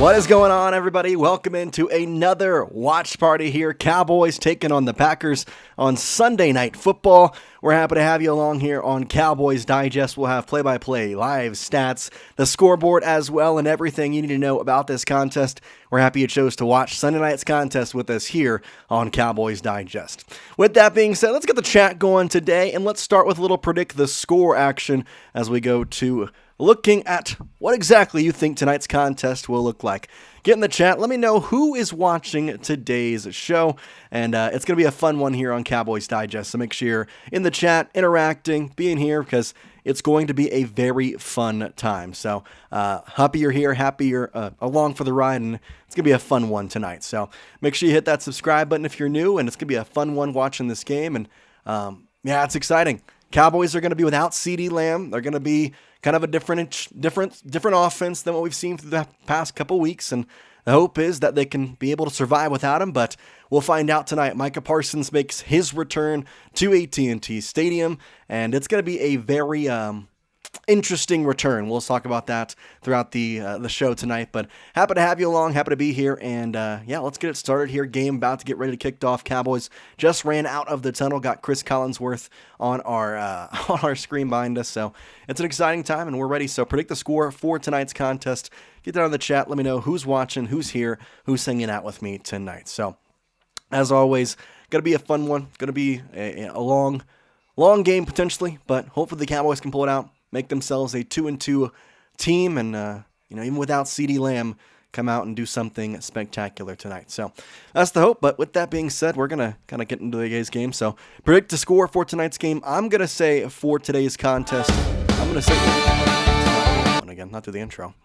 What is going on, everybody? Welcome into another watch party here. Cowboys taking on the Packers on Sunday Night Football. We're happy to have you along here on Cowboys Digest. We'll have play-by-play, live stats, the scoreboard as well, and everything you need to know about this contest. We're happy you chose to watch Sunday night's contest with us here on Cowboys Digest. With that being said, let's get the chat going today, and let's start with a little predict the score action as we go to looking at what exactly you think tonight's contest will look like. Get in the chat. Let me know who is watching today's show. And it's going to be a fun one here on Cowboys Digest. So make sure you're in the chat, interacting, being here, because it's going to be a very fun time. So happy you're here, happy you're along for the ride, and it's going to be a fun one tonight. So make sure you hit that subscribe button if you're new, and it's going to be a fun one watching this game. And yeah, it's exciting. Cowboys are going to be without CeeDee Lamb. They're going to be kind of a different offense than what we've seen for the past couple weeks, and the hope is that they can be able to survive without him, but we'll find out tonight. Micah Parsons makes his return to AT&T Stadium, and it's going to be a very interesting return. We'll talk about that throughout the show tonight, but happy to have you along, happy to be here, and yeah, let's get it started here. Game about to get ready to kick off. Cowboys just ran out of the tunnel, got Chris Collinsworth on our screen behind us, so it's an exciting time, and we're ready. So predict the score for tonight's contest. Get down in the chat. Let me know who's watching, who's here, who's hanging out with me tonight. So as always, going to be a fun one. Going to be a long game potentially, but hopefully the Cowboys can pull it out, make themselves a 2-2 team, and even without CeeDee Lamb, come out and do something spectacular tonight. So that's the hope. But with that being said, we're gonna kind of get into today's game. So predict the score for tonight's game. I'm gonna say for today's contest, I'm gonna say again, not through the intro.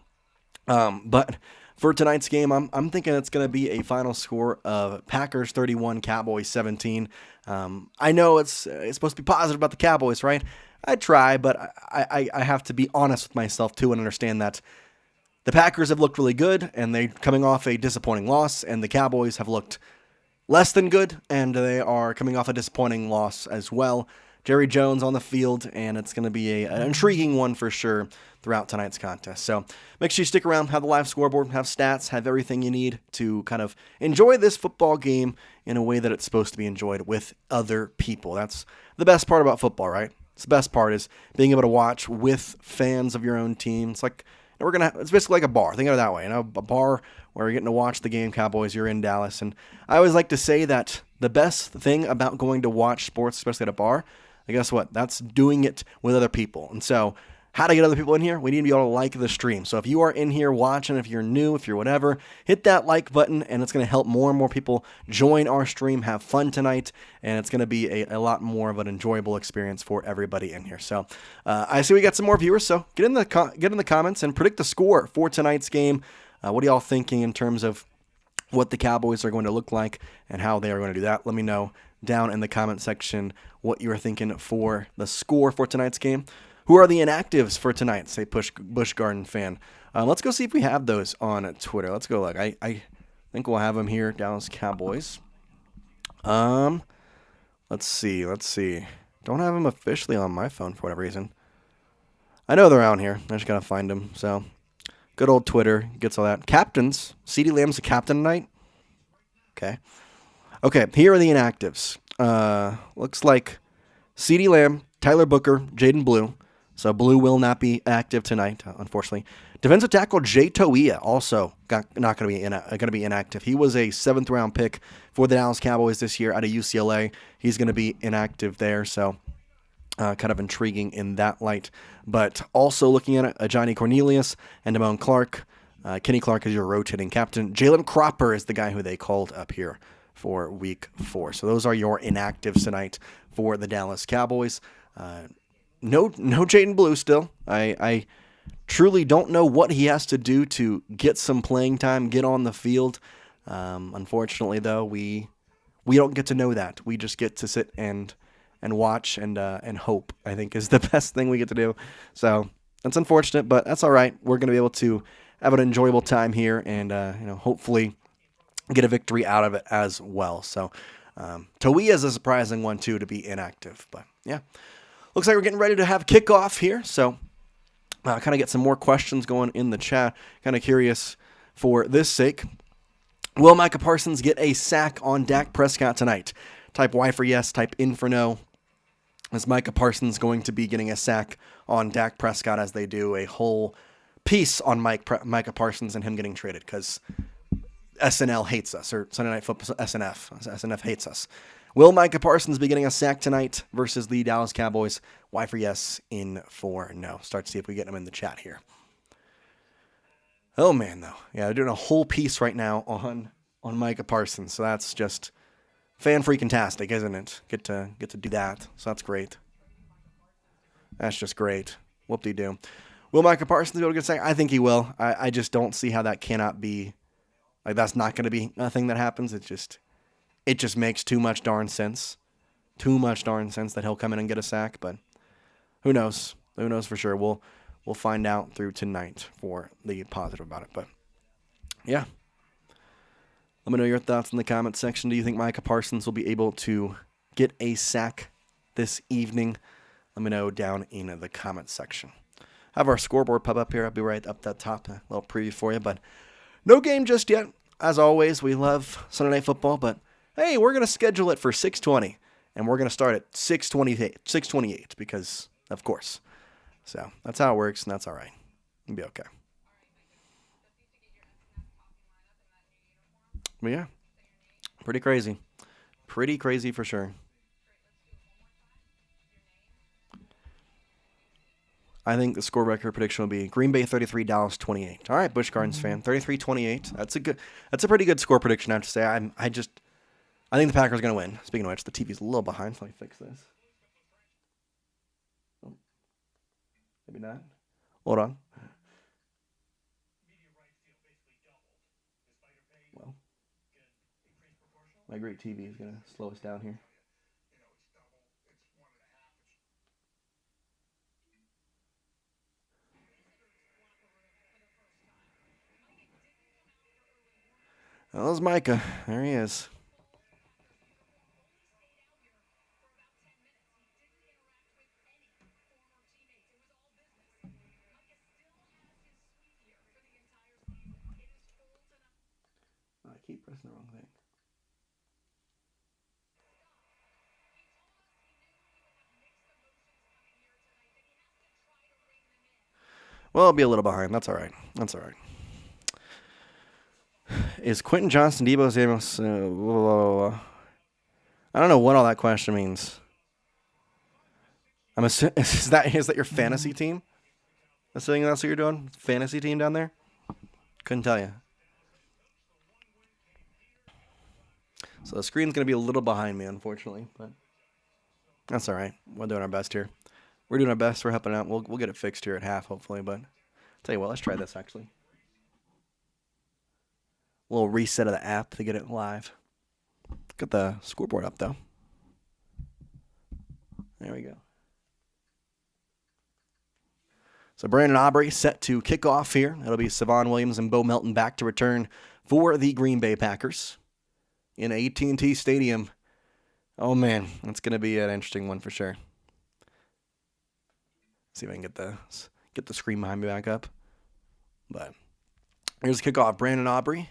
But for tonight's game, I'm thinking it's going to be a final score of Packers 31, Cowboys 17. I know it's supposed to be positive about the Cowboys, right? I try, but I have to be honest with myself too and understand that the Packers have looked really good, and they're coming off a disappointing loss, and the Cowboys have looked less than good, and they are coming off a disappointing loss as well. Jerry Jones on the field, and it's going to be an intriguing one for sure throughout tonight's contest. So make sure you stick around, have the live scoreboard, have stats, have everything you need to kind of enjoy this football game in a way that it's supposed to be enjoyed with other people. That's the best part about football, right? It's the best part is being able to watch with fans of your own team. It's like it's basically like a bar. Think of it that way. A bar where you're getting to watch the game. Cowboys, you're in Dallas. And I always like to say that the best thing about going to watch sports, especially at a bar, and guess what? That's doing it with other people. And so how to get other people in here? We need to be able to like the stream. So if you are in here watching, if you're new, if you're whatever, hit that like button, and it's going to help more and more people join our stream, have fun tonight, and it's going to be a lot more of an enjoyable experience for everybody in here. So I see we got some more viewers, so get in the comments and predict the score for tonight's game. What are y'all thinking in terms of what the Cowboys are going to look like and how they are going to do that? Let me know down in the comment section what you are thinking for the score for tonight's game. Who are the inactives for tonight? Say Busch Garden fan. Let's go see if we have those on Twitter. Let's go look. I think we'll have them here. Dallas Cowboys. Let's see. Don't have them officially on my phone for whatever reason. I know they're around here. I just gotta find them. So good old Twitter gets all that. Captains. CeeDee Lamb's a captain tonight. Okay. Here are the inactives. Looks like CeeDee Lamb, Tyler Booker, Jaden Blue. So Blue will not be active tonight, unfortunately. Defensive tackle Jay Toia also not going to be inactive. He was a 7th-round pick for the Dallas Cowboys this year out of UCLA. He's going to be inactive there, so kind of intriguing in that light. But also looking at it, Johnny Cornelius and Damone Clark. Kenny Clark is your rotating captain. Jalen Cropper is the guy who they called up here for Week 4. So those are your inactives tonight for the Dallas Cowboys. No Jaden Blue still. I truly don't know what he has to do to get some playing time, get on the field. Unfortunately, though, we don't get to know that. We just get to sit and watch and hope, I think, is the best thing we get to do. So that's unfortunate, but that's all right. We're going to be able to have an enjoyable time here and hopefully get a victory out of it as well. So Toia is a surprising one, too, to be inactive. But, yeah. Looks like we're getting ready to have kickoff here, so kind of get some more questions going in the chat. Kind of curious for this sake. Will Micah Parsons get a sack on Dak Prescott tonight? Type Y for yes, type in for no. Is Micah Parsons going to be getting a sack on Dak Prescott as they do a whole piece on Micah Parsons and him getting traded? Because SNL hates us, or Sunday Night Football, SNF hates us. Will Micah Parsons be getting a sack tonight versus the Dallas Cowboys? Y for yes, in for no. Start to see if we get him in the chat here. Oh, man, though. Yeah, they're doing a whole piece right now on Micah Parsons, so that's just fan-freaking-tastic, isn't it? Get to do that, so that's great. That's just great. Whoop-de-doo. Will Micah Parsons be able to get a sack? I think he will. I just don't see how that cannot be. Like, that's not going to be a thing that happens. It just makes too much darn sense. Too much darn sense that he'll come in and get a sack, but who knows? Who knows for sure? We'll find out through tonight for the positive about it. But, yeah. Let me know your thoughts in the comments section. Do you think Micah Parsons will be able to get a sack this evening? Let me know down in the comments section. I have our scoreboard pop up here. I'll be right up that top. A little preview for you, but no game just yet. As always, we love Sunday Night Football, but hey, we're going to schedule it for 6:20, and we're going to start at 6:28 because, of course. So that's how it works, and that's all right. It'll be okay. But yeah, pretty crazy. Pretty crazy for sure. I think the score record prediction will be Green Bay 33, Dallas 28. All right, Busch Gardens fan, 33-28. That's a pretty good score prediction, I have to say. I think the Packers are going to win. Speaking of which, the TV's a little behind, so let me fix this. Oh, maybe not. Hold on. Well, my great TV is going to slow us down here. Well, there's Micah. There he is. I keep pressing the wrong thing. Well, I'll be a little behind. That's all right. That's all right. Is Quentin Johnston, Deebo Samuel? I don't know what all that question means. I'm assuming, is that your fantasy team? Assuming that's what you're doing? Fantasy team down there? Couldn't tell you. So the screen's going to be a little behind me, unfortunately, but that's all right. We're doing our best here. We're doing our best. We're helping out. We'll get it fixed here at half, hopefully. But I'll tell you what, let's try this actually. A little reset of the app to get it live. Got the scoreboard up, though. There we go. So Brandon Aubrey set to kick off here. It'll be Javonte Williams and Bo Melton back to return for the Green Bay Packers in AT&T Stadium. Oh, man, that's going to be an interesting one for sure. See if I can get the screen behind me back up. But here's the kickoff. Brandon Aubrey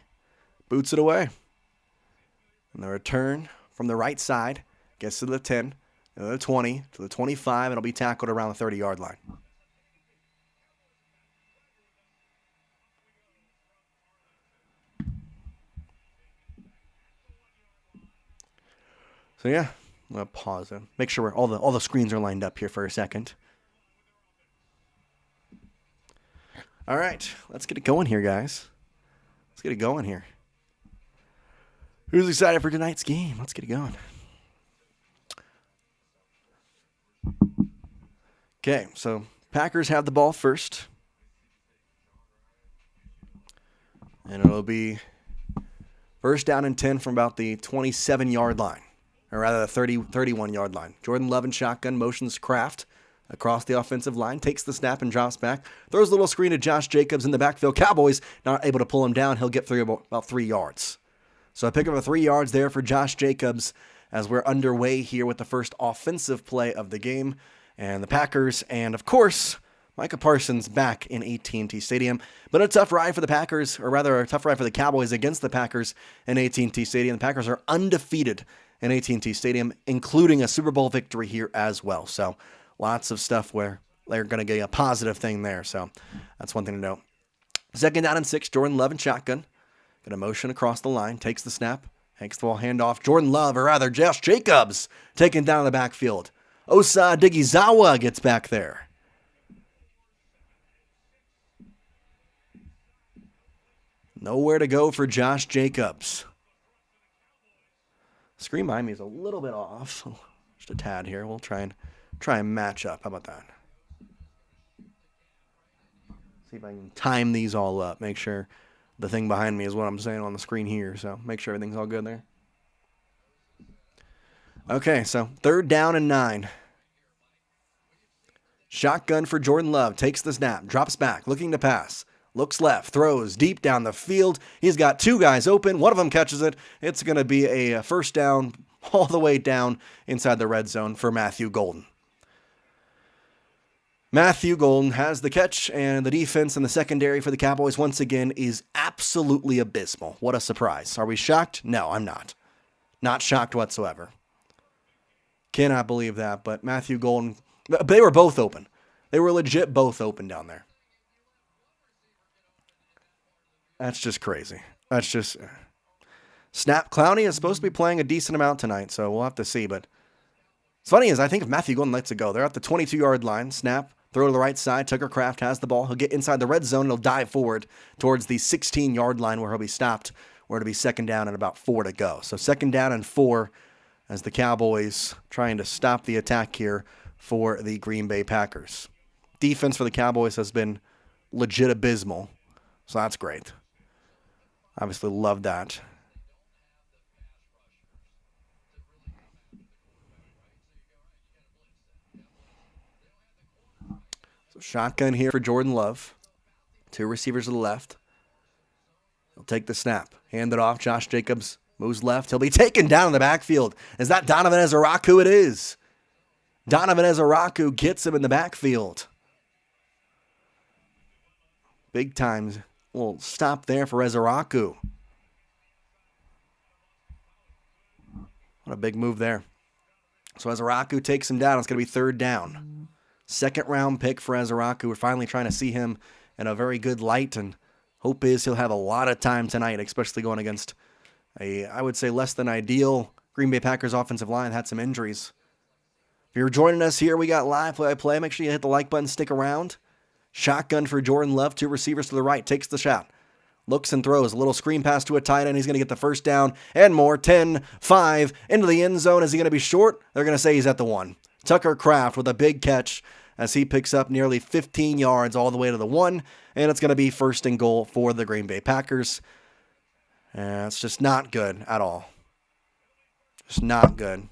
boots it away. And the return from the right side gets to the 10, to the 20, to the 25, and it'll be tackled around the 30-yard line. So yeah, I'm gonna pause and make sure all the screens are lined up here for a second. All right, let's get it going here, guys. Let's get it going here. Who's excited for tonight's game? Let's get it going. Okay, so Packers have the ball first. And it'll be first down and 10 from about the 27-yard line. Or rather the 31-yard line. Jordan Love in shotgun motions Kraft across the offensive line, takes the snap and drops back, throws a little screen to Josh Jacobs in the backfield. Cowboys not able to pull him down. He'll get through about 3 yards. So I pick up a 3 yards there for Josh Jacobs as we're underway here with the first offensive play of the game. And the Packers and, of course, Micah Parsons back in AT&T Stadium. But a tough ride for the Packers, or rather a tough ride for the Cowboys against the Packers in AT&T Stadium. The Packers are undefeated in AT&T Stadium, including a Super Bowl victory here as well. So lots of stuff where they're going to get a positive thing there. So that's one thing to note. 2nd down and 6, Jordan Love in shotgun. Got a motion across the line, takes the snap, takes the ball handoff. Jordan Love, or rather Josh Jacobs, taken down in the backfield. Osa Digizawa gets back there. Nowhere to go for Josh Jacobs. Screen behind me is a little bit off. Just a tad here. We'll try and match up. How about that? See if I can time these all up. Make sure the thing behind me is what I'm saying on the screen here. So make sure everything's all good there. Okay, so 3rd down and 9. Shotgun for Jordan Love. Takes the snap. Drops back. Looking to pass. Looks left, throws deep down the field. He's got 2 guys open. One of them catches it. It's going to be a first down all the way down inside the red zone for Matthew Golden. Matthew Golden has the catch, and the defense in the secondary for the Cowboys once again is absolutely abysmal. What a surprise. Are we shocked? No, I'm not. Not shocked whatsoever. Cannot believe that, but Matthew Golden, they were both open. They were legit both open down there. That's just crazy. That's just... Snap Clowney is supposed to be playing a decent amount tonight, so we'll have to see. But what's funny is I think if Matthew Golden lets it go, they're at the 22-yard line. Snap, throw to the right side. Tucker Kraft has the ball. He'll get inside the red zone. And he'll dive forward towards the 16-yard line where he'll be stopped, where it'll be 2nd down and about 4 to go. So 2nd down and 4 as the Cowboys trying to stop the attack here for the Green Bay Packers. Defense for the Cowboys has been legit abysmal, so that's great. Obviously love that. So shotgun here for Jordan Love. 2 receivers to the left. He'll take the snap. Hand it off. Josh Jacobs moves left. He'll be taken down in the backfield. Is that Donovan Ezeraku? It is. Donovan Ezeraku gets him in the backfield. Big time. We'll stop there for Ezeraku. What a big move there. So Ezeraku takes him down. It's going to be 3rd down. 2nd round pick for Ezeraku. We're finally trying to see him in a very good light, and hope is he'll have a lot of time tonight, especially going against I would say, less than ideal Green Bay Packers offensive line. Had some injuries. If you're joining us here, we got live play-by-play. Make sure you hit the like button, stick around. Shotgun for Jordan Love, 2 receivers to the right, takes the shot. Looks and throws, a little screen pass to a tight end. He's going to get the first down and more. 10-5 into the end zone. Is he going to be short? They're going to say he's at the 1. Tucker Kraft with a big catch as he picks up nearly 15 yards all the way to the 1. And it's going to be 1st and goal for the Green Bay Packers. It's just not good at all. Just not good.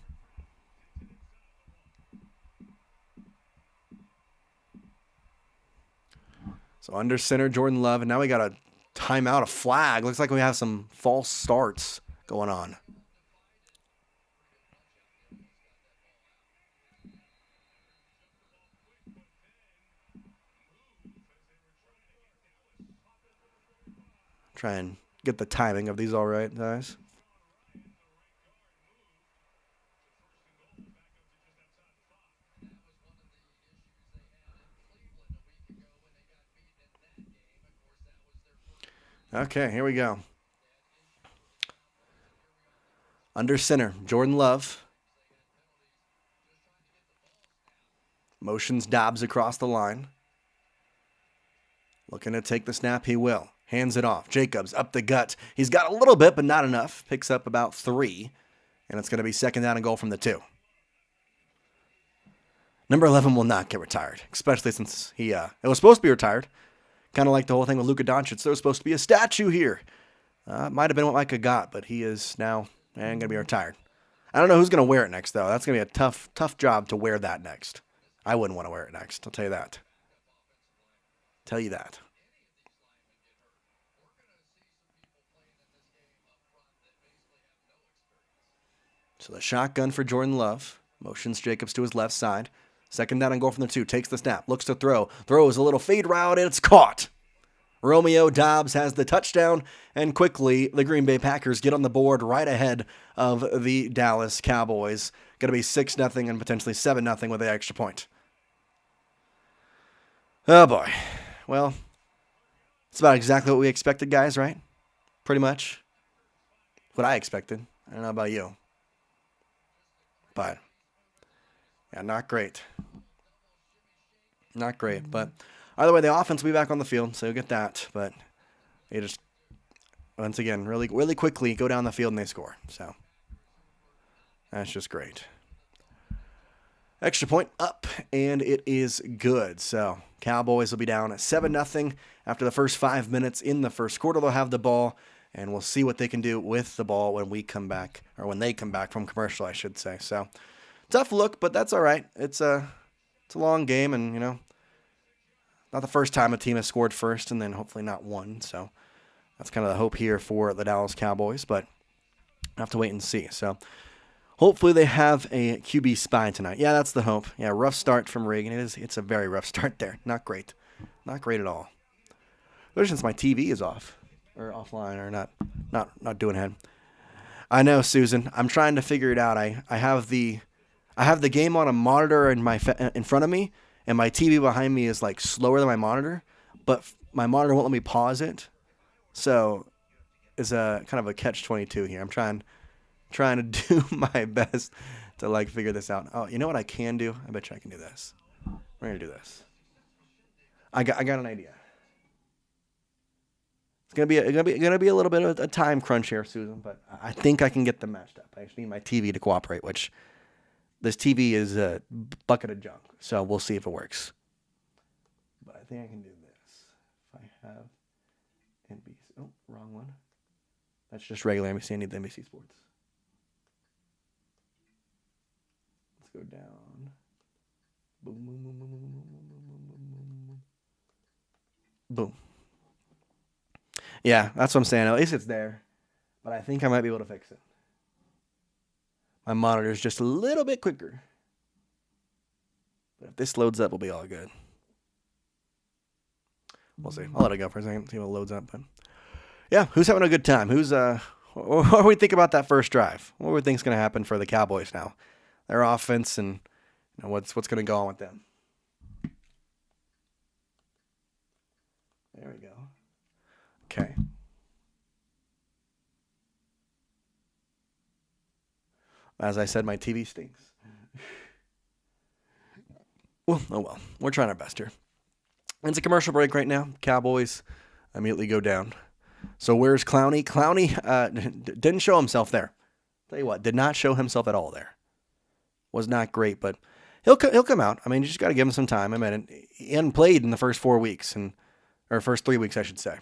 So under center, Jordan Love, and now we got a timeout, a flag. Looks like we have some false starts going on. Try and get the timing of these all right, guys. Okay, here we go. Under center, Jordan Love. Motions Doubs across the line. Looking to take the snap, he will. Hands it off. Jacobs up the gut. He's got a little bit, but not enough. Picks up about 3. And it's going to be 2nd down and goal from the 2. Number 11 will not get retired, especially since it was supposed to be retired. Kind of like the whole thing with Luka Doncic. There was supposed to be a statue here. Might have been what Micah got, but he is now going to be retired. I don't know who's going to wear it next, though. That's going to be a tough job to wear that next. I wouldn't want to wear it next. I'll tell you that. Tell you that. So the shotgun for Jordan Love. Motions Jacobs to his left side. Second down and goal from the 2. Takes the snap. Looks to throw. Throws a little fade route, and it's caught. Romeo Doubs has the touchdown, and quickly the Green Bay Packers get on the board right ahead of the Dallas Cowboys. Going to be 6-0 and potentially 7-0 with the extra point. Oh, boy. Well, it's about exactly what we expected, guys, right? Pretty much. What I expected. I don't know about you. But, yeah, not great. Not great, but either way, the offense will be back on the field, so you'll get that. But they just, once again, really, really quickly go down the field and they score. So that's just great. Extra point up, and it is good. So Cowboys will be down at 7-0 after the first 5 minutes in the first quarter. They'll have the ball, and we'll see what they can do with the ball when we come back, or when they come back from commercial, I should say. So tough look, but that's all right. It's a long game, and, you know, not the first time a team has scored first and then hopefully not won. So that's kind of the hope here for the Dallas Cowboys, but I have to wait and see. So hopefully they have a QB spy tonight. Yeah, that's the hope. Yeah, rough start from Reagan. It's a very rough start there. Not great. Not great at all. Especially since my TV is off or offline or not doing ahead. I know, Susan. I'm trying to figure it out. I have the game on a monitor in front of me, and my TV behind me is like slower than my monitor, but my monitor won't let me pause it. So it's a kind of a catch-22 here. I'm trying to do my best to like figure this out. Oh, you know what I can do? I bet you I can do this. We're gonna do this. I got an idea. It's gonna be a little bit of a time crunch here, Susan, but I think I can get them matched up. I just need my TV to cooperate, which this TV is a bucket of junk, so we'll see if it works. But I think I can do this. If I have NBC, oh, wrong one. That's just regular NBC. I need the NBC Sports. Let's go down. Boom, boom, boom, boom, boom, boom, boom, boom, boom. Boom. Yeah, that's what I'm saying. At least it's there, but I think I might be able to fix it. My monitor is just a little bit quicker. But if this loads up, we'll be all good. We'll see. I'll let it go for a second, see what loads up. But yeah, who's having a good time? What do we think about that first drive? What do we think is going to happen for the Cowboys now? Their offense and what's going to go on with them. There we go. Okay. As I said, my TV stinks. Well, oh well. We're trying our best here. It's a commercial break right now. Cowboys immediately go down. So where's Clowney? Clowney didn't show himself there. Tell you what, did not show himself at all there. Was not great, but he'll come out. I mean, you just got to give him some time. I mean, he hadn't played in the first 4 weeks, or first 3 weeks, I should say.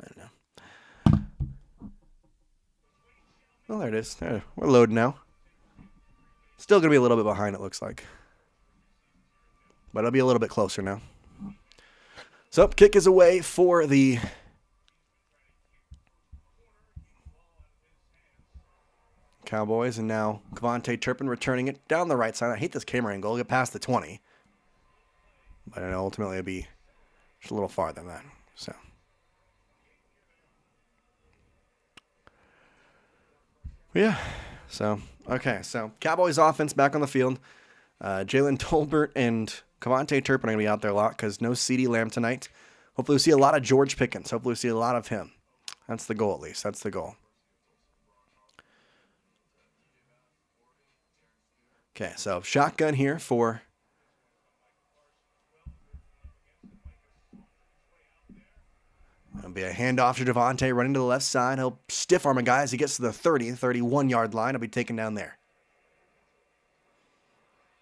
I don't know. Well, there it is. There, we're loading now. Still going to be a little bit behind, it looks like. But it'll be a little bit closer now. So, kick is away for the Cowboys. And now Javonte Turpin returning it down the right side. I hate this camera angle. It'll get past the 20. But ultimately it'll be just a little farther than that. So. Yeah. So, okay. So, Cowboys offense back on the field. Jalen Tolbert and Javonte Turpin are going to be out there a lot because no CeeDee Lamb tonight. Hopefully we see a lot of George Pickens. Hopefully we see a lot of him. That's the goal, at least. That's the goal. Okay, so shotgun here for it'll be a handoff to Javonte running to the left side. He'll stiff arm a guy as he gets to the 31-yard line. He'll be taken down there.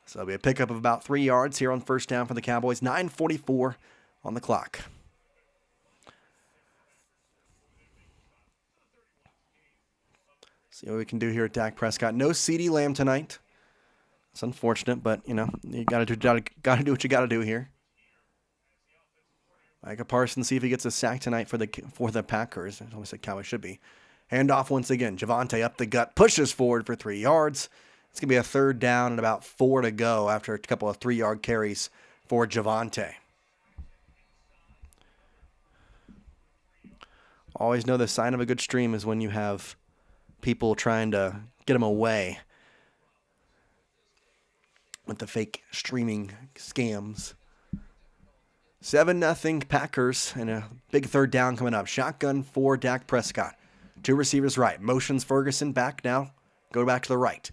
So it'll be a pickup of about 3 yards here on first down for the Cowboys. 9:44 on the clock. See what we can do here at Dak Prescott. No CeeDee Lamb tonight. It's unfortunate, but you got to do what you got to do here. Micah Parsons, see if he gets a sack tonight for the Packers. I almost said Cowboys should be. Handoff once again. Javonte up the gut, pushes forward for 3 yards. It's going to be a 3rd down and about 4 to go after a couple of 3-yard carries for Javonte. Always know the sign of a good stream is when you have people trying to get them away with the fake streaming scams. 7-0 Packers and a big 3rd down coming up. Shotgun for Dak Prescott. 2 receivers right. Motions Ferguson back now. Go back to the right.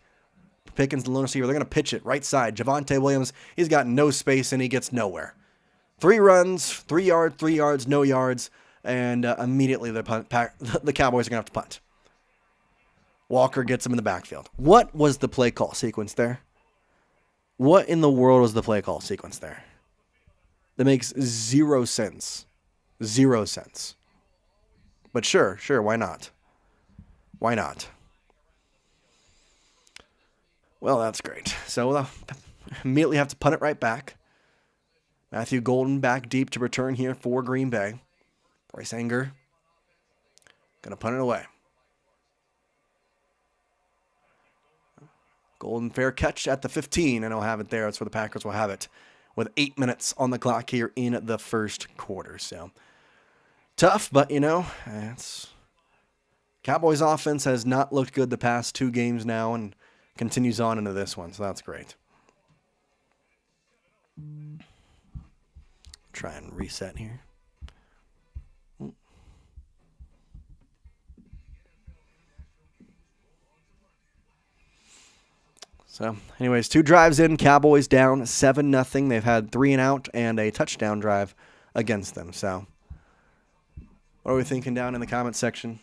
Pickens, the lone receiver. They're going to pitch it right side. Javonte Williams, he's got no space and he gets nowhere. 3 runs, 3 yards, no yards, and immediately the Cowboys are going to have to punt. Walker gets him in the backfield. What was the play call sequence there? What in the world was the play call sequence there? That makes 0 sense. 0 sense. But sure, why not? Why not? Well, that's great. So we'll immediately have to punt it right back. Matthew Golden back deep to return here for Green Bay. Bryce Anger going to punt it away. Golden fair catch at the 15, and he'll have it there. That's where the Packers will have it with 8 minutes on the clock here in the first quarter. So tough, but it's Cowboys offense has not looked good the past 2 games now and continues on into this one, so that's great. Try and reset here. So, anyways, 2 drives in, Cowboys down 7-0. They've had 3 and out and a touchdown drive against them. So, what are we thinking down in the comment section?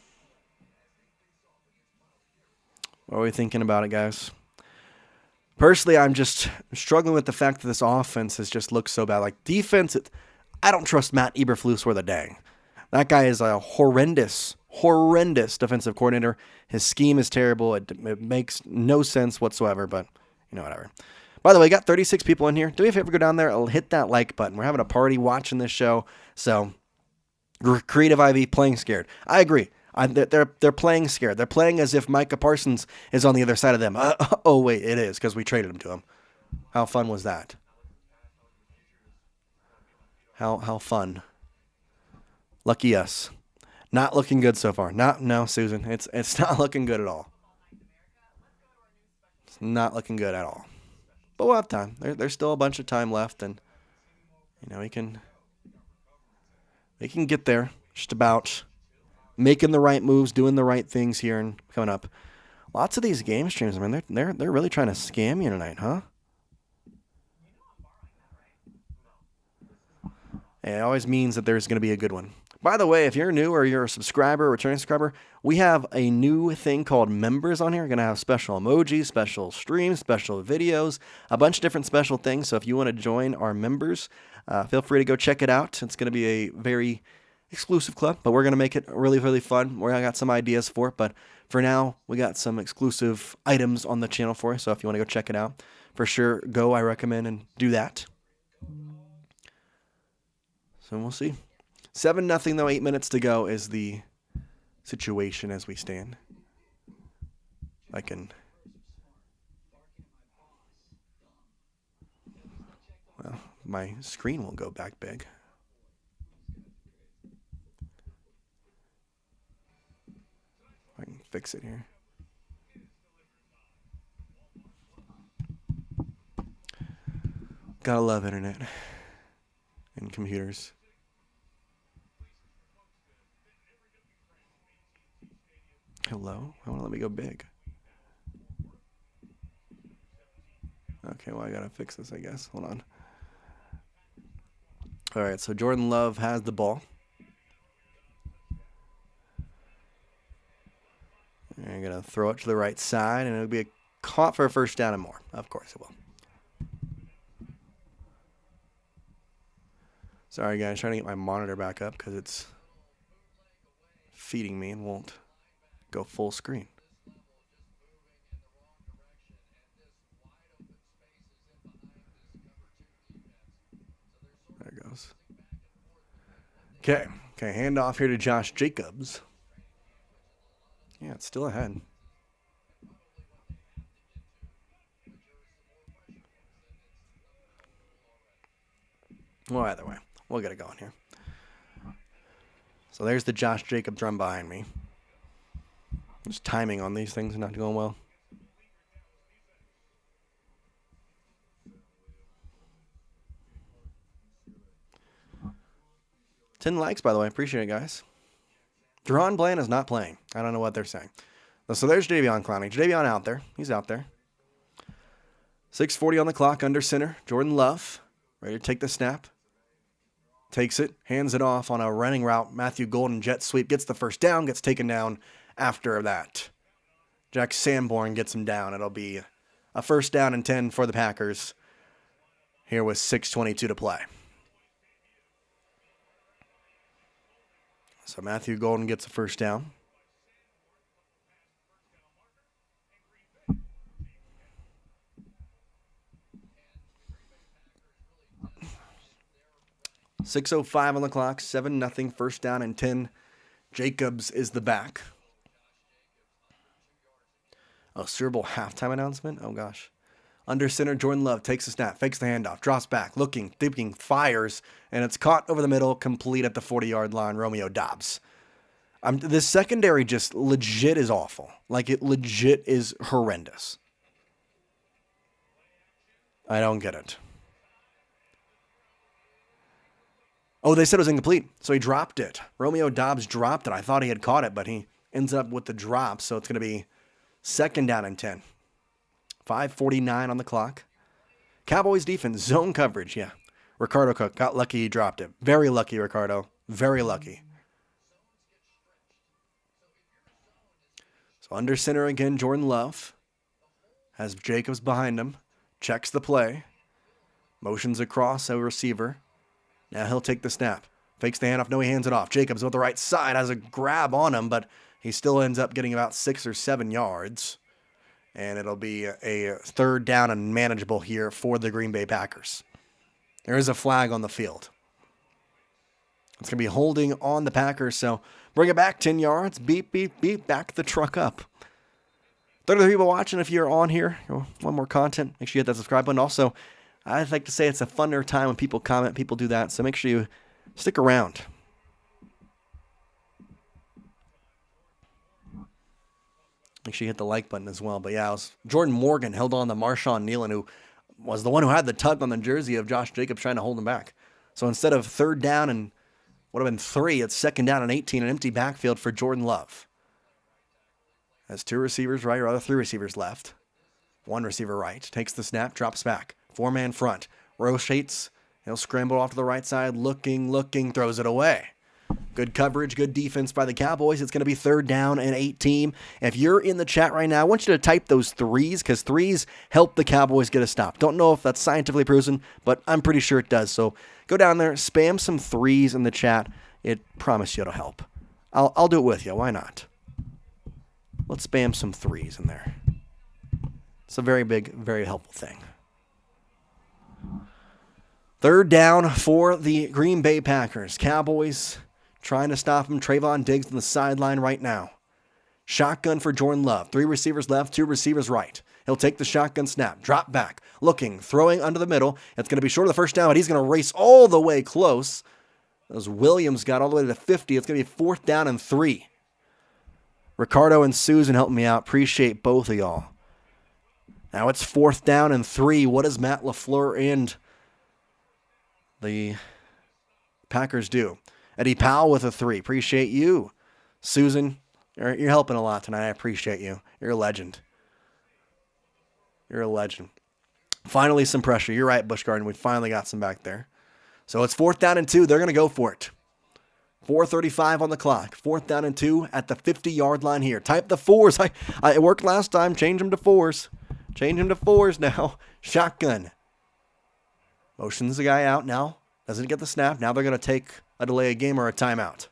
What are we thinking about it, guys? Personally, I'm just struggling with the fact that this offense has just looked so bad. Like, defense, I don't trust Matt Eberflus worth a dang. That guy is a horrendous defensive coordinator. His scheme is terrible. It makes no sense whatsoever, but, whatever. By the way, got 36 people in here. Do me a favor, go down there, hit that like button. We're having a party watching this show, so Creative IV playing scared. I agree. They're playing scared. They're playing as if Micah Parsons is on the other side of them. Oh, wait, it is, because we traded him to him. How fun was that? How fun. Lucky us. Not looking good so far. No, Susan. It's not looking good at all. It's not looking good at all. But we'll have time. There's still a bunch of time left, and we can get there. Just about making the right moves, doing the right things here, and coming up. Lots of these game streams, I mean, they're really trying to scam you tonight, huh? It always means that there's going to be a good one. By the way, if you're new or you're a subscriber, returning subscriber, we have a new thing called members on here. We're going to have special emojis, special streams, special videos, a bunch of different special things. So if you want to join our members, feel free to go check it out. It's going to be a very exclusive club, but we're going to make it really, really fun. I got some ideas for it, but for now, we got some exclusive items on the channel for you. So if you want to go check it out, for sure, go. I recommend and do that. So we'll see. 7-0 though, 8 minutes to go is the situation as we stand. Well, my screen won't go back big. I can fix it here. Gotta love internet and computers. Hello? I want to let me go big. Okay, well, I gotta fix this, I guess. Hold on. All right, so Jordan Love has the ball. I'm going to throw it to the right side, and it'll be caught for a first down and more. Of course it will. Sorry, guys. Trying to get my monitor back up because it's feeding me and won't go full screen. There it goes. Okay, handoff here to Josh Jacobs. Yeah, it's still ahead. Well, either way, we'll get it going here. So there's the Josh Jacobs run behind me. Just timing on these things not going well. 10 likes, by the way. Appreciate it, guys. Deron Bland is not playing. I don't know what they're saying. So there's Jadeveon Clowney. Jadeveon out there. He's out there. 6:40 on the clock, under center. Jordan Love, ready to take the snap. Takes it, hands it off on a running route. Matthew Golden jet sweep, gets the first down, gets taken down after that. Jack Sanborn gets him down. It'll be a first down and 10 for the Packers here with 6:22 to play. So Matthew Golden gets a first down. .6:05 on the clock, 7-0, first down and 10. Jacobs is the back. Oh, Super Bowl halftime announcement? Oh, gosh. Under center, Jordan Love takes the snap, fakes the handoff, drops back, looking, thinking, fires, and it's caught over the middle, complete at the 40-yard line, Romeo Doubs. This secondary just legit is awful. Like, it legit is horrendous. I don't get it. Oh, they said it was incomplete, so he dropped it. Romeo Doubs dropped it. I thought he had caught it, but he ends up with the drop, so it's going to be second down and 10. 5:49 on the clock. Cowboys defense, zone coverage, yeah. Ricardo Cook got lucky he dropped it. Very lucky, Ricardo. Very lucky. So under center again, Jordan Love. Has Jacobs behind him. Checks the play. Motions across a receiver. Now he'll take the snap. Fakes the handoff. No, he hands it off. Jacobs with the right side has a grab on him, but he still ends up getting about 6 or 7 yards. And it'll be a third down and manageable here for the Green Bay Packers. There is a flag on the field. It's going to be holding on the Packers, so bring it back 10 yards. Beep, beep, beep. Back the truck up. 30 people watching, if you're on here, want more content, make sure you hit that subscribe button. Also, I'd like to say it's a funner time when people comment, people do that, so make sure you stick around. Make sure you hit the like button as well. But yeah, Jordan Morgan held on to Marshawn Nealon, who was the one who had the tug on the jersey of Josh Jacobs trying to hold him back. So instead of third down and would have been 3, it's second down and 18, an empty backfield for Jordan Love. Has 2 receivers right, or other 3 receivers left. 1 receiver right. Takes the snap, drops back. 4-man front. Rotates. He'll scramble off to the right side. Looking, throws it away. Good coverage, good defense by the Cowboys. It's going to be third down and 18. If you're in the chat right now, I want you to type those 3s because 3s help the Cowboys get a stop. Don't know if that's scientifically proven, but I'm pretty sure it does. So go down there, spam some 3s in the chat. It promise you it'll help. I'll do it with you. Why not? Let's spam some 3s in there. It's a very big, very helpful thing. Third down for the Green Bay Packers. Cowboys trying to stop him. Trayvon Diggs on the sideline right now. Shotgun for Jordan Love. 3 receivers left, 2 receivers right. He'll take the shotgun snap. Drop back. Looking. Throwing under the middle. It's going to be short of the first down, but he's going to race all the way close. As Williams got all the way to the 50. It's going to be 4th down and 3. Ricardo and Susan helping me out. Appreciate both of y'all. Now it's 4th down and 3. What does Matt LaFleur and the Packers do? Eddie Powell with a 3. Appreciate you. Susan, you're helping a lot tonight. I appreciate you. You're a legend. You're a legend. Finally, some pressure. You're right, Busch Garden. We finally got some back there. So it's 4th down and 2. They're going to go for it. 4:35 on the clock. 4th down and 2 at the 50-yard line here. Type the 4s. It worked last time. Change them to 4s. Change them to 4s now. Shotgun. Motions the guy out now. Doesn't get the snap. Now they're going to take a delay of game or a timeout.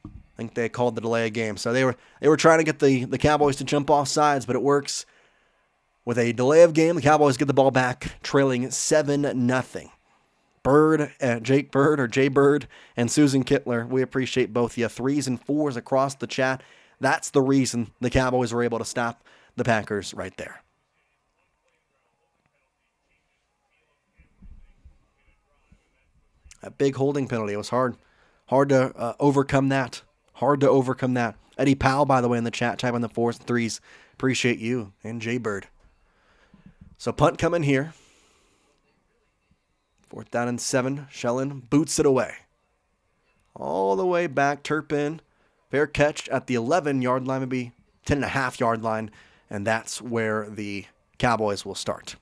I think they called the delay of game. So they were trying to get the Cowboys to jump off sides, but it works. With a delay of game, the Cowboys get the ball back, trailing 7-0. Bird, Jake Bird or Jay Bird, and Susan Kittler. We appreciate both you. 3s and 4s across the chat. That's the reason the Cowboys were able to stop the Packers right there. A big holding penalty. It was hard to overcome that. Hard to overcome that. Eddie Powell, by the way, in the chat, type on the 4s and 3s. Appreciate you and Jay Bird. So punt coming here. 4th down and 7. Shellen boots it away. All the way back. Turpin. Fair catch at the 11-yard line, maybe 10.5-yard line. And that's where the Cowboys will start.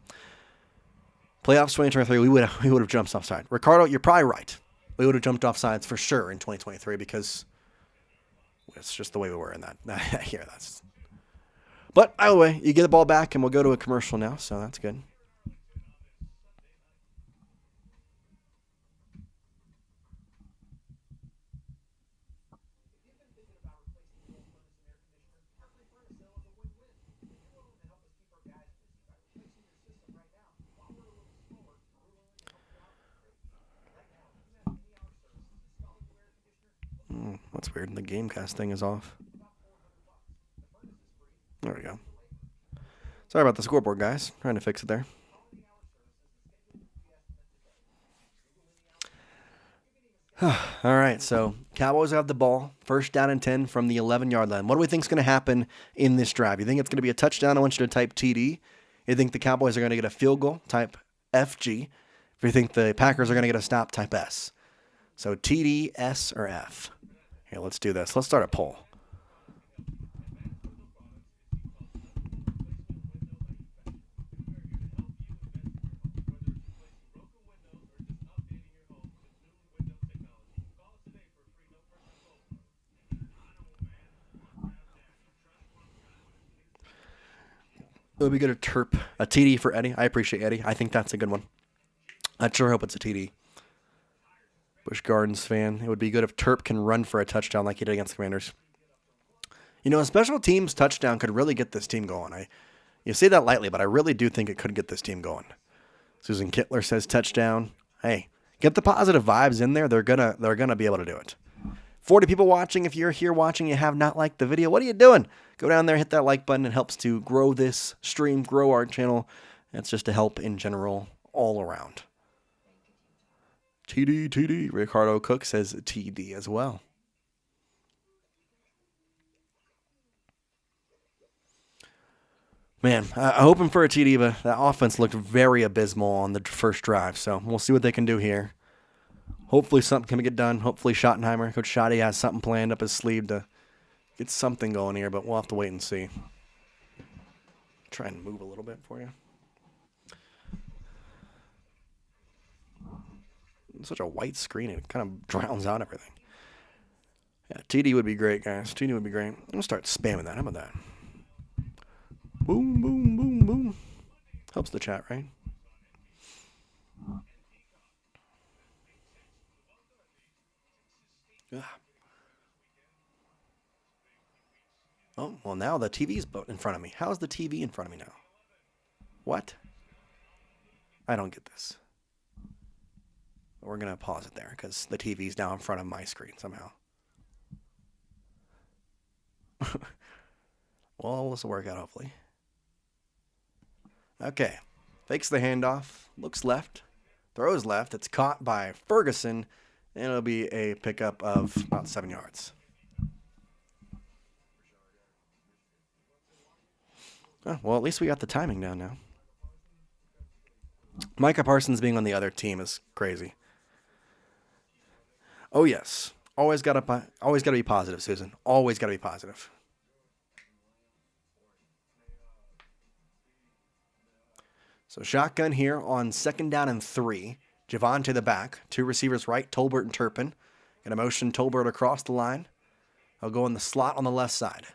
Playoffs 2023, we would have jumped offside. Ricardo, you're probably right. We would have jumped offsides for sure in 2023 because it's just the way we were in that year. But either way, you get the ball back, and we'll go to a commercial now, so that's good. That's weird. The Gamecast thing is off. There we go. Sorry about the scoreboard, guys. Trying to fix it there. All right, so Cowboys have the ball. 1st down and 10 from the 11-yard line. What do we think is going to happen in this drive? You think it's going to be a touchdown? I want you to type TD. You think the Cowboys are going to get a field goal? Type FG. If you think the Packers are going to get a stop, type S. So TD, S, or F. Here, let's do this. Let's start a poll. It would be good to terp a TD for Eddie. I appreciate Eddie. I think that's a good one. I sure hope it's a TD. Busch Gardens fan. It would be good if Terp can run for a touchdown like he did against the Commanders. You know, a special teams touchdown could really get this team going. You say that lightly, but I really do think it could get this team going. Susan Kittler says touchdown. Hey, get the positive vibes in there. They're gonna be able to do it. 40 people watching. If you're here watching, you have not liked the video. What are you doing? Go down there, hit that like button. It helps to grow this stream, grow our channel. It's just a help in general all around. TD. Ricardo Cook says TD as well. Man, I'm hoping for a TD, but that offense looked very abysmal on the first drive. So we'll see what they can do here. Hopefully something can get done. Hopefully Schottenheimer, Coach Schotty, has something planned up his sleeve to get something going here, but we'll have to wait and see. Try and move a little bit for you. It's such a white screen, it kind of drowns out everything. Yeah, TD would be great, guys. TD would be great. I'm going to start spamming that. How about that? Boom, boom, boom, boom. Helps the chat, right? Yeah. Oh, well, now the TV's in front of me. How's the TV in front of me now? What? I don't get this. We're going to pause it there because the TV's now in front of my screen somehow. Well, this will work out, hopefully. Okay. Fakes the handoff. Looks left. Throws left. It's caught by Ferguson. And it'll be a pickup of about 7 yards. Oh, well, at least we got the timing down now. Micah Parsons being on the other team is crazy. Oh, yes. Always got to be positive, Susan. Always got to be positive. So shotgun here on 2nd down and 3. Javon to the back. 2 receivers right, Tolbert and Turpin. Going to motion Tolbert across the line. He'll go in the slot on the left side.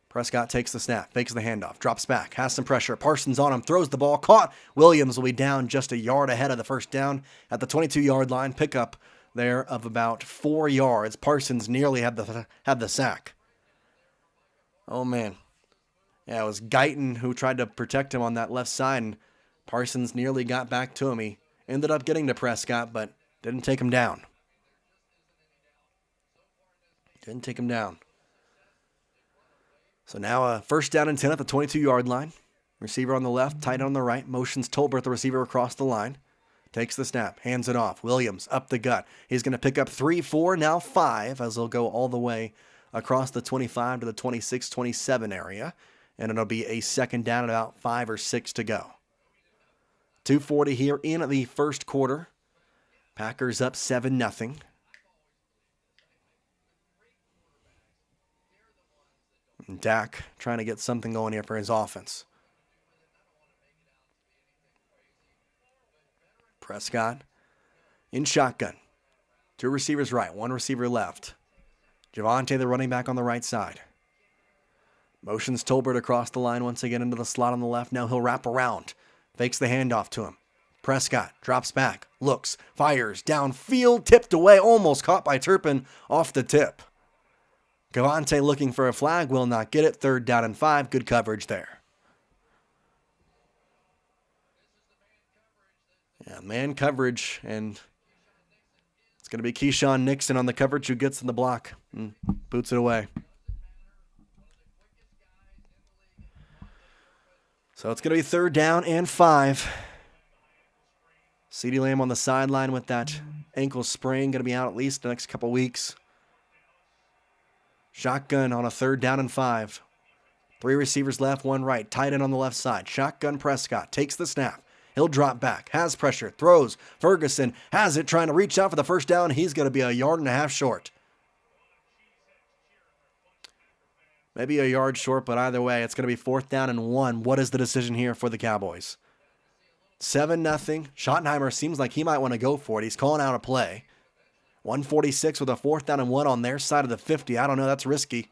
Prescott takes the snap, fakes the handoff, drops back, has some pressure. Parsons on him, throws the ball, caught. Williams will be down just a yard ahead of the first down at the 22-yard line. Pickup there of about 4 yards. Parsons nearly had the sack. Oh, man. Yeah, it was Guyton who tried to protect him on that left side, and Parsons nearly got back to him. He Ended up getting to Prescott, but didn't take him down. Didn't take him down. So now a first down and 10 at the 22-yard line. Receiver on the left, tight on the right. Motions Tolbert, the receiver, across the line. Takes the snap, hands it off. Williams up the gut. He's going to pick up 3, 4, now 5, as they'll go all the way across the 25 to the 26, 27 area. And it'll be a second down at about 5 or 6 to go. 2:40 here in the first quarter. Packers up 7-0. And Dak trying to get something going here for his offense. Prescott in shotgun. 2 receivers right, 1 receiver left. Javonte, the running back, on the right side. Motions Tolbert across the line once again into the slot on the left. Now he'll wrap around. Fakes the handoff to him. Prescott drops back, looks, fires, downfield, tipped away, almost caught by Turpin off the tip. Javonte looking for a flag, will not get it. 3rd down and 5, good coverage there. Yeah, man coverage, and it's going to be Keyshawn Nixon on the coverage who gets in the block and boots it away. So it's going to be 3rd down and 5. CeeDee Lamb on the sideline with that ankle sprain, going to be out at least the next couple weeks. Shotgun on a 3rd down and 5. 3 receivers left, 1 right. Tight end on the left side. Shotgun Prescott takes the snap. He'll drop back, has pressure, throws. Ferguson has it, trying to reach out for the first down. He's going to be 1.5 yards short. Maybe 1 yard short, but either way, it's going to be 4th down and 1. What is the decision here for the Cowboys? 7-0. Schottenheimer seems like he might want to go for it. He's calling out a play. 1:46 with a 4th down and 1 on their side of the 50. I don't know. That's risky.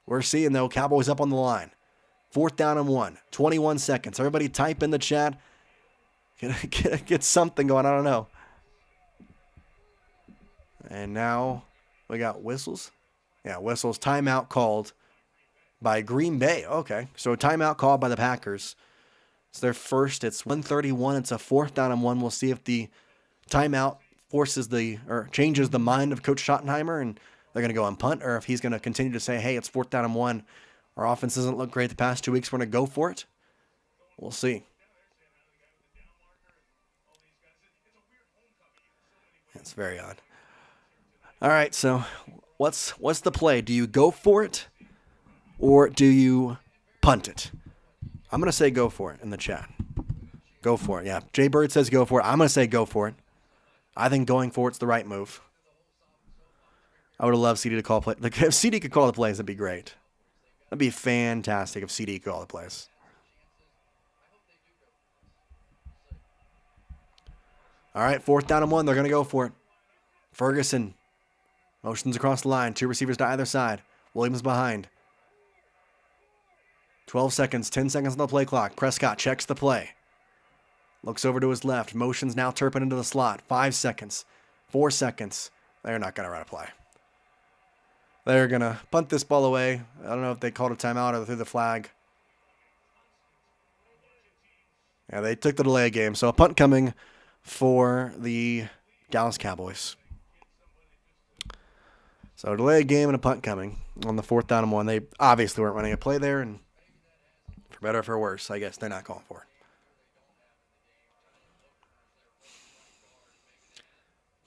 We're seeing, though, Cowboys up on the line. 4th down and 1. 21 seconds. Everybody type in the chat. Get something going. I don't know. And now we got whistles. Yeah, whistles. Timeout called by Green Bay. Okay, so a timeout called by the Packers. It's their first. It's 1:31. It's a 4th down and 1. We'll see if the timeout changes the mind of Coach Schottenheimer and they're going to go on punt, or if he's going to continue to say, hey, it's 4th down and 1. Our offense doesn't look great the past 2 weeks. We're going to go for it. We'll see. That's very odd. All right, so what's the play? Do you go for it or do you punt it? I'm going to say go for it in the chat. Go for it, yeah. Jay Bird says go for it. I'm going to say go for it. I think going for it's the right move. I would have loved CeeDee to call play. Like, if CeeDee could call the plays, that'd be great. That'd be fantastic if CeeDee could call the plays. All right, 4th down and 1. They're going to go for it. Ferguson motions across the line. 2 receivers to either side. Williams behind. 12 seconds, 10 seconds on the play clock. Prescott checks the play. Looks over to his left. Motions now Turpin into the slot. 5 seconds. 4 seconds. They're not going to run a play. They're going to punt this ball away. I don't know if they called a timeout or threw the flag. Yeah, they took the delay game. So a punt coming for the Dallas Cowboys. So delay game and a punt coming on the 4th down and 1. They obviously weren't running a play there, and for better or for worse, I guess they're not calling for it.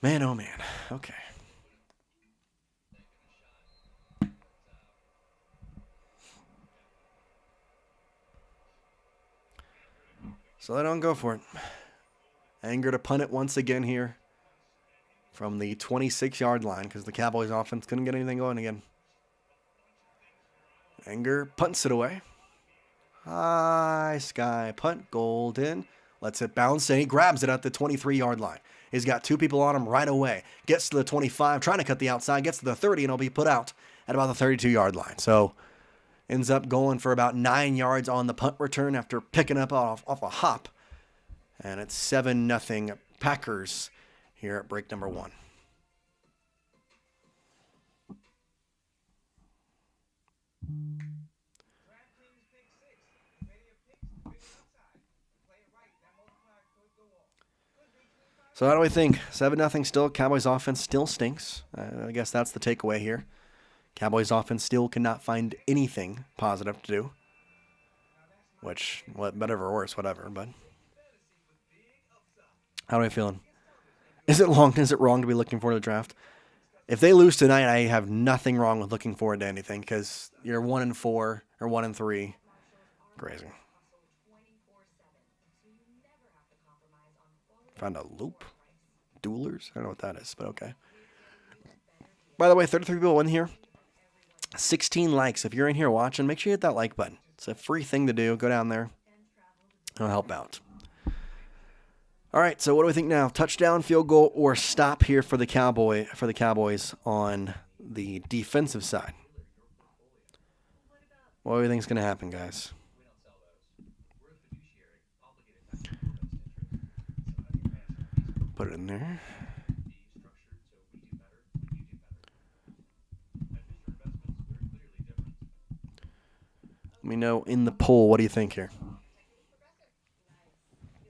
Man, oh man. Okay. So they don't go for it. Anger to punt it once again here from the 26-yard line because the Cowboys offense couldn't get anything going again. Anger punts it away. High sky punt, golden. Lets it bounce, and he grabs it at the 23-yard line. He's got 2 people on him right away. Gets to the 25, trying to cut the outside. Gets to the 30, and he'll be put out at about the 32-yard line. So ends up going for about 9 yards on the punt return after picking up off a hop. And it's 7-0 Packers here at break number 1. So how do we think? 7-0 still. Cowboys offense still stinks. I guess that's the takeaway here. Cowboys offense still cannot find anything positive to do. Which, better or worse, whatever. But how am I feeling? Is it wrong to be looking forward to the draft? If they lose tonight, I have nothing wrong with looking forward to anything because you're 1-4 or 1-3. Crazy. Found a loop. Duelers? I don't know what that is, but okay. By the way, 33 people in here. 16 likes. If you're in here watching, make sure you hit that like button. It's a free thing to do. Go down there. It'll help out. All right, so what do we think now? Touchdown, field goal, or stop here for the Cowboys on the defensive side? What do you think is going to happen, guys? Put it in there. Let me know in the poll. What do you think here?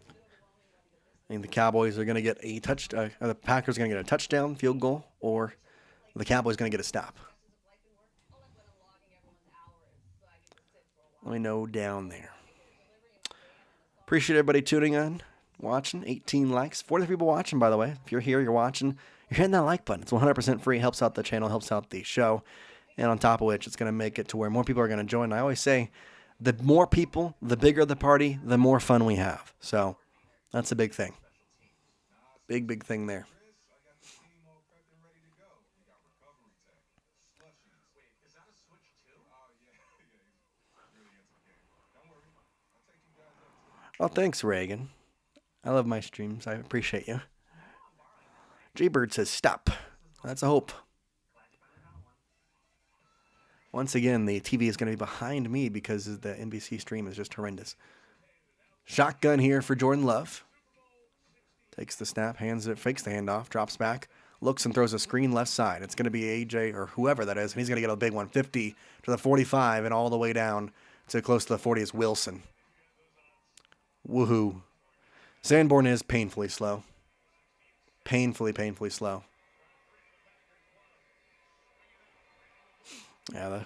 I think the Cowboys are going to get a the Packers are going to get a touchdown, field goal, or the Cowboys going to get a stop. Let me know down there. Appreciate everybody tuning in, watching. 18 likes. 40 people watching, by the way. If you're here, you're watching, you're hitting that like button. It's 100% free. It helps out the channel, helps out the show. And on top of which, it's going to make it to where more people are going to join. And I always say, the more people, the bigger the party, the more fun we have. So that's a big thing. Big thing there. Oh, thanks, Reagan. I love my streams. I appreciate you. G-Bird says, stop. That's a hope. Once again, the TV is going to be behind me because the NBC stream is just horrendous. Shotgun here for Jordan Love. Takes the snap, hands it, fakes the handoff, drops back, looks and throws a screen left side. It's going to be AJ or whoever that is, and he's going to get a big one, 50 to the 45 and all the way down to close to the 40 is Wilson. Woohoo. Sanborn is painfully slow. Painfully slow. Yeah,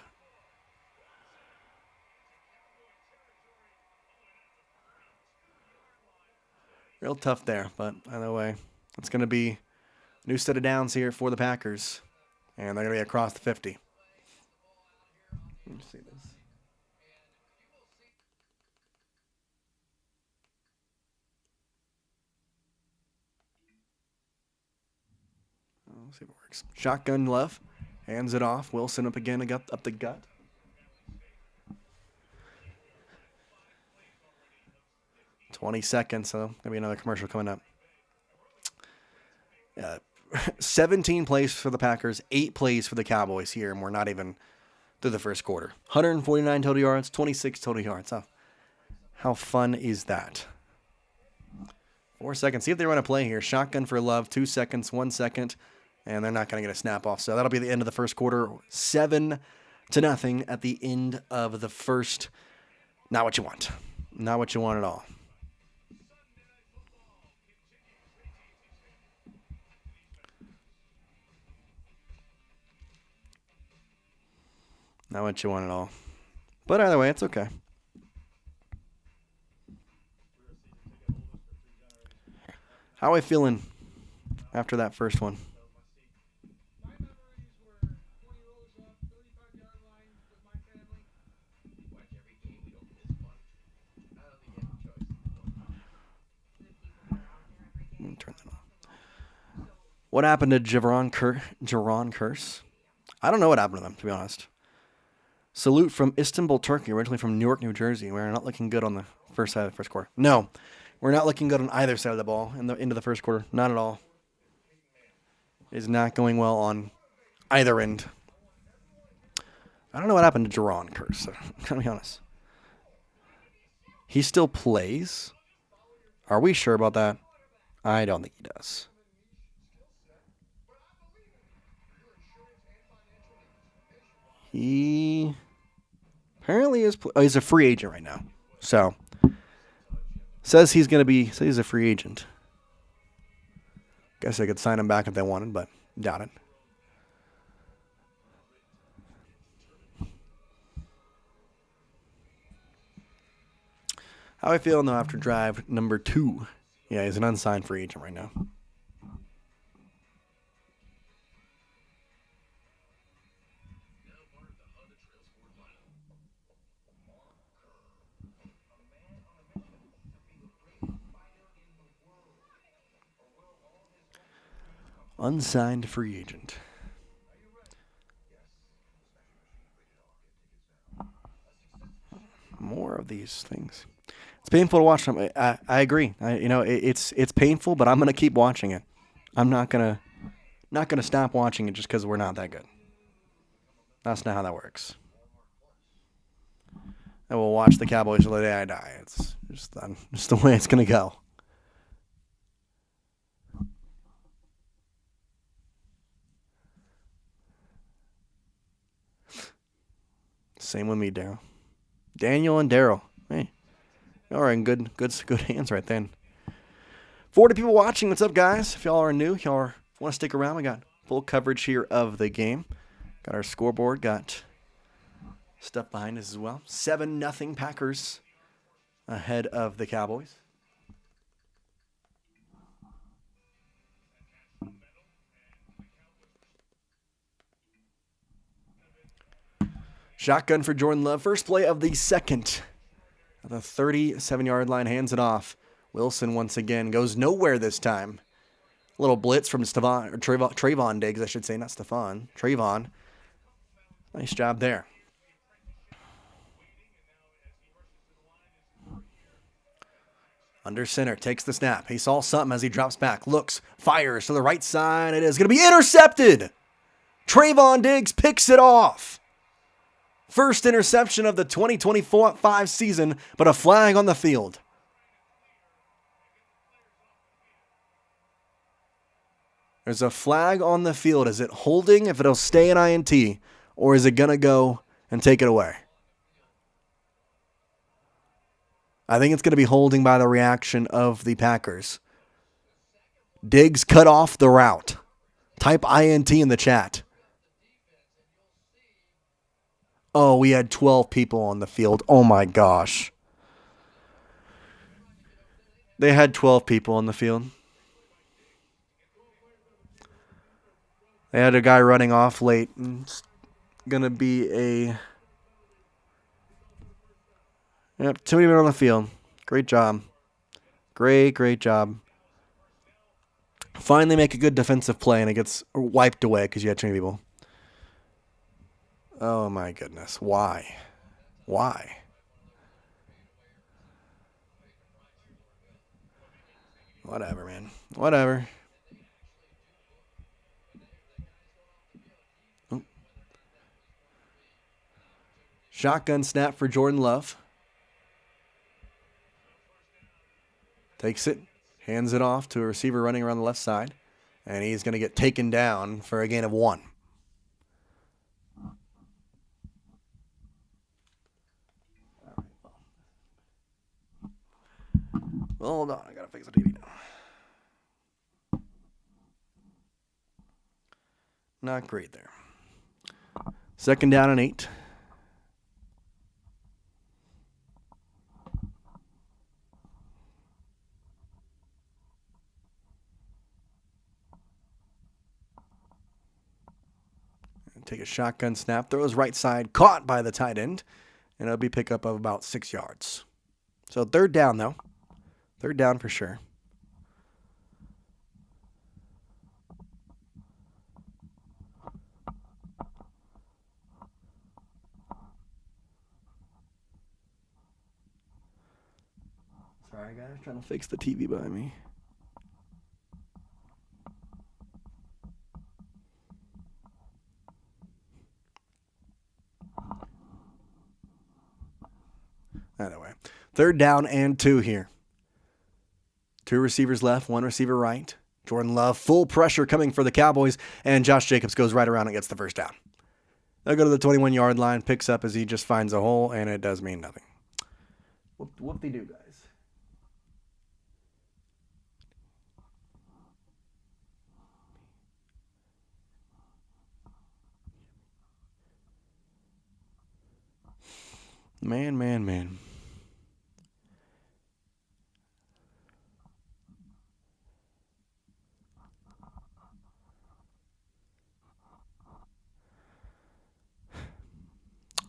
real tough there, but either way, it's going to be a new set of downs here for the Packers, and they're going to be across the 50. Let me see this. Let's see if it works. Shotgun Love. Hands it off. Wilson up again, up the gut. $20 seconds, so there'll be another commercial coming up. 17 plays for the Packers, 8 plays for the Cowboys here, and we're not even through the first quarter. 149 total yards, 26 total yards. How fun is that? 4 seconds. See if they run a play here. Shotgun for Love, 2 seconds, 1 second. And they're not going to get a snap off. So that'll be the end of the first quarter. 7-0 at the end of the first. Not what you want. Not what you want at all. Not what you want at all. But either way, it's okay. How are we feeling after that first one? Turn that on. What happened to Jaron Curse? I don't know what happened to them, to be honest. Salute from Istanbul, Turkey, originally from Newark, New Jersey. We're not looking good on the first side of the first quarter. No, we're not looking good on either side of the ball in the end of the first quarter. Not at all. It is not going well on either end. I don't know what happened to Jaron Curse. I'm going to be honest. He still plays? Are we sure about that? I don't think he does. He apparently is. He's a free agent right now. So says he's going to be. Says he's a free agent. Guess they could sign him back if they wanted, but doubt it. How I feel though after drive number 2? Yeah, he's an unsigned free agent right now. Unsigned free agent. More of these things. It's painful to watch them. I agree. It's painful, but I'm gonna keep watching it. I'm not gonna stop watching it just because we're not that good. That's not how that works. I will watch the Cowboys till the day I die. It's just the way it's gonna go. Same with me, Daryl. Daniel and Daryl. Hey, y'all are in good hands right then. 40 people watching. What's up, guys? If y'all are new, y'all want to stick around, we got full coverage here of the game. Got our scoreboard. Got stuff behind us as well. 7-0 Packers ahead of the Cowboys. Shotgun for Jordan Love. First play of the second. At the 37-yard line, hands it off. Wilson once again goes nowhere this time. A little blitz from Trayvon Diggs, I should say, not Stephon. Trayvon. Nice job there. Under center, takes the snap. He saw something as he drops back. Looks, fires to the right side. It is going to be intercepted. Trayvon Diggs picks it off. First interception of the 2024-5 season, but a flag on the field. There's a flag on the field. Is it holding if it'll stay an INT, or is it going to go and take it away? I think it's going to be holding by the reaction of the Packers. Diggs cut off the route. Type INT in the chat. Oh, we had 12 people on the field. Oh, my gosh. They had 12 people on the field. They had a guy running off late. It's going to be a... Yep, too many men on the field. Great job. Great job. Finally make a good defensive play, and it gets wiped away because you had too many people. Oh, my goodness. Why? Whatever, man. Whatever. Oh. Shotgun snap for Jordan Love. Takes it. Hands it off to a receiver running around the left side. And he's going to get taken down for a gain of 1. Hold on, I gotta fix the TV now. Not great there. 2nd down and 8. Take a shotgun snap, throws right side, caught by the tight end, and it'll be pickup of about 6 yards. So 3rd down though. 3rd down for sure. Sorry, guys. Trying to fix the TV behind me. Either way. 3rd down and 2 here. 2 receivers left, 1 receiver right. Jordan Love, full pressure coming for the Cowboys, and Josh Jacobs goes right around and gets the 1st down. They'll go to the 21-yard line, picks up as he just finds a hole, and it does mean nothing. Whoop-de-doo, guys. Man.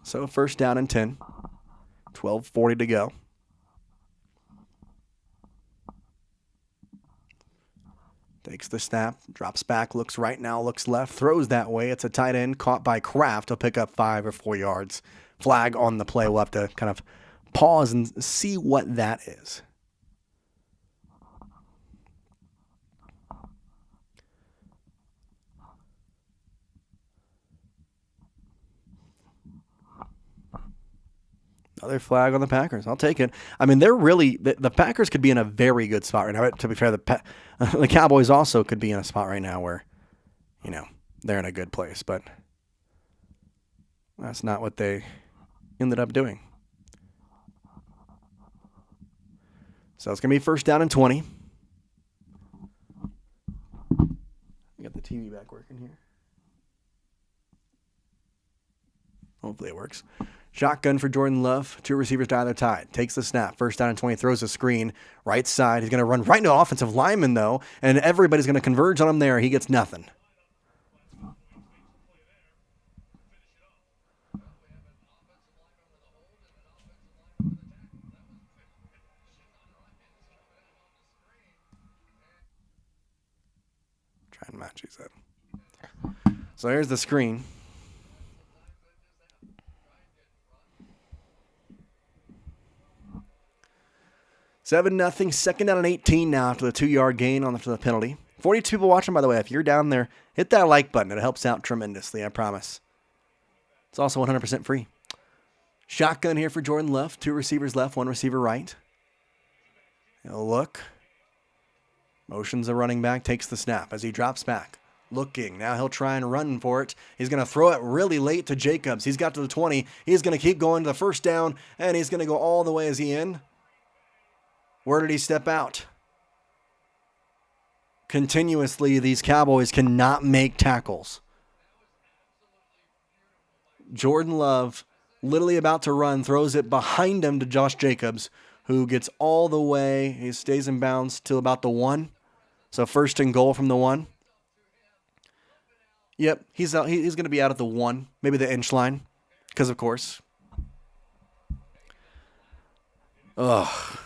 So first down and 10. 12:40 to go. Takes the snap, drops back, looks right now, looks left, throws that way. It's a tight end caught by Kraft. He'll pick up 5 or 4 yards. Flag on the play. We'll have to kind of pause and see what that is. Another flag on the Packers. I'll take it. I mean, they're really the Packers could be in a very good spot right now. To be fair, the Cowboys also could be in a spot right now where, they're in a good place, but that's not what they ended up doing. So it's going to be first down and 20. Got the TV back working here. Hopefully it works. Shotgun for Jordan Love. 2 receivers to either side. Takes the snap. First down and 20. Throws a screen. Right side. He's going to run right into offensive lineman, though. And everybody's going to converge on him there. He gets nothing. Try and match these up. So here's the screen. Seven nothing. Second down and 18 now after the 2-yard gain after the penalty. 42 people watching, by the way. If you're down there, hit that like button. It helps out tremendously, I promise. It's also 100% free. Shotgun here for Jordan Love. 2 receivers left, 1 receiver right. He'll look. Motions a running back. Takes the snap as he drops back. Looking. Now he'll try and run for it. He's going to throw it really late to Jacobs. He's got to the 20. He's going to keep going to the first down, and he's going to go all the way. Is he in? Where did he step out? Continuously, these Cowboys cannot make tackles. Jordan Love, literally about to run, throws it behind him to Josh Jacobs, who gets all the way. He stays in bounds till about the 1. So first and goal from the 1. Yep, he's out. He's going to be out at the 1, maybe the inch line, because of course. Ugh.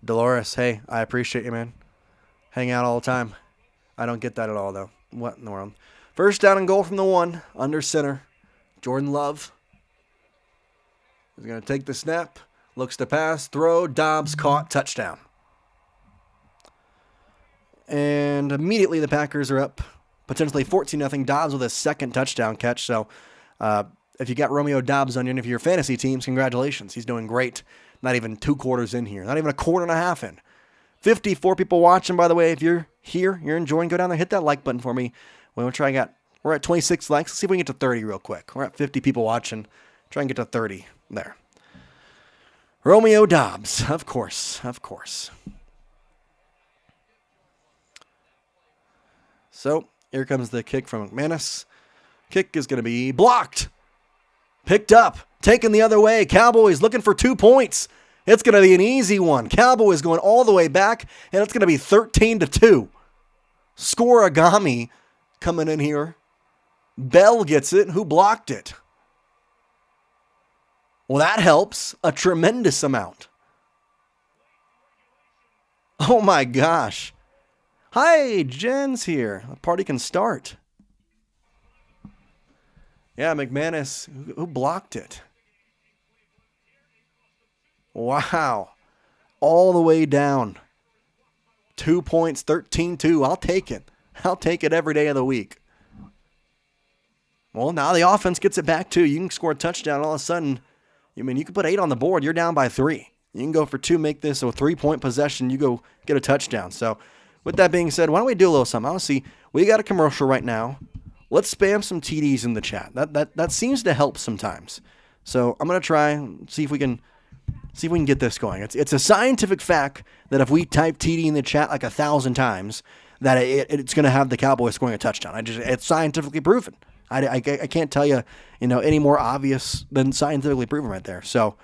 Dolores, hey, I appreciate you, man. Hang out all the time. I don't get that at all, though. What in the world? First down and goal from the 1, under center. Jordan Love is going to take the snap, looks to pass, throw, Doubs caught, touchdown. And immediately the Packers are up, potentially 14-0. Doubs with a second touchdown catch. So if you got Romeo Doubs on any of your fantasy teams, congratulations. He's doing great. Not even 2 quarters in here. Not even a quarter and a half in. 54 people watching, by the way. If you're here, you're enjoying, go down there, hit that like button for me. We're at 26 likes. Let's see if we can get to 30 real quick. We're at 50 people watching. Try and get to 30 there. Romeo Doubs, of course. So here comes the kick from McManus. Kick is going to be blocked. Picked up. Taken the other way. Cowboys looking for 2 points. It's going to be an easy one. Cowboys going all the way back, and it's going to be 13-2. Scorigami coming in here. Bell gets it. Who blocked it? Well, that helps a tremendous amount. Oh, my gosh. Hi, Jen's here. The party can start. Yeah, McManus, who blocked it? Wow. All the way down. 2 points, 13-2. I'll take it. I'll take it every day of the week. Well, now the offense gets it back, too. You can score a touchdown all of a sudden. You can put 8 on the board. You're down by 3. You can go for 2, make this a 3-point possession. You go get a touchdown. So, with that being said, why don't we do a little something? Honestly, we got a commercial right now. Let's spam some TDs in the chat. That seems to help sometimes. So I'm gonna try and see if we can get this going. It's a scientific fact that if we type TD in the chat like 1,000 times, that it's gonna have the Cowboys scoring a touchdown. It's scientifically proven. I can't tell you, any more obvious than scientifically proven right there. So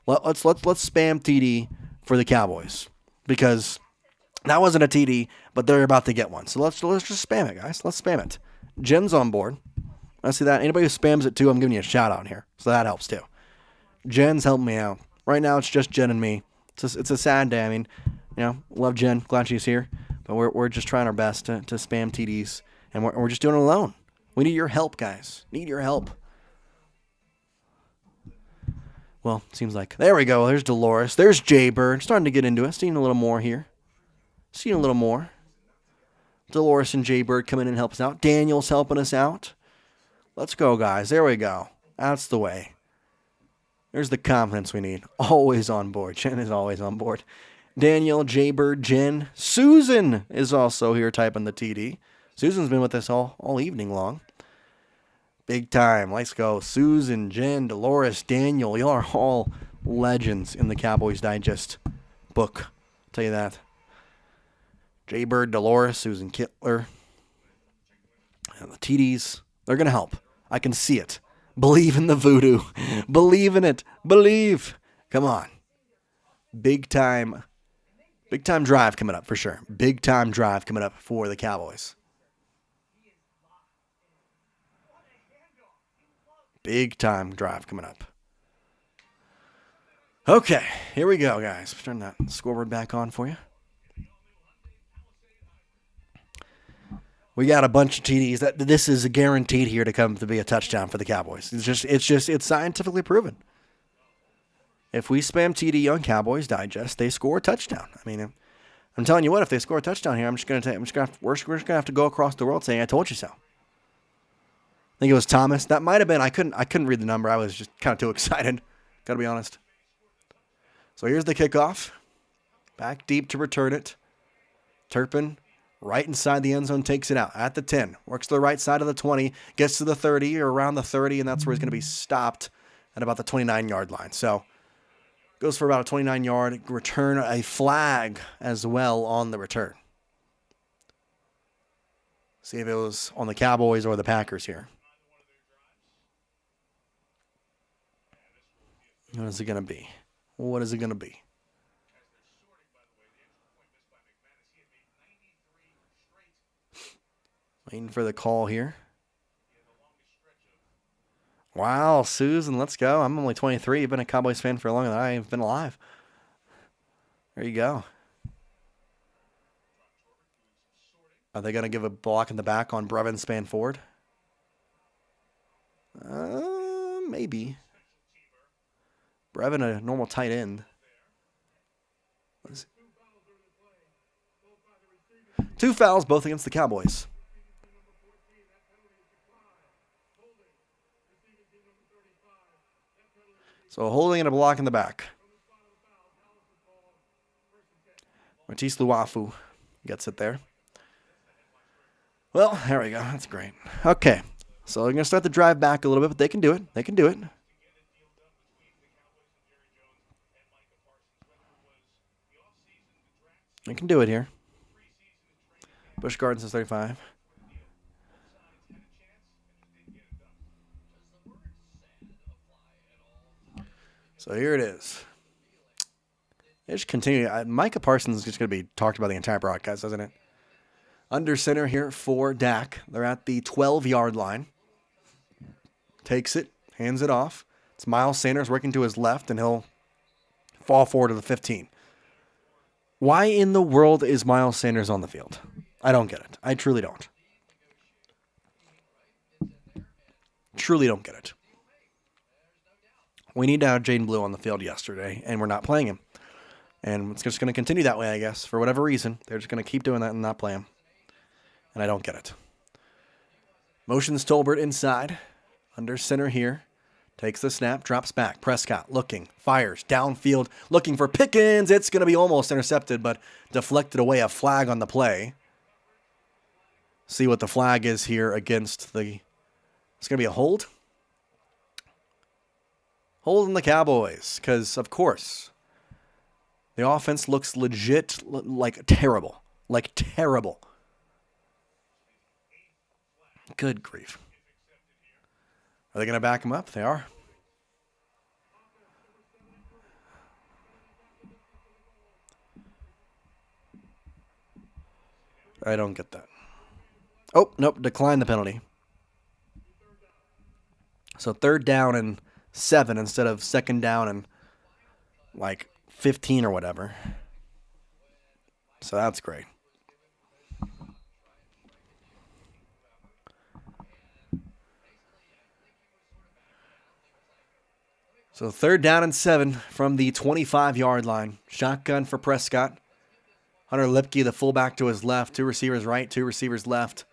let's spam TD for the Cowboys because that wasn't a TD, but they're about to get one. So let's just spam it, guys. Let's spam it. Jen's on board. I see that. Anybody who spams it too, I'm giving you a shout out here, so that helps too. Jen's helping me out. Right now, it's just Jen and me. It's a sad day. I mean, love Jen. Glad she's here, but we're just trying our best to spam TDs, and we're just doing it alone. We need your help, guys. Need your help. Well, seems like there we go. There's Dolores. There's Jaybird. Starting to get into it. Seeing a little more here. Seeing a little more. Dolores and Jaybird coming in and help us out. Daniel's helping us out. Let's go, guys. There we go. That's the way. There's the confidence we need. Always on board. Jen is always on board. Daniel, Jaybird, Jen. Susan is also here typing the TD. Susan's been with us all evening long. Big time. Let's go. Susan, Jen, Dolores, Daniel. Y'all are all legends in the Cowboys Digest book. I'll tell you that. Jaybird, Dolores, Susan Kittler. And the TDs, they're going to help. I can see it. Believe in the voodoo. Believe in it. Believe. Come on. Big time drive coming up for sure. Big time drive coming up for the Cowboys. Big time drive coming up. Okay, here we go, guys. Turn that scoreboard back on for you. We got a bunch of TDs. This is guaranteed here to come to be a touchdown for the Cowboys. It's scientifically proven. If we spam TD on Cowboys Digest, they score a touchdown. I mean, I'm telling you what, if they score a touchdown here, we're just gonna have to go across the world saying, "I told you so." I think it was Thomas. That might have been. I couldn't read the number. I was just kind of too excited. Got to be honest. So here's the kickoff. Back deep to return it. Turpin right inside the end zone takes it out at the 10. Works to the right side of the 20. Gets to the 30 or around the 30, and that's where he's going to be stopped at about the 29-yard line. So goes for about a 29-yard return. A flag as well on the return. See if it was on the Cowboys or the Packers here. What is it going to be? What is it going to be? Waiting for the call here. Wow, Susan, let's go. I'm only 23. I've been a Cowboys fan for longer than I've been alive. There you go. Are they going to give a block in the back on Brevin span forward? Maybe. Brevin, a normal tight end. 2 fouls, both against the Cowboys. So holding and a block in the back. Matisse Luafu gets it there. Well, there we go. That's great. Okay. So they're going to start the drive back a little bit, but they can do it. They can do it. They can do it here. Busch Gardens is 35. So here it is. They just continue. Micah Parsons is just going to be talked about the entire broadcast, isn't it? Under center here for Dak. They're at the 12-yard line. Takes it, hands it off. It's Miles Sanders working to his left, and he'll fall forward to the 15. Why in the world is Miles Sanders on the field? I don't get it. I truly don't. Truly don't get it. We need to have Jaden Blue on the field yesterday, and we're not playing him. And it's just going to continue that way, I guess. For whatever reason, they're just going to keep doing that and not play him. And I don't get it. Motions Tolbert inside. Under center here. Takes the snap, drops back. Prescott looking, fires, downfield, looking for Pickens. It's going to be almost intercepted, but deflected away. A flag on the play. See what the flag is here against the... It's going to be a hold. Hold on the Cowboys, because, of course, the offense looks legit like terrible. Like terrible. Good grief. Are they going to back him up? They are. I don't get that. Oh, nope, decline the penalty. So 3rd down and 7 instead of 2nd down and 15 or whatever. So that's great. So 3rd down and 7 from the 25-yard line. Shotgun for Prescott. Hunter Lipke, the fullback, to his left. 2 receivers right, 2 receivers left.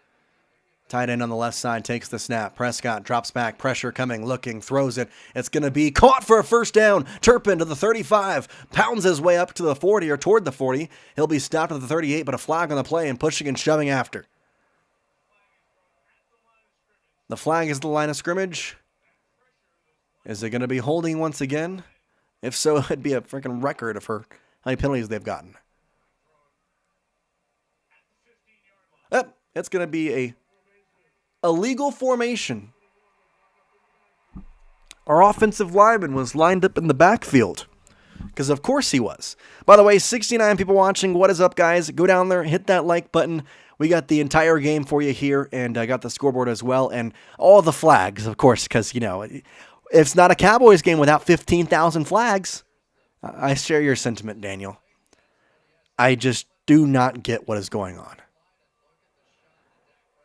Tight end on the left side takes the snap. Prescott drops back, pressure coming, looking, throws it. It's going to be caught for a 1st down. Turpin to the 35, pounds his way up to the 40 or toward the 40. He'll be stopped at the 38, but a flag on the play and pushing and shoving after. The flag is the line of scrimmage. Is it going to be holding once again? If so, it'd be a freaking record for how many penalties they've gotten. It's going to be a illegal formation. Our offensive lineman was lined up in the backfield. Because of course he was. By the way, 69 people watching. What is up, guys? Go down there, hit that like button. We got the entire game for you here, and I got the scoreboard as well, and all the flags, of course, because, it's not a Cowboys game without 15,000 flags. I share your sentiment, Daniel. I just do not get what is going on.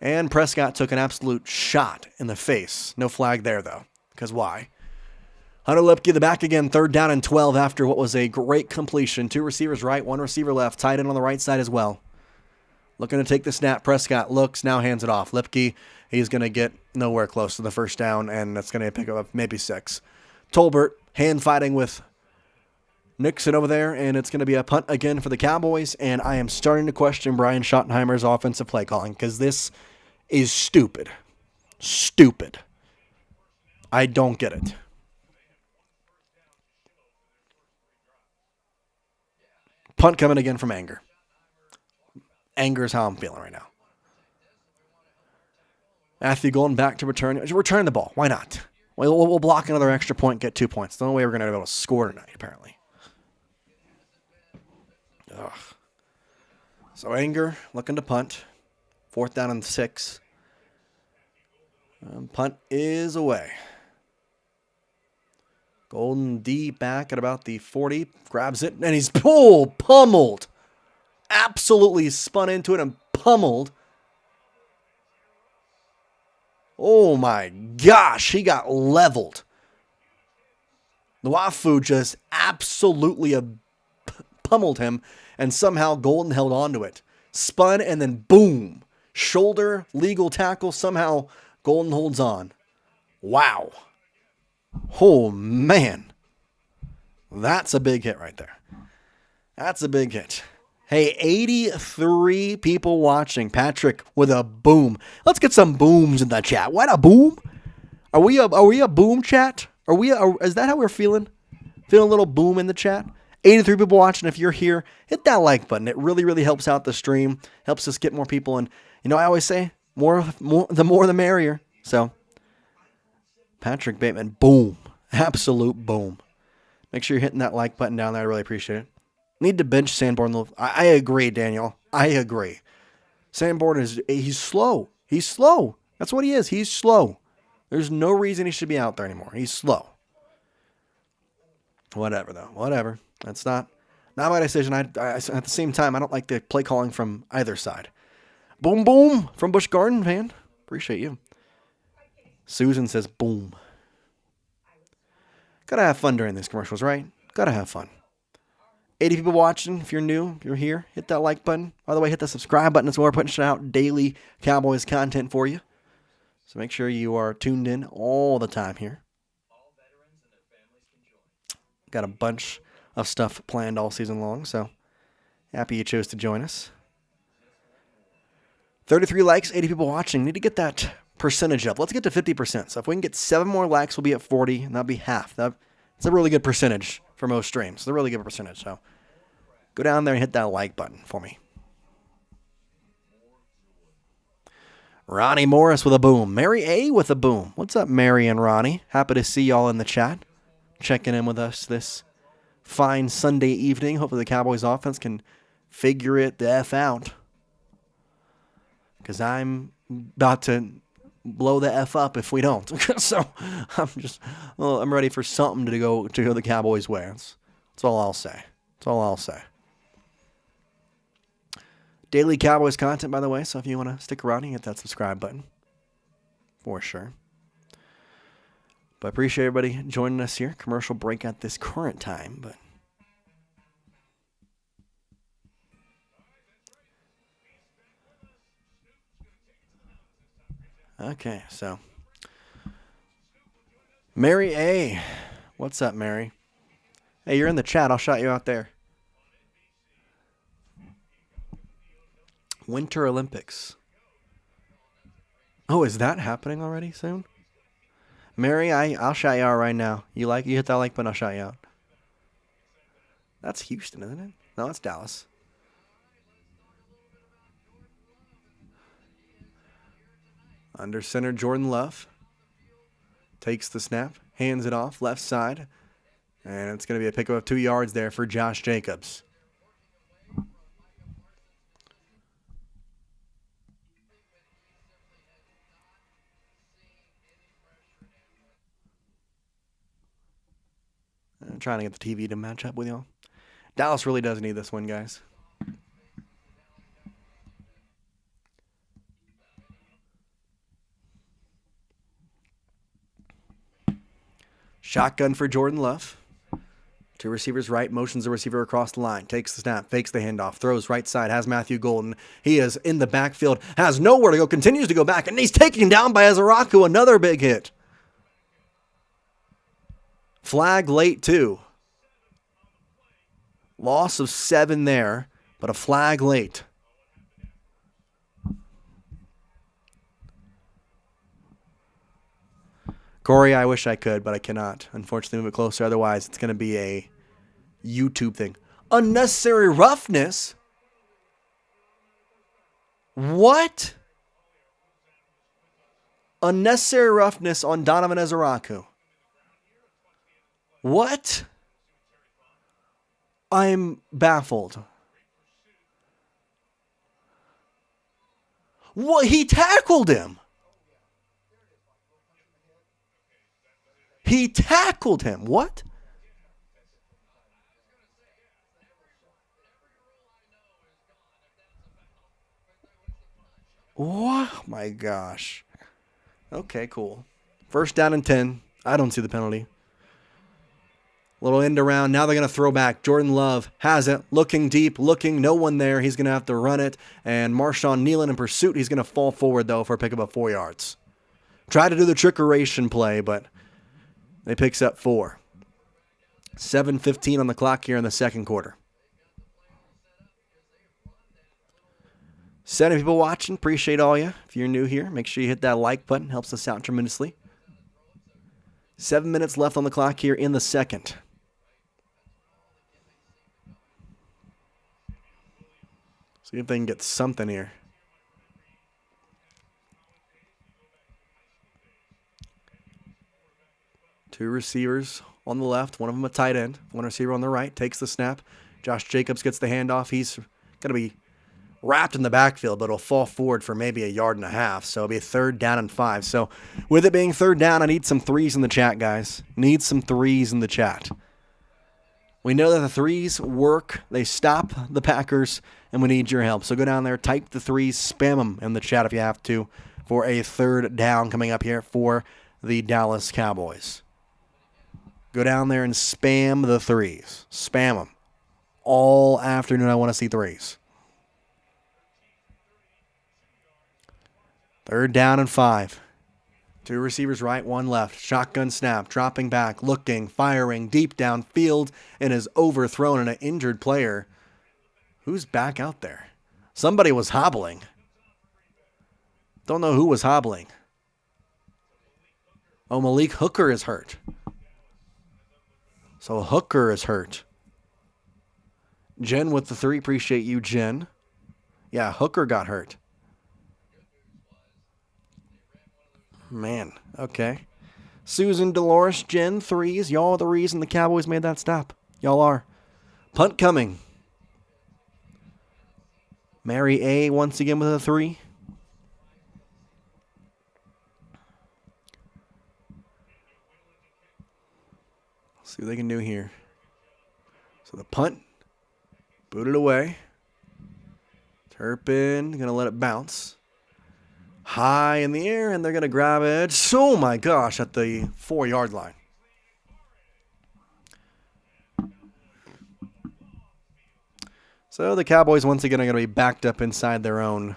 And Prescott took an absolute shot in the face. No flag there, though, because why? Hunter Lipke, the back again, 3rd down and 12 after what was a great completion. 2 receivers right, 1 receiver left, tight end on the right side as well. Looking to take the snap. Prescott looks, now hands it off. Lipke, he's going to get nowhere close to the 1st down, and that's going to pick up maybe 6. Tolbert, hand fighting with Nixon over there, and it's going to be a punt again for the Cowboys, and I am starting to question Brian Schottenheimer's offensive play calling, because this is stupid. Stupid. I don't get it. Punt coming again from Anger. Anger is how I'm feeling right now. Matthew Golden back to return the ball. Why not? We'll block another extra point, get 2 points. The only way we're going to be able to score tonight, apparently. Ugh. So Anger looking to punt. 4th down and 6. Punt is away. Golden deep back at about the 40. Grabs it, and he's pummeled. Absolutely spun into it and pummeled. Oh my gosh, he got leveled. Nwafu just absolutely pummeled him, and somehow Golden held on to it. Spun, and then boom. Shoulder, legal tackle, somehow Golden holds on. Wow. Oh, man. That's a big hit right there. That's a big hit. Hey, 83 people watching. Patrick with a boom. Let's get some booms in the chat. What a boom? Are we a boom chat? Is that how we're feeling? Feeling a little boom in the chat? 83 people watching. If you're here, hit that like button. It really, really helps out the stream. Helps us get more people. And I always say, the more the merrier. So, Patrick Bateman, boom. Absolute boom. Make sure you're hitting that like button down there. I really appreciate it. Need to bench Sanborn. I agree, Daniel. I agree. Sanborn he's slow. He's slow. That's what he is. He's slow. There's no reason he should be out there anymore. He's slow. Whatever, though. Whatever. That's not my decision. I at the same time, I don't like the play calling from either side. Boom, boom from Busch Garden fan. Appreciate you. Susan says boom. Gotta have fun during these commercials, right? Gotta have fun. 80 people watching. If you're new, if you're here, hit that like button. By the way, hit the subscribe button as well. We're putting out daily Cowboys content for you. So make sure you are tuned in all the time here. Got a bunch of stuff planned all season long, so happy you chose to join us. 33 likes, 80 people watching. Need to get that percentage up. Let's get to 50%. So if we can get 7 more likes, we'll be at 40, and that'll be half. That's a really good percentage for most streams. It's a really good percentage, so go down there and hit that like button for me. Ronnie Morris with a boom. Mary A with a boom. What's up, Mary and Ronnie? Happy to see y'all in the chat. Checking in with us this fine Sunday evening. Hopefully the Cowboys offense can figure it the F out. Because I'm about to blow the F up if we don't. So I'm ready for something to go the Cowboys' way. That's all I'll say. That's all I'll say. Daily Cowboys content, by the way, so if you want to stick around, you hit that subscribe button. For sure. But appreciate everybody joining us here. Commercial break at this current time, but okay, so Mary A. What's up, Mary? Hey, you're in the chat. I'll shout you out there. Winter Olympics. Oh, is that happening already soon? Mary, I'll shout you out right now. You hit that like button, I'll shout you out. That's Houston, isn't it? No, it's Dallas. Under center, Jordan Love takes the snap, hands it off, left side, and it's going to be a pickup of 2 yards there for Josh Jacobs. I'm trying to get the TV to match up with y'all. Dallas really does need this win, guys. Shotgun for Jordan Love. Two receivers right, motions the receiver across the line, takes the snap, fakes the handoff, throws right side, has Matthew Golden. He is in the backfield, has nowhere to go, continues to go back, and he's taken down by Azaraku, another big hit. Flag late too. Loss of 7 there, but a flag late. Corey, I wish I could, but I cannot. Unfortunately, move it closer. Otherwise, it's going to be a YouTube thing. Unnecessary roughness? What? Unnecessary roughness on Donovan Azaraku. What? I'm baffled. What? He tackled him. He tackled him. What? Oh my gosh. Okay, cool. First down and 10. I don't see the penalty. Little end around. Now they're going to throw back. Jordan Love has it. Looking deep. Looking. No one there. He's going to have to run it. And Marshawn Nealon in pursuit. He's going to fall forward, though, for a pickup of 4 yards. Try to do the trickeration play, but they picks up 4. 7:15 on the clock here in the second quarter. 7 people watching. Appreciate all you. If you're new here, make sure you hit that like button. Helps us out tremendously. 7 minutes left on the clock here in the second. See if they can get something here. Two receivers on the left, one of them a tight end. One receiver on the right, takes the snap. Josh Jacobs gets the handoff. He's going to be wrapped in the backfield, but it'll fall forward for maybe 1.5 yards. So it'll be a 3rd down and 5. So with it being 3rd down, I need some threes in the chat, guys. Need some threes in the chat. We know that the threes work. They stop the Packers, and we need your help. So go down there, type the threes, spam them in the chat if you have to for a 3rd down coming up here for the Dallas Cowboys. Go down there and spam the threes. Spam them. All afternoon, I want to see threes. 3rd down and 5. Two receivers right, one left. Shotgun snap, dropping back, looking, firing, deep downfield, and is overthrown in an injured player. Who's back out there? Somebody was hobbling. Don't know who was hobbling. Oh, Malik Hooker is hurt. So Hooker is hurt. Jen with the 3. Appreciate you, Jen. Yeah, Hooker got hurt. Man, okay. Susan, Dolores, Jen, threes. Y'all are the reason the Cowboys made that stop. Y'all are. Punt coming. Mary A once again with a 3. See what they can do here. So the punt, booted away. Turpin going to let it bounce. High in the air, and they're going to grab it. Oh my gosh, at the 4-yard line. So the Cowboys once again are going to be backed up inside their own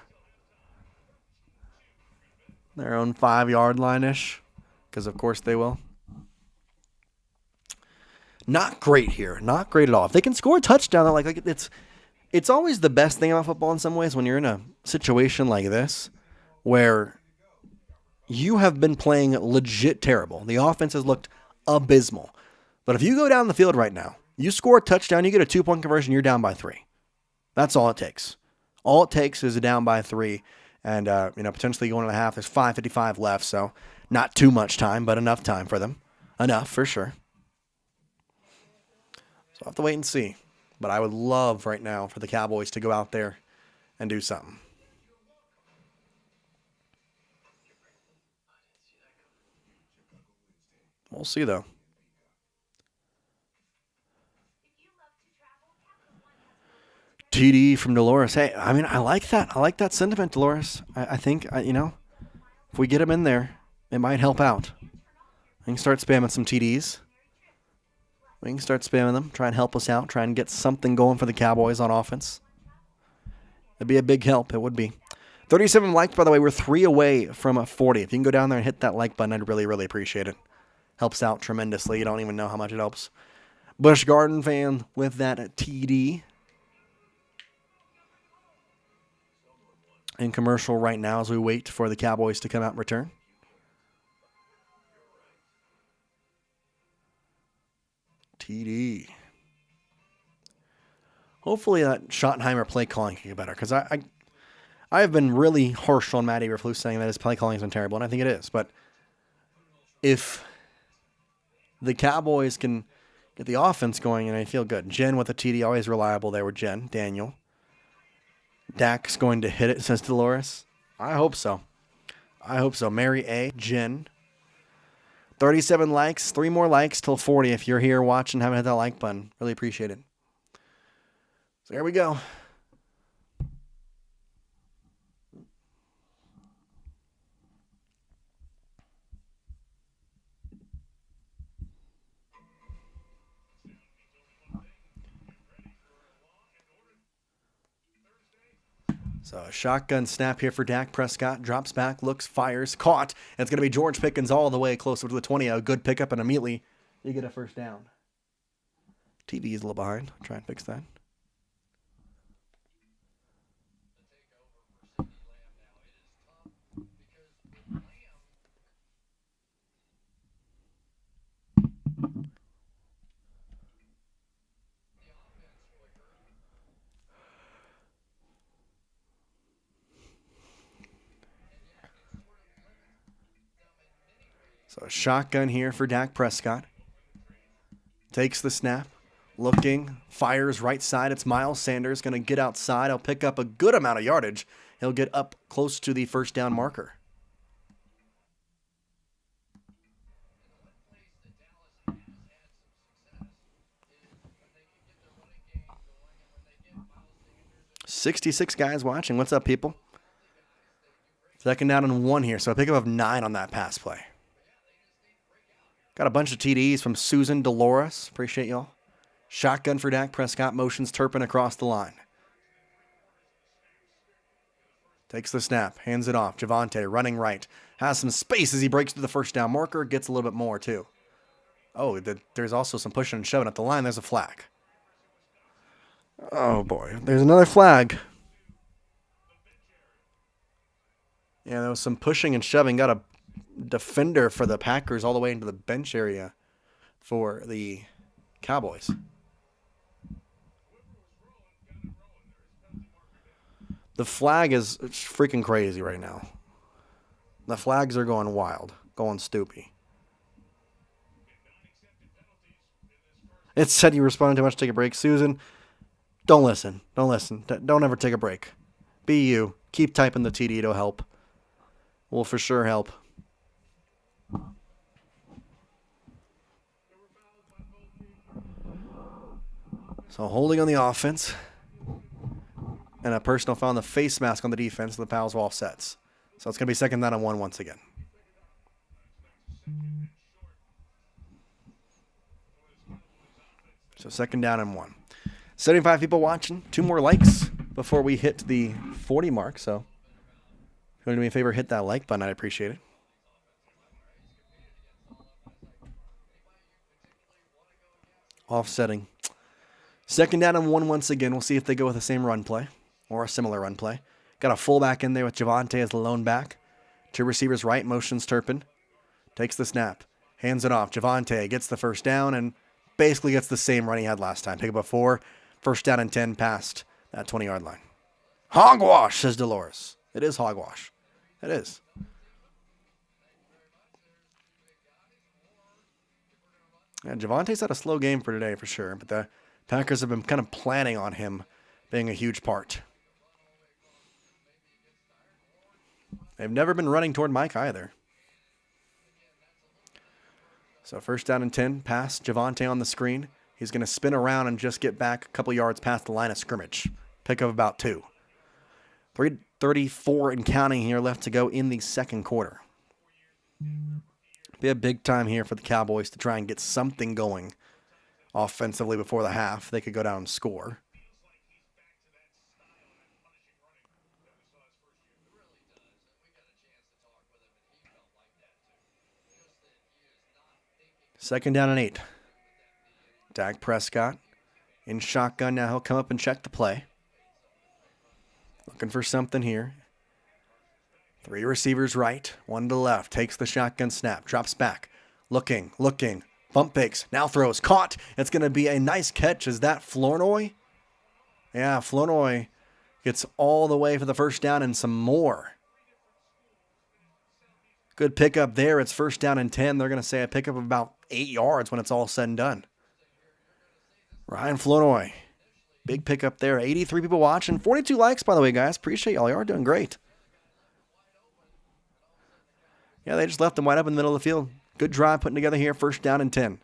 5-yard line-ish, because of course they will. Not great here. Not great at all. If they can score a touchdown, like it's always the best thing about football in some ways when you're in a situation like this where you have been playing legit terrible. The offense has looked abysmal. But if you go down the field right now, you score a touchdown, you get a 2-point conversion, you're down by 3. That's all it takes. All it takes is a down by 3, and potentially going to the half. There's 5:55 left, so not too much time, but enough time for them. Enough for sure. So I'll have to wait and see. But I would love right now for the Cowboys to go out there and do something. We'll see, though. TD from Dolores. Hey, I mean, I like that. I like that sentiment, Dolores. I think, if we get him in there, it might help out. We can start spamming some TDs. We can start spamming them, try and help us out, try and get something going for the Cowboys on offense. It'd be a big help. It would be. 37 likes, by the way. We're 3 away from 40. If you can go down there and hit that like button, I'd really, really appreciate it. Helps out tremendously. You don't even know how much it helps. Busch Garden fan with that TD. In commercial right now as we wait for the Cowboys to come out and return. TD. Hopefully that Schottenheimer play calling can get better, because I have been really harsh on Matt Eberflus saying that his play calling has been terrible, and I think it is. But if the Cowboys can get the offense going, and I feel good. Jen with a TD, always reliable there with Jen. Daniel. Dak's going to hit it, says Dolores. I hope so. I hope so. Mary A. Jen. 37 likes. 3 more likes till 40 if you're here watching, haven't hit that like button. Really appreciate it. So here we go. So a shotgun snap here for Dak Prescott. Drops back, looks, fires, caught. And it's going to be George Pickens all the way closer to the 20. A good pickup, and immediately you get a first down. TV is a little behind. Try and fix that. So a shotgun here for Dak Prescott. Takes the snap. Looking. Fires right side. It's Miles Sanders. Going to get outside. He'll pick up a good amount of yardage. He'll get up close to the first down marker. $66 guys watching. What's up, people? Second down and 1 here. So a pickup of 9 on that pass play. Got a bunch of TDs from Susan Dolores. Appreciate y'all. Shotgun for Dak Prescott. Motions Turpin across the line. Takes the snap. Hands it off. Javonte running right. Has some space as he breaks through the first down marker. Gets a little bit more too. Oh, there's also some pushing and shoving at the line. There's a flag. Oh boy. There's another flag. Yeah, there was some pushing and shoving. Got a defender for the Packers all the way into the bench area for the Cowboys. The flag is freaking crazy right now. The flags are going wild, going stoopy. It said you responded too much. Take a break, Susan. Don't listen. Don't listen. Don't ever take a break. Be you. Keep typing the TD. It'll help. Will for sure help. So holding on the offense. And a personal foul on the face mask on the defense. The Pals all sets. So it's going to be second down and 1 once again. So second down and 1. 75 people watching. 2 more likes before we hit the 40 mark. So if you want to do me a favor, hit that like button. I'd appreciate it. Offsetting. Second down and 1 once again. We'll see if they go with the same run play or a similar run play. Got a fullback in there with Javonte as the lone back. 2 receivers right. Motions Turpin. Takes the snap. Hands it off. Javonte gets the first down and basically gets the same run he had last time. Pick up a 4. First down and 10 past that 20-yard line. Hogwash, says Dolores. It is hogwash. It is. Yeah, Javonte's had a slow game for today for sure, but the Packers have been kind of planning on him being a huge part. They've never been running toward Mike either. So first down and 10, pass, Javonte on the screen. He's going to spin around and just get back a couple yards past the line of scrimmage. Pick of about 2. 3:34 and counting here left to go in the second quarter. Be a big time here for the Cowboys to try and get something going offensively before the half. They could go down and score. Second down and 8. Dak Prescott in shotgun. Now he'll come up and check the play. Looking for something here. 3 receivers right, 1 to the left. Takes the shotgun snap, drops back. Looking. Bump fakes, now throws. Caught. It's going to be a nice catch. Is that Flournoy? Yeah, Flournoy gets all the way for the first down and some more. Good pickup there. It's first down and 10. They're going to say a pickup of about 8 yards when it's all said and done. Ryan Flournoy. Big pickup there. 83 people watching. 42 likes, by the way, guys. Appreciate y'all. You are doing great. Yeah, they just left him wide up in the middle of the field. Good drive putting together here. First down and 10.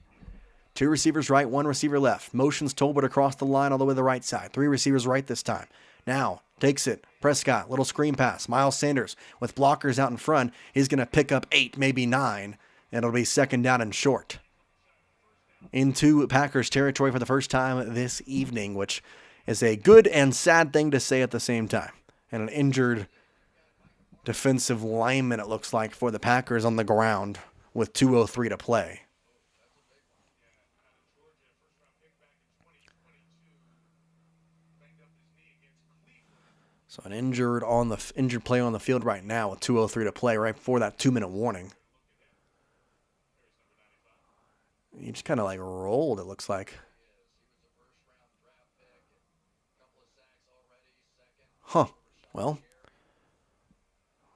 2 receivers right, 1 receiver left. Motions Tolbert across the line all the way to the right side. 3 receivers right this time. Now, takes it. Prescott, little screen pass. Miles Sanders with blockers out in front. He's going to pick up 8, maybe 9. And it'll be second down and short. Into Packers territory for the first time this evening, which is a good and sad thing to say at the same time. And an injured defensive lineman, it looks like, for the Packers on the ground with 2:03 to play. So an injured play on the field right now with 2:03 to play, right before that 2-minute warning. He just kind of like rolled, it looks like. Huh. Well,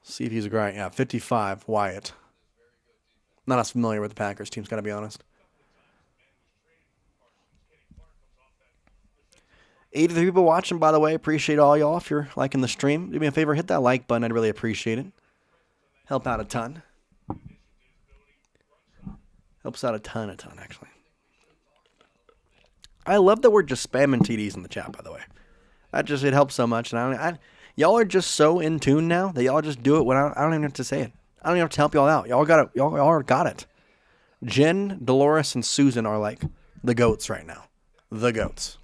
see if he's a guy. Yeah, 55, Wyatt. Not as familiar with the Packers teams, gotta be honest. 83 people watching, by the way. Appreciate all y'all. If you're liking the stream, do me a favor, hit that like button. I'd really appreciate it. Help out a ton. Helps out a ton, actually. I love that we're just spamming TDs in the chat, by the way. It helps so much. And y'all are just so in tune now that y'all just do it when I don't even have to say it. I don't even have to help y'all out. Y'all got it. Y'all got it. Jen, Dolores, and Susan are like the goats right now. The goats.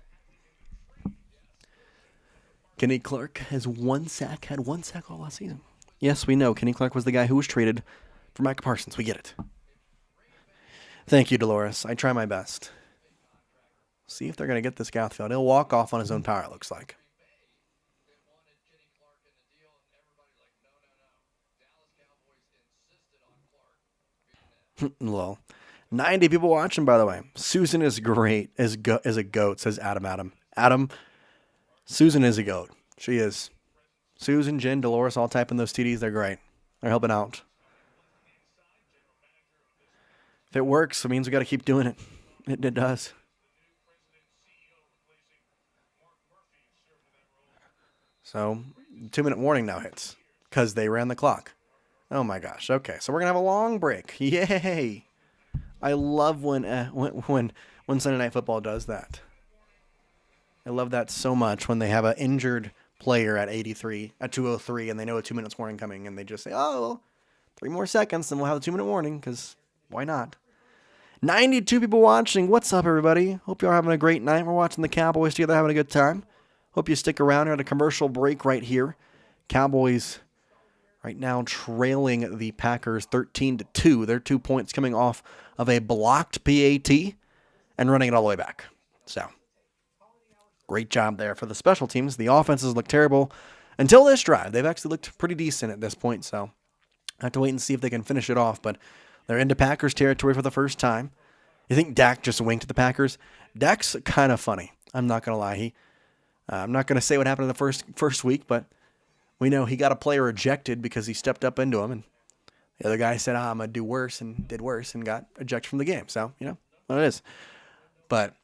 Kenny Clark had 1 sack all last season. Yes, we know. Kenny Clark was the guy who was traded for Micah Parsons. We get it. Thank you, Dolores. I try my best. See if they're going to get this guy off the field. He'll walk off on his own power, it looks like. Well, 90 people watching, by the way. Susan is great as a goat, says Adam, Susan is a goat. She is. Susan, Jen, Dolores, all typing those TDs. They're great. They're helping out. If it works, it means we got to keep doing it. It does. So, 2-minute warning now hits because they ran the clock. Oh my gosh. Okay, so we're gonna have a long break. Yay! I love when Sunday Night Football does that. I love that so much when they have an injured player at 2:03, and they know a 2 minutes warning coming, and they just say, "Oh, 3 more seconds, and we'll have a 2-minute warning." Because why not? 92 people watching. What's up, everybody? Hope you're having a great night. We're watching the Cowboys together, having a good time. Hope you stick around. We're at a commercial break right here. Cowboys right now trailing the Packers 13-2. They're 2 points coming off of a blocked PAT and running it all the way back. So, great job there for the special teams. The offenses look terrible until this drive. They've actually looked pretty decent at this point, so I have to wait and see if they can finish it off. But they're into Packers territory for the first time. You think Dak just winked at the Packers? Dak's kind of funny. I'm not going to lie. I'm not going to say what happened in the first week, but we know he got a player ejected because he stepped up into him, and the other guy said, I'm going to do worse, and did worse, and got ejected from the game. So, you know what it is. But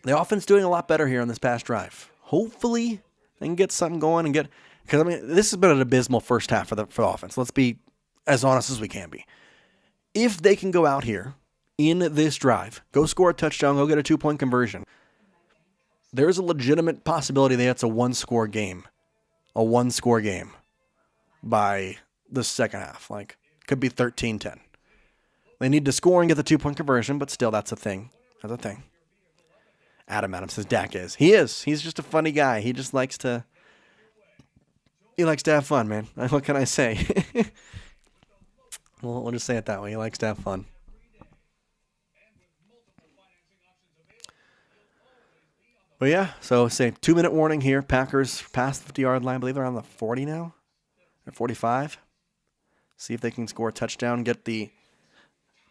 the offense doing a lot better here on this past drive. Hopefully they can get something going and because, I mean, this has been an abysmal first half for the offense. Let's be as honest as we can be. If they can go out here in this drive, go score a touchdown, go get a 2-point conversion, there's a legitimate possibility that it's a one-score game. A one-score game by the second half. Like, could be 13-10. They need to score and get the 2-point conversion, but still, that's a thing. That's a thing. Adam says Dak is. He is. He's just a funny guy. He just likes to... He likes to have fun, man. What can I say? We'll just say it that way. He likes to have fun. But yeah, so say 2-minute warning here. Packers past the 50-yard line. I believe they're on the 40 now. Or 45. See if they can score a touchdown, get the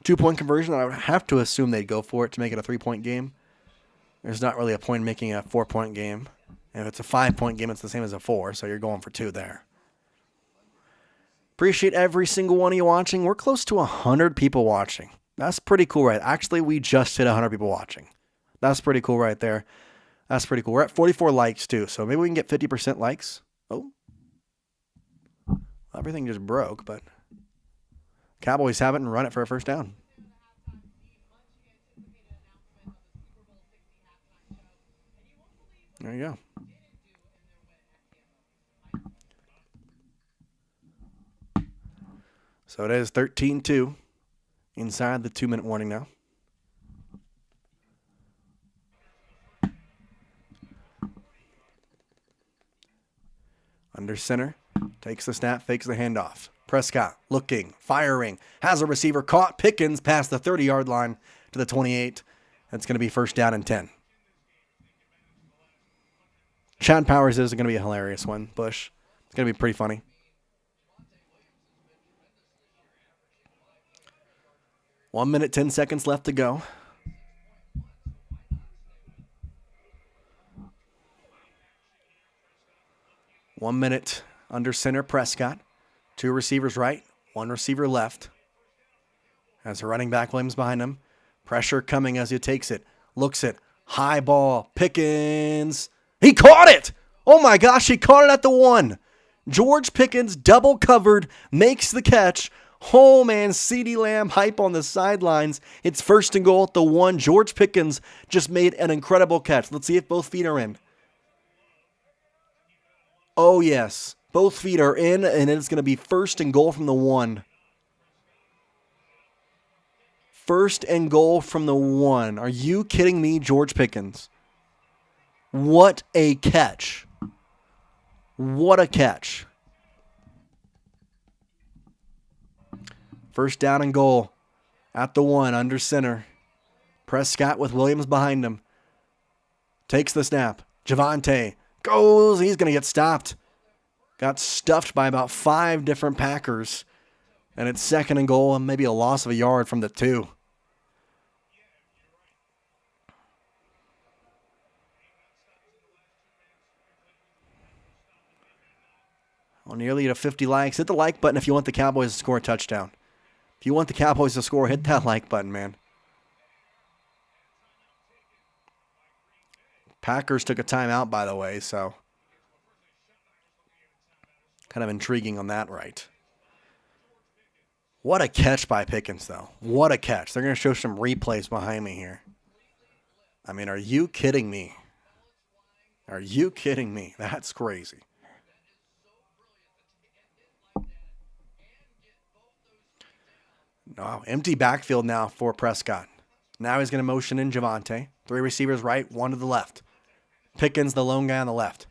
2-point conversion. I would have to assume they'd go for it to make it a 3-point game. There's not really a point in making a 4-point game. And if it's a 5-point game, it's the same as a 4, so you're going for 2 there. Appreciate every single one of you watching. We're close to 100 people watching. That's pretty cool, right? Actually, we just hit 100 people watching. That's pretty cool right there. That's pretty cool. We're at 44 likes, too, so maybe we can get 50% likes. Oh. Everything just broke, but Cowboys have it and run it for a first down. There you go. So it is 13-2 inside the 2-minute warning now. Under center, takes the snap, fakes the handoff. Prescott looking, firing, has a receiver caught. Pickens past the 30-yard line to the 28. That's going to be first down and 10. Chad Powers is going to be a hilarious one. Bush. It's going to be pretty funny. One minute, 10 seconds left to go. One minute under center, Prescott. 2 receivers right, 1 receiver left. As a running back, Williams behind him. Pressure coming as he takes it. Looks it. High ball. Pickens. He caught it! Oh my gosh, he caught it at the 1. George Pickens double covered, makes the catch. Oh man, CeeDee Lamb hype on the sidelines. It's first and goal at the 1. George Pickens just made an incredible catch. Let's see if both feet are in. Oh yes, both feet are in, and it's going to be first and goal from the 1. First and goal from the 1. Are you kidding me, George Pickens? What a catch. What a catch. First down and goal at the 1, under center. Prescott with Williams behind him. Takes the snap. Javonte goes. He's going to get stopped. Got stuffed by about 5 different Packers. And it's second and goal and maybe a loss of a yard from the 2. Well, nearly to 50 likes. Hit the like button if you want the Cowboys to score a touchdown. If you want the Cowboys to score, hit that like button, man. Packers took a timeout, by the way, so kind of intriguing on that right. What a catch by Pickens, though. What a catch. They're going to show some replays behind me here. I mean, are you kidding me? Are you kidding me? That's crazy. No, empty backfield now for Prescott. Now he's going to motion in Javonte. 3 receivers right, 1 to the left. Pickens, the lone guy on the left.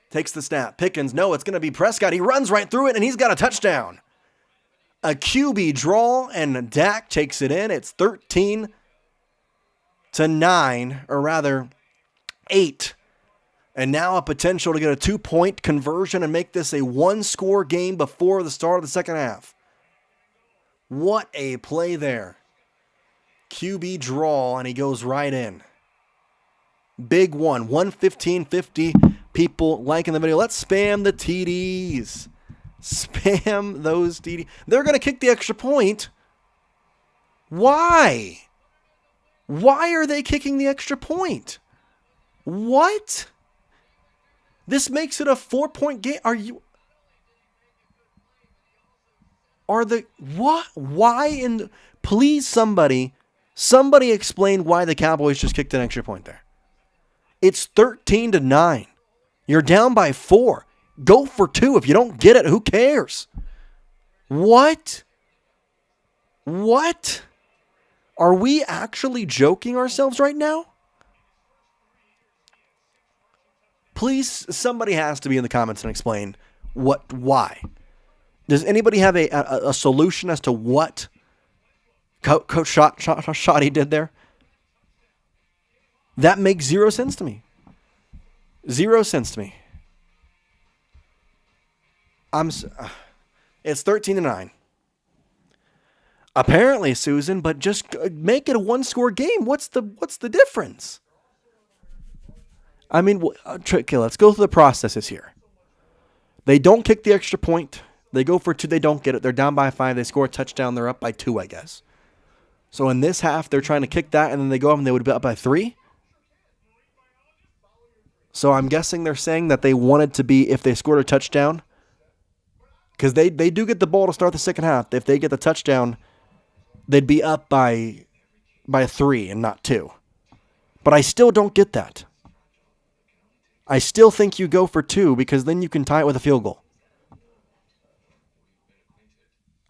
Takes the snap. Pickens, no, it's going to be Prescott. He runs right through it, and he's got a touchdown. A QB draw, and Dak takes it in. It's 13-9, or rather 8. And now a potential to get a 2-point conversion and make this a 1-score game before the start of the second half. What a play there. QB draw, and he goes right in. Big one. 115.50. People liking the video. Let's spam the TDs. Spam those TDs. They're going to kick the extra point. Why? Why are they kicking the extra point? What? This makes it a 4-point game. What? Why please somebody explain why the Cowboys just kicked an extra point there. It's 13-9. You're down by 4. Go for 2. If you don't get it, who cares? What? What? Are we actually joking ourselves right now? Please, somebody has to be in the comments and explain why. Does anybody have a solution as to what Coach Schotty did there? That makes 0 sense to me. 0 sense to me. It's 13-9. Apparently, Susan, but just make it a 1-score game. What's the difference? I mean, okay, let's go through the processes here. They don't kick the extra point. They go for 2. They don't get it. They're down by 5. They score a touchdown. They're up by 2, I guess. So in this half, they're trying to kick that, and then they go up and they would be up by 3. So I'm guessing they're saying that they wanted to be, if they scored a touchdown, because they do get the ball to start the second half. If they get the touchdown, they'd be up by 3 and not 2. But I still don't get that. I still think you go for 2 because then you can tie it with a field goal.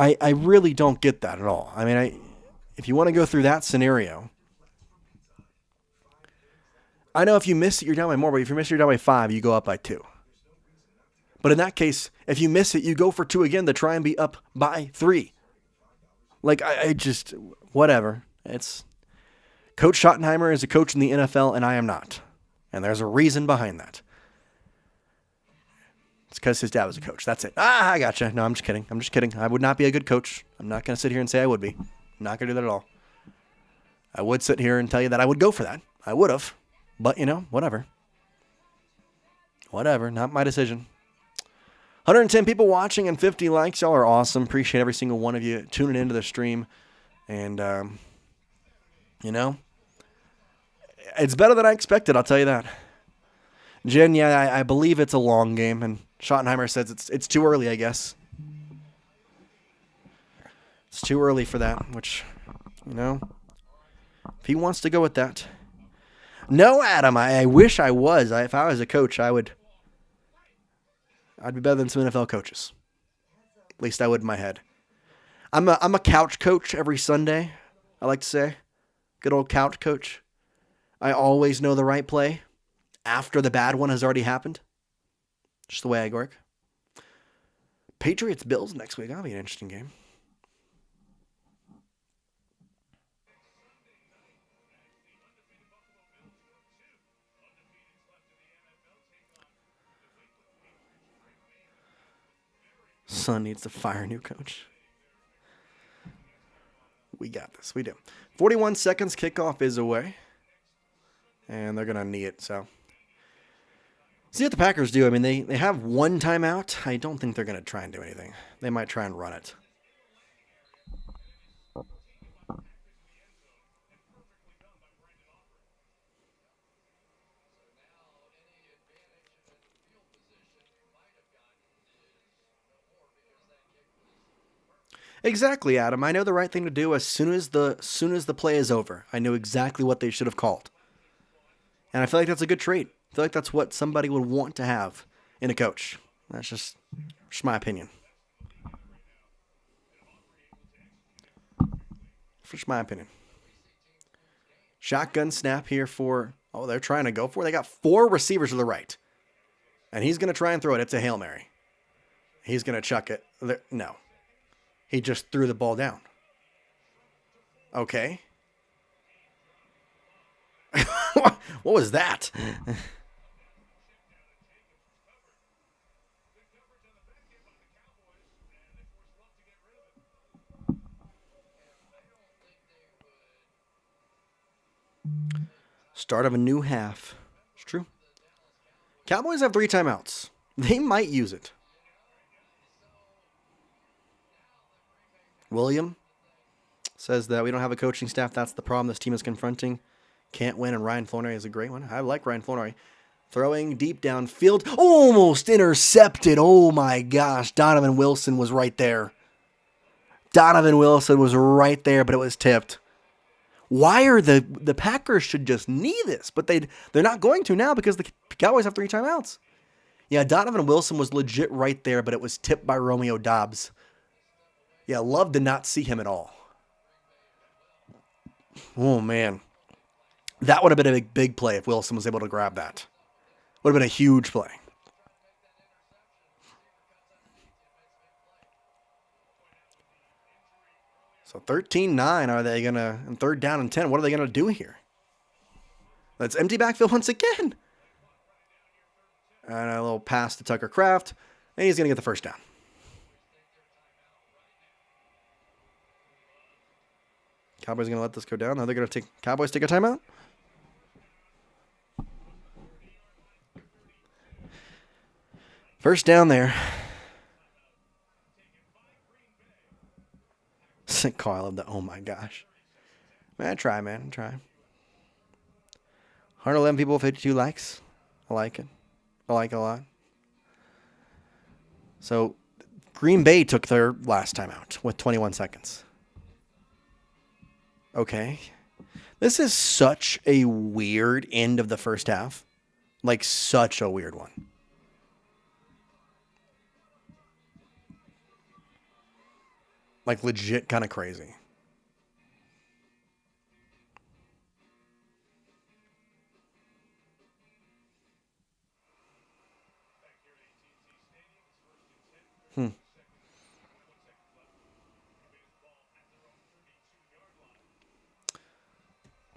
I really don't get that at all. I mean, if you want to go through that scenario, I know if you miss it, you're down by more, but if you miss it, you're down by 5, you go up by 2. But in that case, if you miss it, you go for 2 again to try and be up by 3. Like, I just, whatever. It's Coach Schottenheimer is a coach in the NFL, and I am not. And there's a reason behind that. It's because his dad was a coach. That's it. I gotcha. No, I'm just kidding. I would not be a good coach. I'm not going to sit here and say I would be. I'm not going to do that at all. I would sit here and tell you that I would go for that. I would have. But, whatever. Whatever. Not my decision. 110 people watching and 50 likes. Y'all are awesome. Appreciate every single one of you tuning into the stream. And, it's better than I expected, I'll tell you that. Jen, yeah, I believe it's a long game, and Schottenheimer says it's too early, I guess. It's too early for that, which, if he wants to go with that. No, Adam, I wish I was. If I was a coach, I'd be better than some NFL coaches. At least I would in my head. I'm a couch coach every Sunday, I like to say. Good old couch coach. I always know the right play after the bad one has already happened. Just the way I work. Patriots-Bills next week. That'll be an interesting game. Son needs to fire a new coach. We got this. We do. 41 seconds. Kickoff is away. And they're going to knee it, so. See what the Packers do. I mean, they have one timeout. I don't think they're going to try and do anything. They might try and run it. Exactly, Adam. I know the right thing to do as soon as the play is over. I knew exactly what they should have called. And I feel like that's a good trait. I feel like that's what somebody would want to have in a coach. That's just my opinion. Just my opinion. Shotgun snap here for, they're trying to go for it. They got 4 receivers to the right. And he's going to try and throw it. It's a Hail Mary. He's going to chuck it. No. He just threw the ball down. Okay. What was that? Start of a new half. It's true. Cowboys have 3 timeouts. They might use it. William says that we don't have a coaching staff. That's the problem this team is confronting. Can't win, and Ryan Flournoy is a great one. I like Ryan Flournoy. Throwing deep downfield. Almost intercepted. Oh, my gosh. Donovan Wilson was right there. Donovan Wilson was right there, but it was tipped. Why are the Packers should just knee this, but they're not going to now because the Cowboys have 3 timeouts. Yeah, Donovan Wilson was legit right there, but it was tipped by Romeo Doubs. Yeah, love to not see him at all. Oh, man. That would have been a big play if Wilson was able to grab that. Would have been a huge play. So 13-9, are they going to, in 3rd down and 10, what are they going to do here? Let's empty backfield once again. And a little pass to Tucker Kraft, and he's going to get the 1st down. Cowboys going to let this go down. Now they're going to Cowboys take a timeout. First down there. Quay, I love that. Oh my gosh. Man, try. 111 people, 52 likes. I like it. I like it a lot. So, Green Bay took their last timeout with 21 seconds. Okay. This is such a weird end of the first half. Like, such a weird one. Like, legit kind of crazy.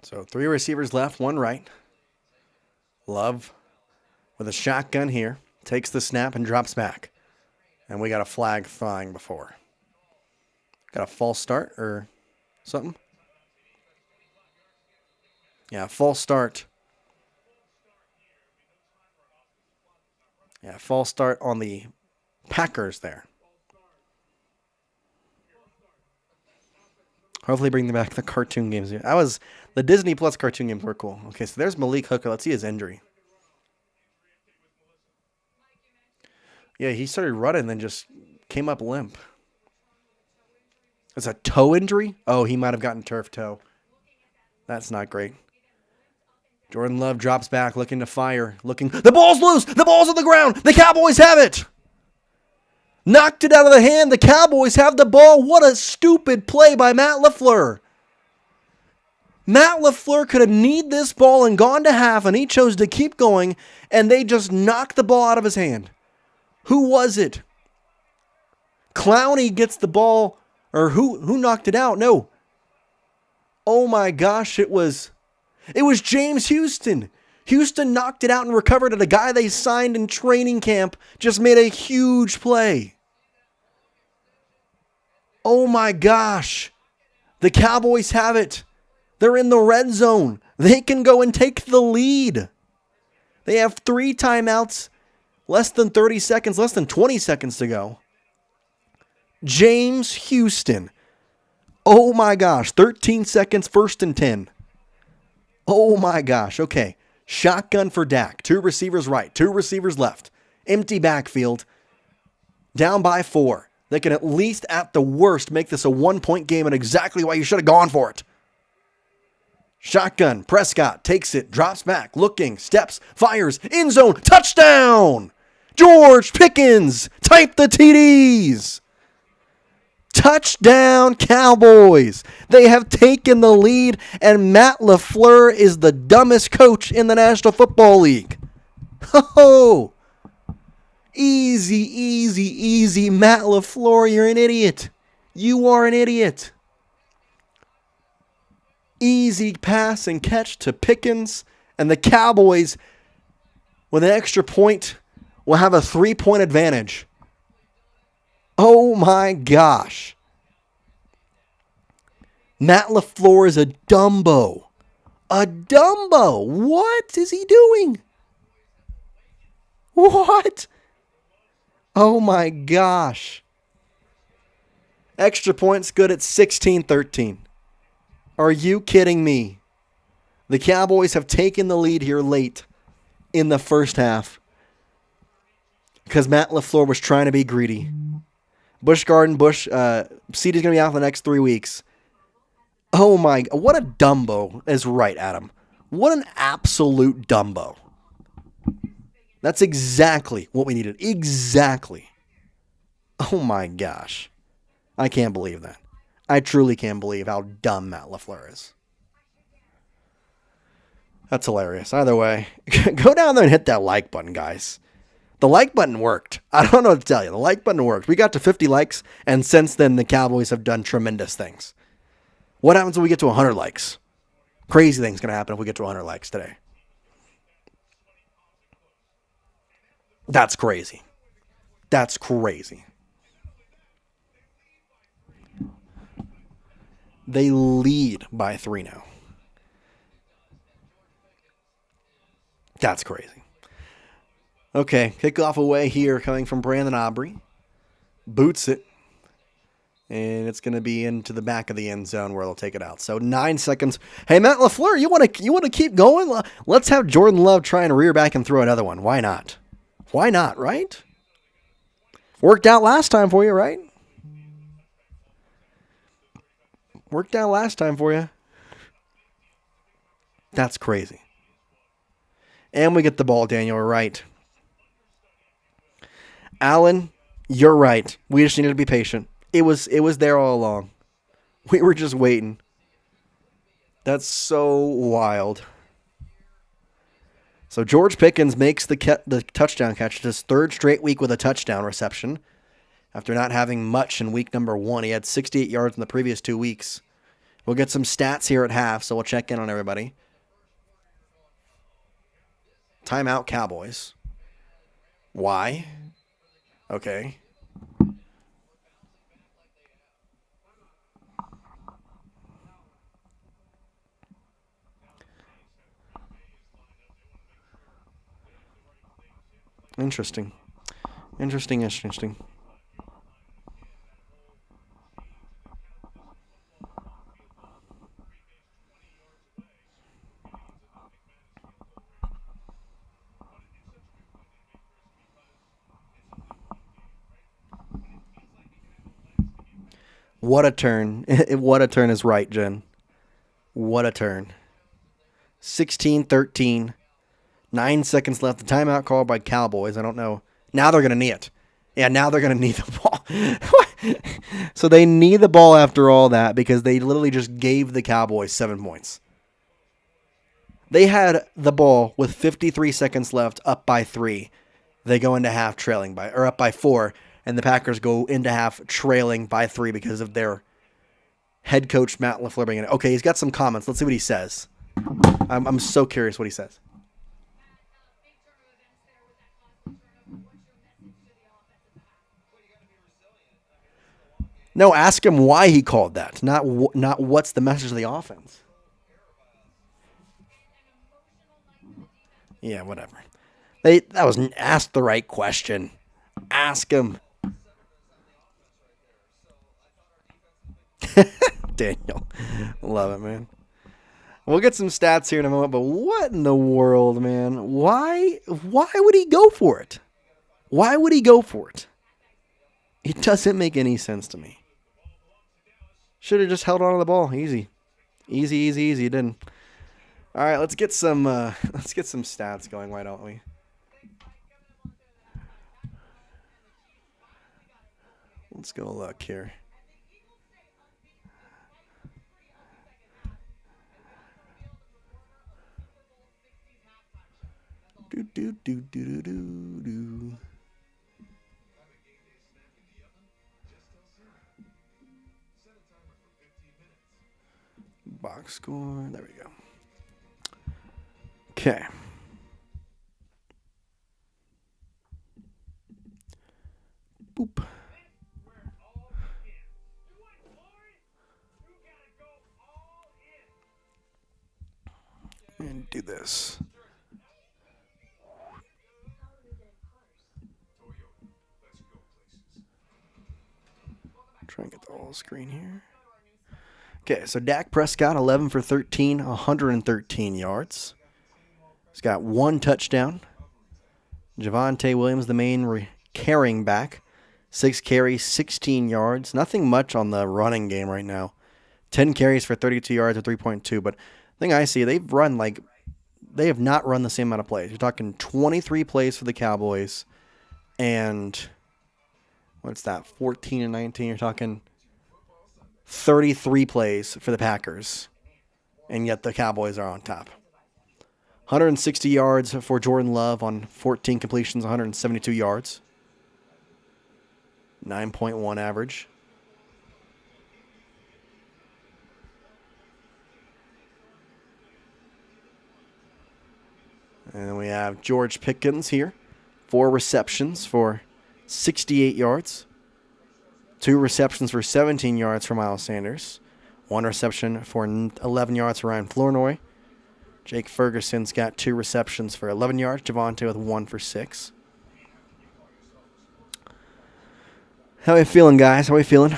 So 3 receivers left, 1 right. Love with a shotgun here. Takes the snap and drops back. And we got a flag flying before. Got a false start or something? Yeah, false start. Yeah, false start on the Packers there. Hopefully bring back the cartoon games. The Disney Plus cartoon games were cool. Okay, so there's Malik Hooker. Let's see his injury. Yeah, he started running and then just came up limp. It's a toe injury? Oh, he might have gotten turf toe. That's not great. Jordan Love drops back, looking to fire. The ball's loose! The ball's on the ground! The Cowboys have it! Knocked it out of the hand. The Cowboys have the ball. What a stupid play by Matt LaFleur. Matt LaFleur could have kneed this ball and gone to half, and he chose to keep going, and they just knocked the ball out of his hand. Who was it? Clowney gets the ball, or who knocked it out? No. Oh my gosh, it was James Houston. Houston knocked it out and recovered it. A guy they signed in training camp just made a huge play. Oh my gosh. The Cowboys have it. They're in the red zone. They can go and take the lead. They have 3 timeouts, less than 30 seconds, less than 20 seconds to go. James Houston. Oh my gosh. 13 seconds, 1st and 10. Oh my gosh. Okay. Shotgun for Dak. 2 receivers right, 2 receivers left. Empty backfield. Down by 4. They can at least, at the worst, make this a 1-point game and exactly why you should have gone for it. Shotgun, Prescott takes it, drops back, looking, steps, fires, end zone, touchdown! George Pickens, type the TDs. Touchdown Cowboys. They have taken the lead, and Matt LaFleur is the dumbest coach in the National Football League. Ho! Easy, easy, easy. Matt LaFleur, you're an idiot. You are an idiot. Easy pass and catch to Pickens, and the Cowboys, with an extra point, will have a 3-point advantage. Oh my gosh. Matt LaFleur is a Dumbo. A Dumbo. What is he doing? What? Oh my gosh. Extra points good at 16-13. Are you kidding me? The Cowboys have taken the lead here late in the first half because Matt LaFleur was trying to be greedy. CeeDee's going to be out for the next 3 weeks. Oh my, what a Dumbo is right, Adam. What an absolute Dumbo. That's exactly what we needed. Exactly. Oh my gosh. I can't believe that. I truly can't believe how dumb Matt LaFleur is. That's hilarious. Either way, go down there and hit that like button, guys. The like button worked. I don't know what to tell you. The like button worked. We got to 50 likes, and since then, the Cowboys have done tremendous things. What happens when we get to 100 likes? Crazy things going to happen if we get to 100 likes today. That's crazy. That's crazy. They lead by 3 now. That's crazy. Okay, kickoff away here coming from Brandon Aubrey. Boots it. And it's going to be into the back of the end zone where they'll take it out. So 9 seconds. Hey, Matt LaFleur, you want to keep going? Let's have Jordan Love try and rear back and throw another one. Why not? Why not, right? Worked out last time for you, right? Worked out last time for you. That's crazy. And we get the ball, Daniel, right. Allen, you're right. We just needed to be patient. It was there all along. We were just waiting. That's so wild. So George Pickens makes the touchdown catch, his 3rd straight week with a touchdown reception. After not having much in week number 1, he had 68 yards in the previous 2 weeks. We'll get some stats here at half, so we'll check in on everybody. Timeout Cowboys. Why? Okay. Interesting. What a turn. What a turn is right, Jen. What a turn. 16-13. 9 seconds left. The timeout called by Cowboys. I don't know. Now they're going to knee it. Yeah, now they're going to knee the ball. So they knee the ball after all that because they literally just gave the Cowboys 7 points. They had the ball with 53 seconds left, up by 3. They go into half trailing up by 4. And the Packers go into half trailing by 3 because of their head coach, Matt LaFleur, being in it. Okay, he's got some comments. Let's see what he says. I'm so curious what he says. No, ask him why he called that, not what's the message of the offense. Yeah, whatever. That was ask the right question. Ask him. Daniel. Love it, man. We'll get some stats here in a moment, but what in the world, man? Why would he go for it? Why would he go for it? It doesn't make any sense to me. Should have just held on to the ball. Easy. Easy, easy, easy. It didn't. All right, let's get some stats going, why don't we? Let's go look here. Do. Box score. There we go. Okay. Boop. And do this. Try and get the whole screen here. Okay, so Dak Prescott, 11 for 13, 113 yards. He's got one touchdown. Javonte Williams, the main carrying back, 6 carries, 16 yards. Nothing much on the running game right now. 10 carries for 32 yards or 3.2. But the thing I see, they have not run the same amount of plays. You're talking 23 plays for the Cowboys and what's that, 14 and 19? You're talking 33 plays for the Packers, and yet the Cowboys are on top. 160 yards for Jordan Love on 14 completions, 172 yards. 9.1 average. And then we have George Pickens here. 4 receptions for 68 yards. 2 receptions for 17 yards for Miles Sanders. 1 reception for 11 yards for Ryan Flournoy. Jake Ferguson's got 2 receptions for 11 yards. Javonte with 1 for 6. How are you feeling, guys? How are you feeling?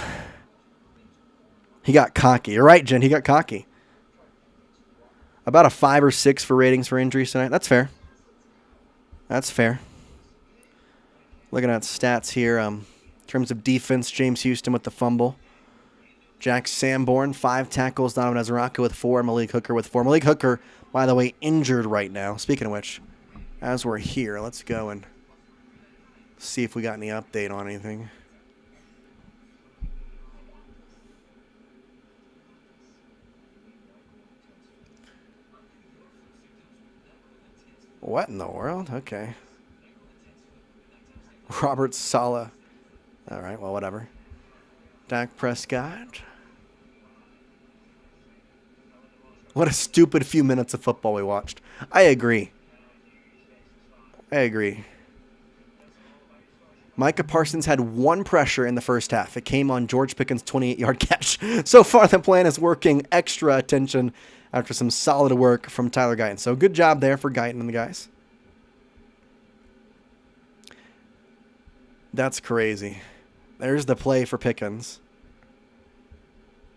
He got cocky. You're right, Jen. He got cocky. About a 5 or 6 for ratings for injuries tonight. That's fair. That's fair. Looking at stats here. In terms of defense, James Houston with the fumble. Jack Sanborn, 5 tackles. Donovan Ezeraka with 4. Malik Hooker with 4. Malik Hooker, by the way, injured right now. Speaking of which, as we're here, let's go and see if we got any update on anything. What in the world? Okay. Robert Saleh. All right, well, whatever. Dak Prescott. What a stupid few minutes of football we watched. I agree. Micah Parsons had 1 pressure in the first half. It came on George Pickens' 28-yard catch. So far, the plan is working. Extra attention after some solid work from Tyler Guyton. So good job there for Guyton and the guys. That's crazy. There's the play for Pickens.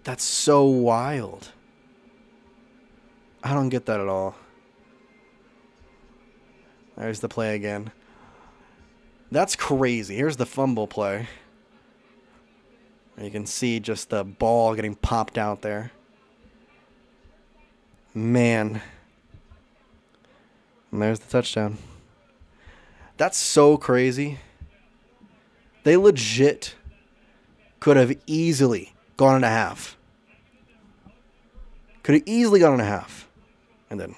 That's so wild. I don't get that at all. There's the play again. That's crazy. Here's the fumble play. You can see just the ball getting popped out there. Man. And there's the touchdown. That's so crazy. They legit could have easily gone in a half. Could have easily gone in a half. And then,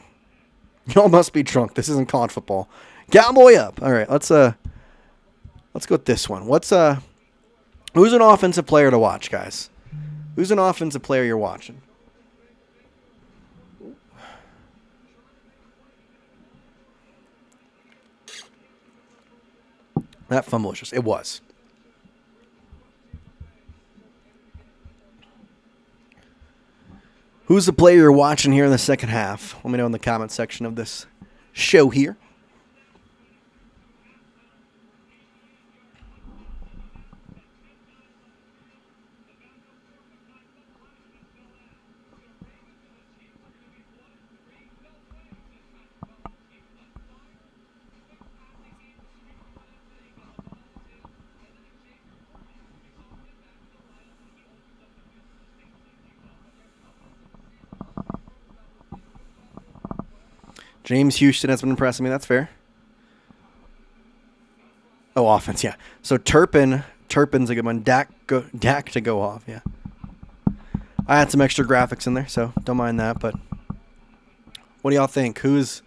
y'all must be drunk. This isn't college football. Cowboy up. All right, let's go with this one. Who's an offensive player to watch, guys? Who's an offensive player you're watching? That fumble was it was. Who's the player you're watching here in the second half? Let me know in the comment section of this show here. James Houston has been impressing me. That's fair. Oh, offense, yeah. So Turpin's a good one. Dak to go off, yeah. I had some extra graphics in there, so don't mind that. But what do y'all think? Who's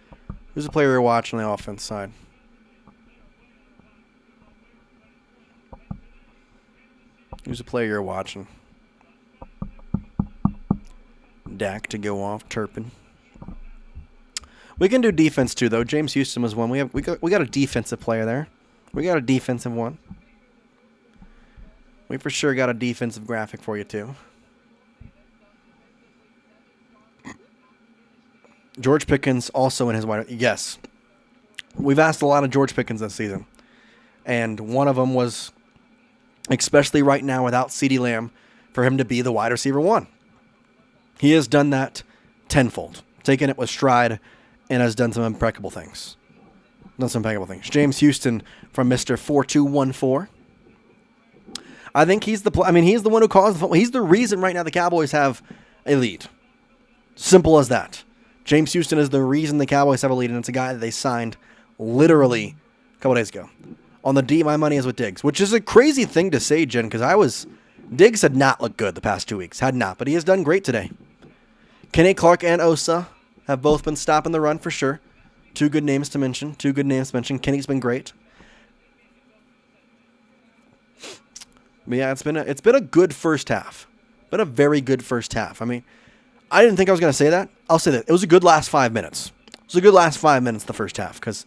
the player you're watching on the offense side? Who's the player you're watching? Dak to go off. Turpin. We can do defense too, though. James Houston was one. We got a defensive player there. We got a defensive one. We for sure got a defensive graphic for you too. George Pickens also in his wide. Yes, we've asked a lot of George Pickens this season, and one of them was, especially right now without CeeDee Lamb, for him to be the wide receiver one. He has done that tenfold, taken it with stride, and has done some impeccable things. James Houston from Mr. 4214. I think he's the one who caused the football. He's the reason right now the Cowboys have a lead. Simple as that. James Houston is the reason the Cowboys have a lead, and it's a guy that they signed literally a couple days ago. On the D, my money is with Diggs, which is a crazy thing to say, Jen, because Diggs had not looked good the past 2 weeks. Had not, but he has done great today. Kenny Clark and Osa have both been stopping the run for sure. Two good names to mention. Kenny's been great. But yeah, it's been a good first half. Been a very good first half. I mean, I didn't think I was going to say that. I'll say that. It was a good last 5 minutes. The first half, because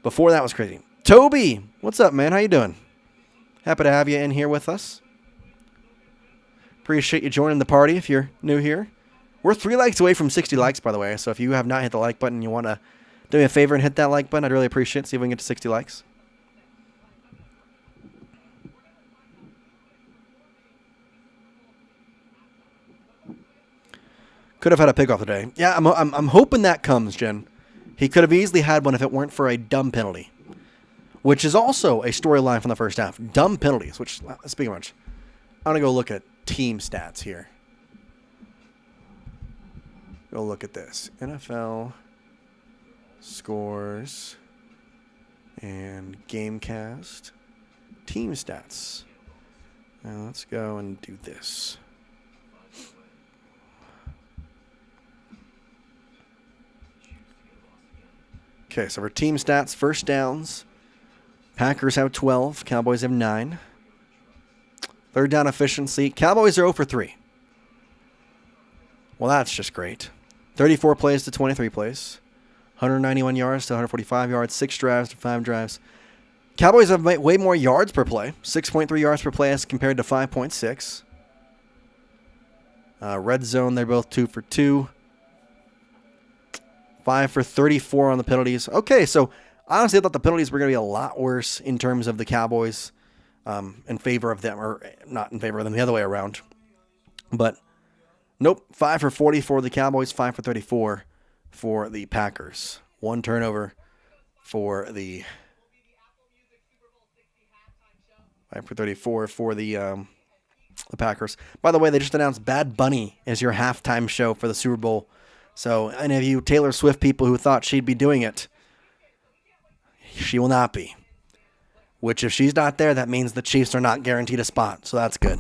before that was crazy. Toby, what's up, man? How you doing? Happy to have you in here with us. Appreciate you joining the party if you're new here. We're 3 likes away from 60 likes, by the way. So if you have not hit the like button, you want to do me a favor and hit that like button. I'd really appreciate it. See if we can get to 60 likes. Could have had a pickoff today. Yeah, I'm hoping that comes, Jen. He could have easily had one if it weren't for a dumb penalty, which is also a storyline from the first half. Dumb penalties, which, speaking of which, I'm going to go look at team stats here. Go look at this. NFL scores and Gamecast team stats. Now let's go and do this. Okay, so for team stats, first downs, Packers have 12, Cowboys have 9. Third down efficiency, Cowboys are 0 for 3. Well, that's just great. 34 plays to 23 plays. 191 yards to 145 yards, 6 drives to 5 drives. Cowboys have way more yards per play, 6.3 yards per play as compared to 5.6. Red zone, they're both 2 for 2. 5 for 34 on the penalties. Okay, so honestly, I thought the penalties were going to be a lot worse in terms of the Cowboys in favor of them, or not in favor of them, the other way around. But nope, 5 for 40 for the Cowboys, 5 for 34 for the Packers. 1 turnover for the 5 for 34 for the Packers. By the way, they just announced Bad Bunny as your halftime show for the Super Bowl. So any of you Taylor Swift people who thought she'd be doing it, she will not be. Which if she's not there, that means the Chiefs are not guaranteed a spot. So that's good.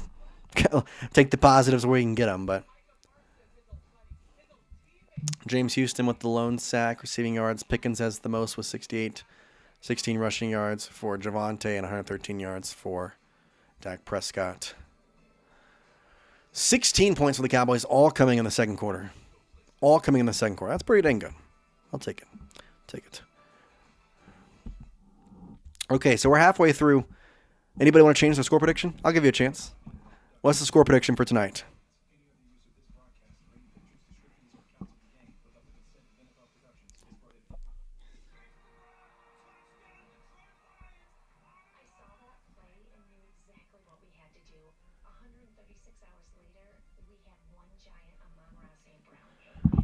Take the positives where you can get them. But James Houston with the lone sack, receiving yards. Pickens has the most with 68. 16 rushing yards for Javonte and 113 yards for Dak Prescott. 16 points for the Cowboys, all coming in the second quarter. That's pretty dang good. I'll take it. Okay, so we're halfway through. Anybody want to change their score prediction? I'll give you a chance. What's the score prediction for tonight?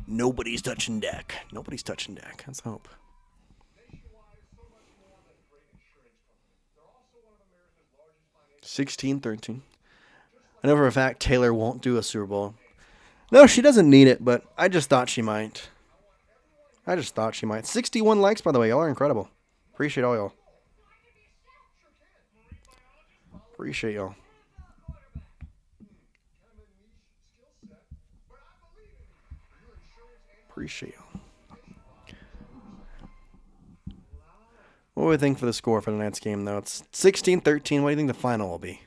Nobody's touching Dak. Let's hope. $16-13. I know for a fact Taylor won't do a Super Bowl. No, she doesn't need it, but I just thought she might. I just thought she might. 61 likes, by the way. Y'all are incredible. Appreciate all y'all. Appreciate y'all. Appreciate y'all. What do we think for the score for the night's game, though? It's 16-13. What do you think the final will be?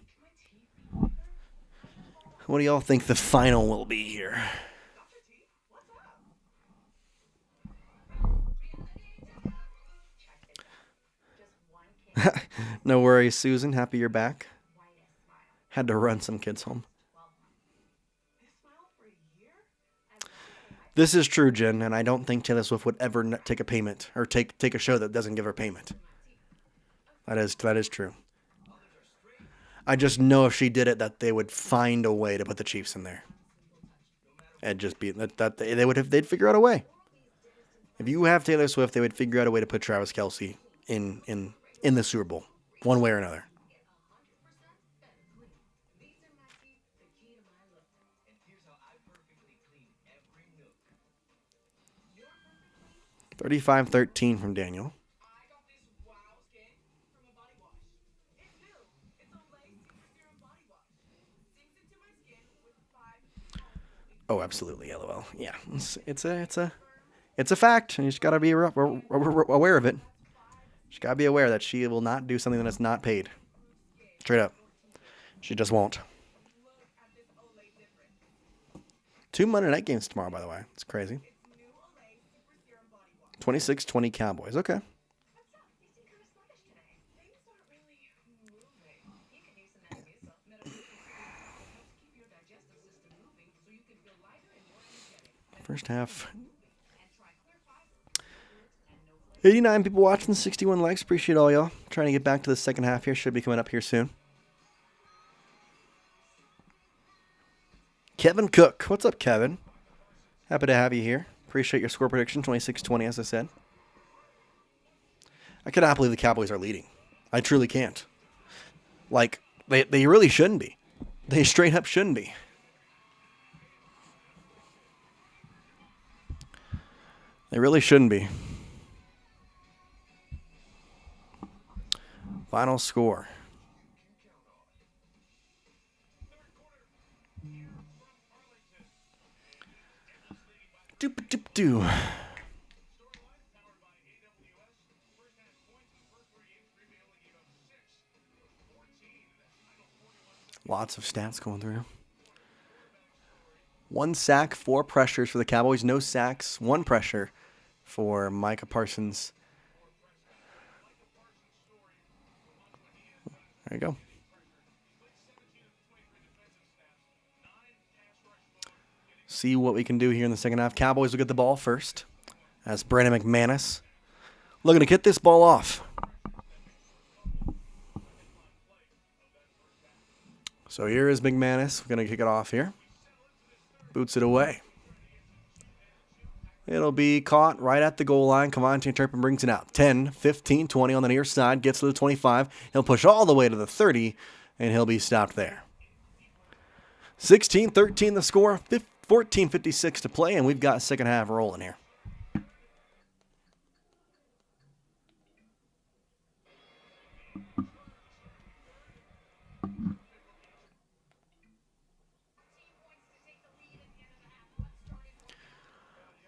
What do y'all think the final will be here? No worries, Susan. Happy you're back. Had to run some kids home. This is true, Jen, and I don't think Taylor Swift would ever take a payment or take a show that doesn't give her payment. That is true. I just know if she did it that they would find a way to put the Chiefs in there. It'd just be that they'd figure out a way. If you have Taylor Swift, they would figure out a way to put Travis Kelce in the Super Bowl, one way or another. $35-13 from Daniel. Oh, absolutely, LOL. Yeah, it's a fact, and you just gotta be aware of it. She's gotta be aware that she will not do something that is not paid. Straight up, she just won't. 2 Monday night games tomorrow, by the way. It's crazy. 26-20 Cowboys. Okay. First half. 89 people watching, 61 likes. Appreciate all y'all. Trying to get back to the second half here. Should be coming up here soon. Kevin Cook. What's up, Kevin? Happy to have you here. Appreciate your score prediction, 26-20, as I said. I cannot believe the Cowboys are leading. I truly can't. Like, they really shouldn't be. They straight up shouldn't be. They really shouldn't be. Final score. Doop. Lots of stats going through. 1 sack, 4 pressures for the Cowboys. No sacks, 1 pressure for Micah Parsons. There you go. See what we can do here in the second half. Cowboys will get the ball first as Brandon McManus looking to get this ball off. So here is McManus. We're going to kick it off here. Boots it away. It'll be caught right at the goal line. Cavante Turpin brings it out. 10, 15, 20 on the near side. Gets to the 25. He'll push all the way to the 30, and he'll be stopped there. 16-13 the score. 14:56 to play, and we've got second half rolling here.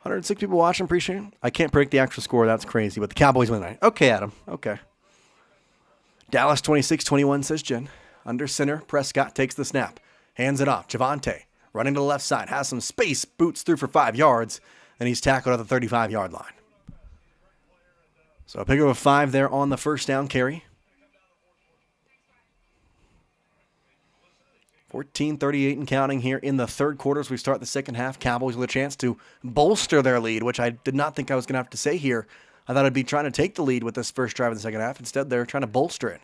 $106 people watching. Appreciate it. I can't predict the actual score. That's crazy, but the Cowboys win tonight. Okay, Adam. Okay. Dallas 26-21, says Jen. Under center, Prescott takes the snap. Hands it off. Javonte. Running to the left side, has some space, boots through for 5 yards, and he's tackled at the 35-yard line. So a pick up of 5 there on the first down carry. 14:38 and counting here in the third quarter as we start the second half. Cowboys with a chance to bolster their lead, which I did not think I was going to have to say here. I thought I'd be trying to take the lead with this first drive of the second half. Instead, they're trying to bolster it.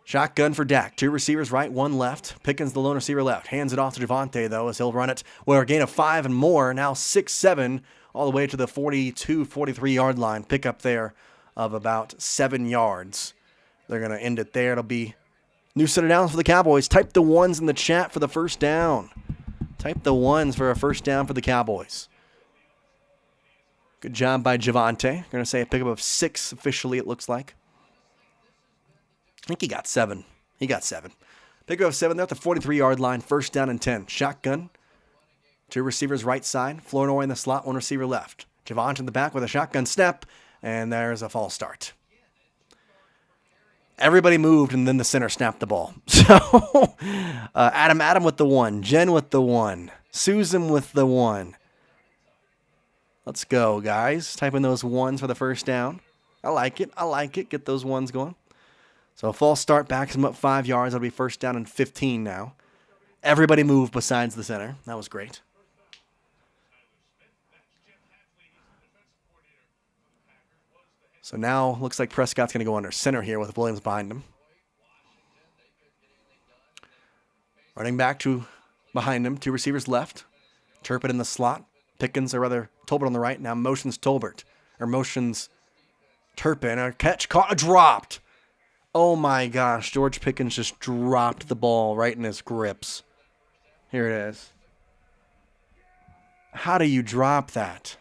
Shotgun for Dak. 2 receivers right, 1 left. Pickens the lone receiver left. Hands it off to Javonte, though, as he'll run it. Well, a gain of 5 and more. Now 6-7, all the way to the 42, 43-yard line. Pick up there of about 7 yards. They're going to end it there. It'll be new set of downs for the Cowboys. Type the 1s in the chat for the first down. Type the 1s for a first down for the Cowboys. Good job by Javonte. Going to say a pickup of 6 officially, it looks like. I think he got 7. He got 7. Pickup of 7 there at the 43-yard line. First down and 10. Shotgun. 2 receivers right side. Flournoy in the slot. 1 receiver left. Javonte in the back with a shotgun snap. And there's a false start. Everybody moved, and then the center snapped the ball. So, Adam with the 1. Jen with the 1. Susan with the 1. Let's go, guys. Type in those 1s for the first down. I like it. I like it. Get those 1s going. So a false start backs him up 5 yards. That'll be first down and 15 now. Everybody moved besides the center. That was great. So now looks like Prescott's going to go under center here with Williams behind him. Running back to behind him. 2 receivers left. Turpin in the slot. Pickens, or rather Tolbert on the right. Now motions Tolbert. Or motions Turpin. A catch caught. Dropped. Oh my gosh. George Pickens just dropped the ball right in his grips. Here it is. How do you drop that?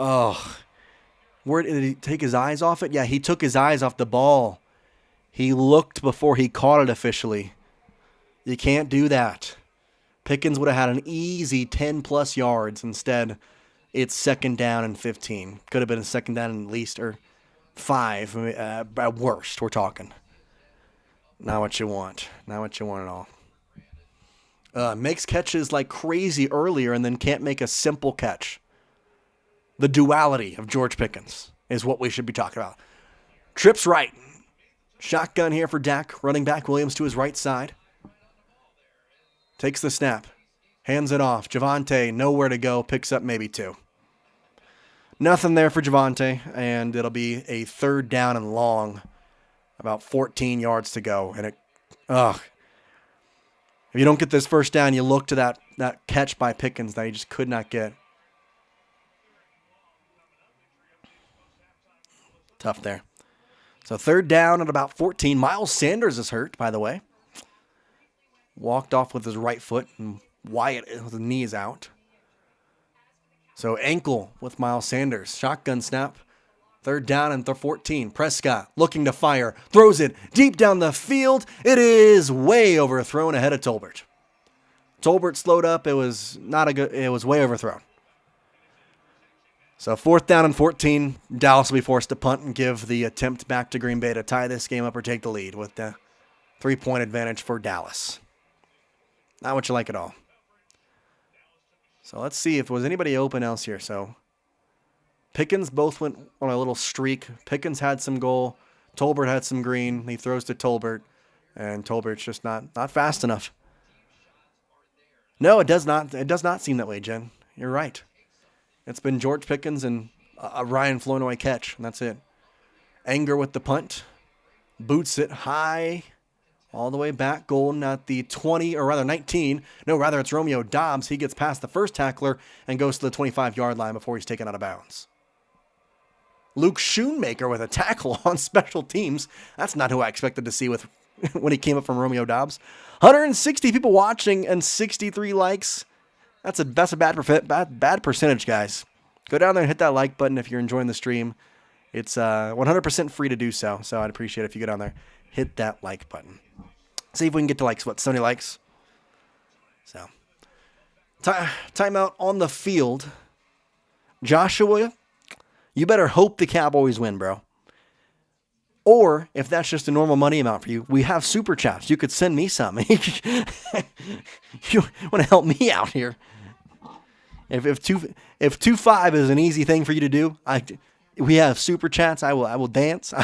Oh. Where did he take his eyes off it? Yeah, he took his eyes off the ball. He looked before he caught it officially. You can't do that. Pickens would have had an easy 10-plus yards. Instead, it's second down and 15. Could have been a second down and at least, or 5. At worst, we're talking. Not what you want. Not what you want at all. Makes catches like crazy earlier and then can't make a simple catch. The duality of George Pickens is what we should be talking about. Trips right. Shotgun here for Dak. Running back Williams to his right side. Takes the snap. Hands it off. Javonte, nowhere to go. Picks up maybe 2. Nothing there for Javonte. And it'll be a third down and long. About 14 yards to go. And if you don't get this first down, you look to that catch by Pickens that he just could not get. Tough there. So third down at about 14. Miles Sanders is hurt, by the way. Walked off with his right foot, and Wyatt with his knee is out. So ankle with Miles Sanders. Shotgun snap. Third down and 14. Prescott looking to fire. Throws it deep down the field. It is way overthrown ahead of Tolbert. Tolbert slowed up. It was way overthrown. So fourth down and 14. Dallas will be forced to punt and give the attempt back to Green Bay to tie this game up or take the lead with the 3-point advantage for Dallas. Not what you like at all. So let's see if there was anybody open else here. So Pickens both went on a little streak. Pickens had some goal. Tolbert had some green. He throws to Tolbert. And Tolbert's just not fast enough. No, it does not. It does not seem that way, Jen. You're right. It's been George Pickens and a Ryan Flournoy catch, and that's it. Anger with the punt. Boots it high. All the way back, Golden at the 20, or rather 19. No, rather it's Romeo Doubs. He gets past the first tackler and goes to the 25-yard line before he's taken out of bounds. Luke Schoonmaker with a tackle on special teams. That's not who I expected to see when he came up from Romeo Doubs. 160 people watching and 63 likes. That's a bad percentage, guys. Go down there and hit that like button if you're enjoying the stream. It's 100% free to do so, so I'd appreciate it if you go down there, hit that like button. See if we can get to 70 likes. So, timeout on the field. Joshua, you better hope the Cowboys win, bro. Or, if that's just a normal money amount for you, we have super chats. You could send me some. You want to help me out here. If 2.5 is an easy thing for you to do, we have super chats. I will dance.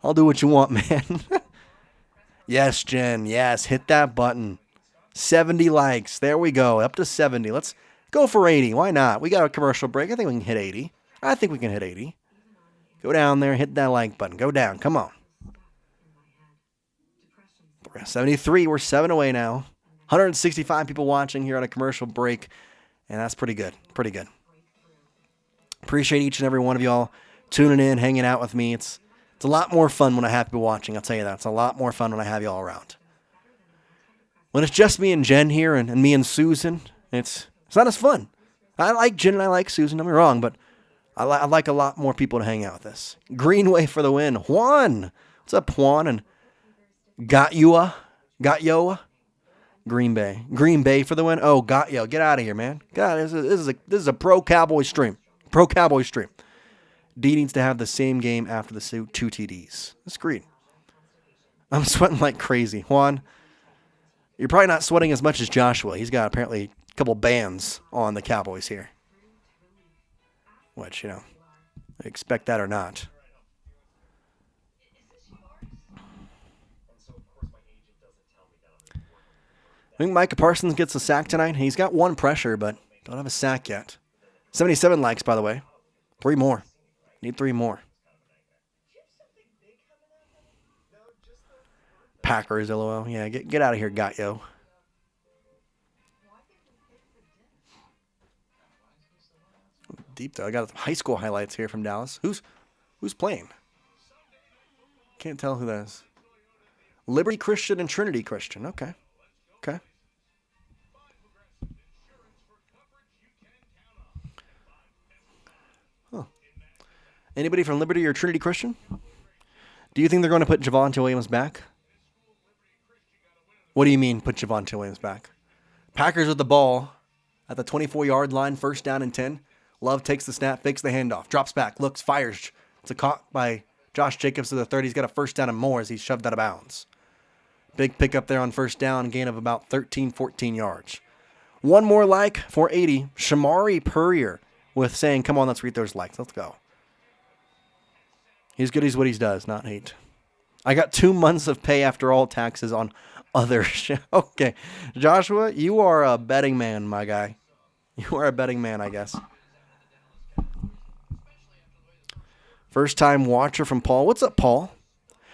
I'll do what you want, man. Yes, Jen. Yes, hit that button. 70 likes. There we go. Up to 70. Let's go for 80. Why not? We got a commercial break. I think we can hit 80. I think we can hit 80. Go down there. Hit that like button. Go down. Come on. 73. We're 7 away now. 165 people watching here on a commercial break. And that's pretty good. Pretty good. Appreciate each and every one of y'all tuning in, hanging out with me. It's a lot more fun when I have people watching. I'll tell you that. It's a lot more fun when I have y'all around. When it's just me and Jen here and me and Susan, it's not as fun. I like Jen and I like Susan, don't get me wrong, but I like a lot more people to hang out with us. Greenway for the win. Juan. What's up, Juan? And Got Yoa. Green Bay for the win. Oh, Get out of here, man. God, this is a pro Cowboys stream. D needs to have the same game after the 2 TDs. That's great. I'm sweating like crazy. Juan, you're probably not sweating as much as Joshua. He's got apparently a couple bands on the Cowboys here. Which, expect that or not. I think Micah Parsons gets a sack tonight. He's got 1 pressure, but don't have a sack yet. 77 likes, by the way. 3 more. Need 3 more. Packers, LOL. Yeah, get out of here, got yo. Deep though. I got high school highlights here from Dallas. Who's playing? Can't tell who that is. Liberty Christian and Trinity Christian. Okay. Huh. Anybody from Liberty or Trinity Christian? Do you think they're going to put Javonte Williams back? What do you mean put Javonte Williams back? Packers with the ball at the 24-yard line, 1st down and 10. Love takes the snap, fakes the handoff, drops back, looks, fires. It's a caught by Josh Jacobs to the 30. He's got a 1st down and more as he's shoved out of bounds. Big pickup there on 1st down, gain of about 13, 14 yards. 1 more like for 80. Shamari Purrier with saying, come on, let's read those likes. Let's go. He's good. He's what he does, not hate. I got 2 months of pay after all taxes on other shit. Okay. Joshua, you are a betting man, my guy. You are a betting man, I guess. First time watcher from Paul. What's up, Paul?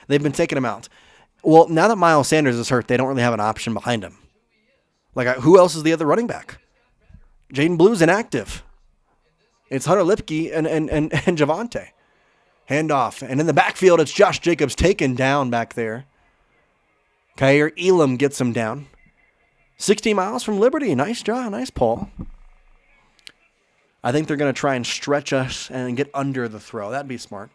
They've been taking him out. Well, now that Miles Sanders is hurt, they don't really have an option behind him. Like, who else is the other running back? Jaden Blue's inactive. It's Hunter Lipke and Javonte. Handoff. And in the backfield, it's Josh Jacobs taken down back there. Kyer Elam gets him down. 60 miles from Liberty. Nice job. Nice, Paul. I think they're going to try and stretch us and get under the throw. That'd be smart.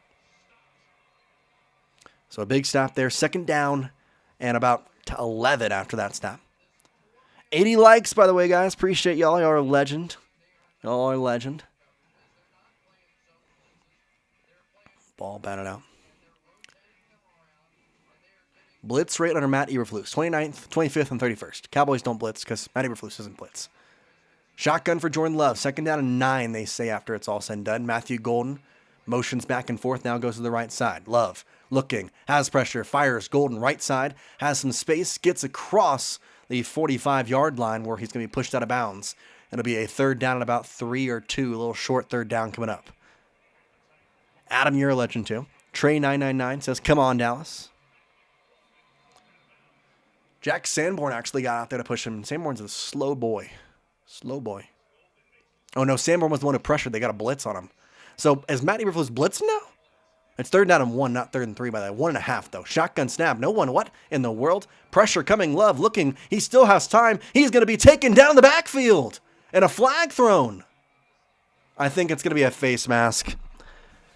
So a big stop there. 2nd down and about 11 after that stop. 80 likes, by the way, guys. Appreciate y'all. Y'all are a legend. Y'all are a legend. Ball batted out. Blitz rate under Matt Eberflus. 29th, 25th, and 31st. Cowboys don't blitz because Matt Eberflus doesn't blitz. Shotgun for Jordan Love. 2nd down and 9, they say, after it's all said and done. Matthew Golden motions back and forth. Now goes to the right side. Love looking. Has pressure. Fires. Golden right side. Has some space. Gets across the 45-yard line where he's going to be pushed out of bounds. It'll be a 3rd down and about 3 or 2. A little short 3rd down coming up. Adam, you're a legend too. Trey999 says, come on, Dallas. Jack Sanborn actually got out there to push him. Sanborn's a slow boy. Oh, no, Sanborn was the one who pressured. They got a blitz on him. So, is Matt Eberflus blitzing now? It's 3rd down and 1, not 3rd and 3 by that. 1.5, though. Shotgun snap. No one. What in the world? Pressure coming. Love looking. He still has time. He's going to be taken down the backfield. And a flag thrown. I think it's going to be a face mask.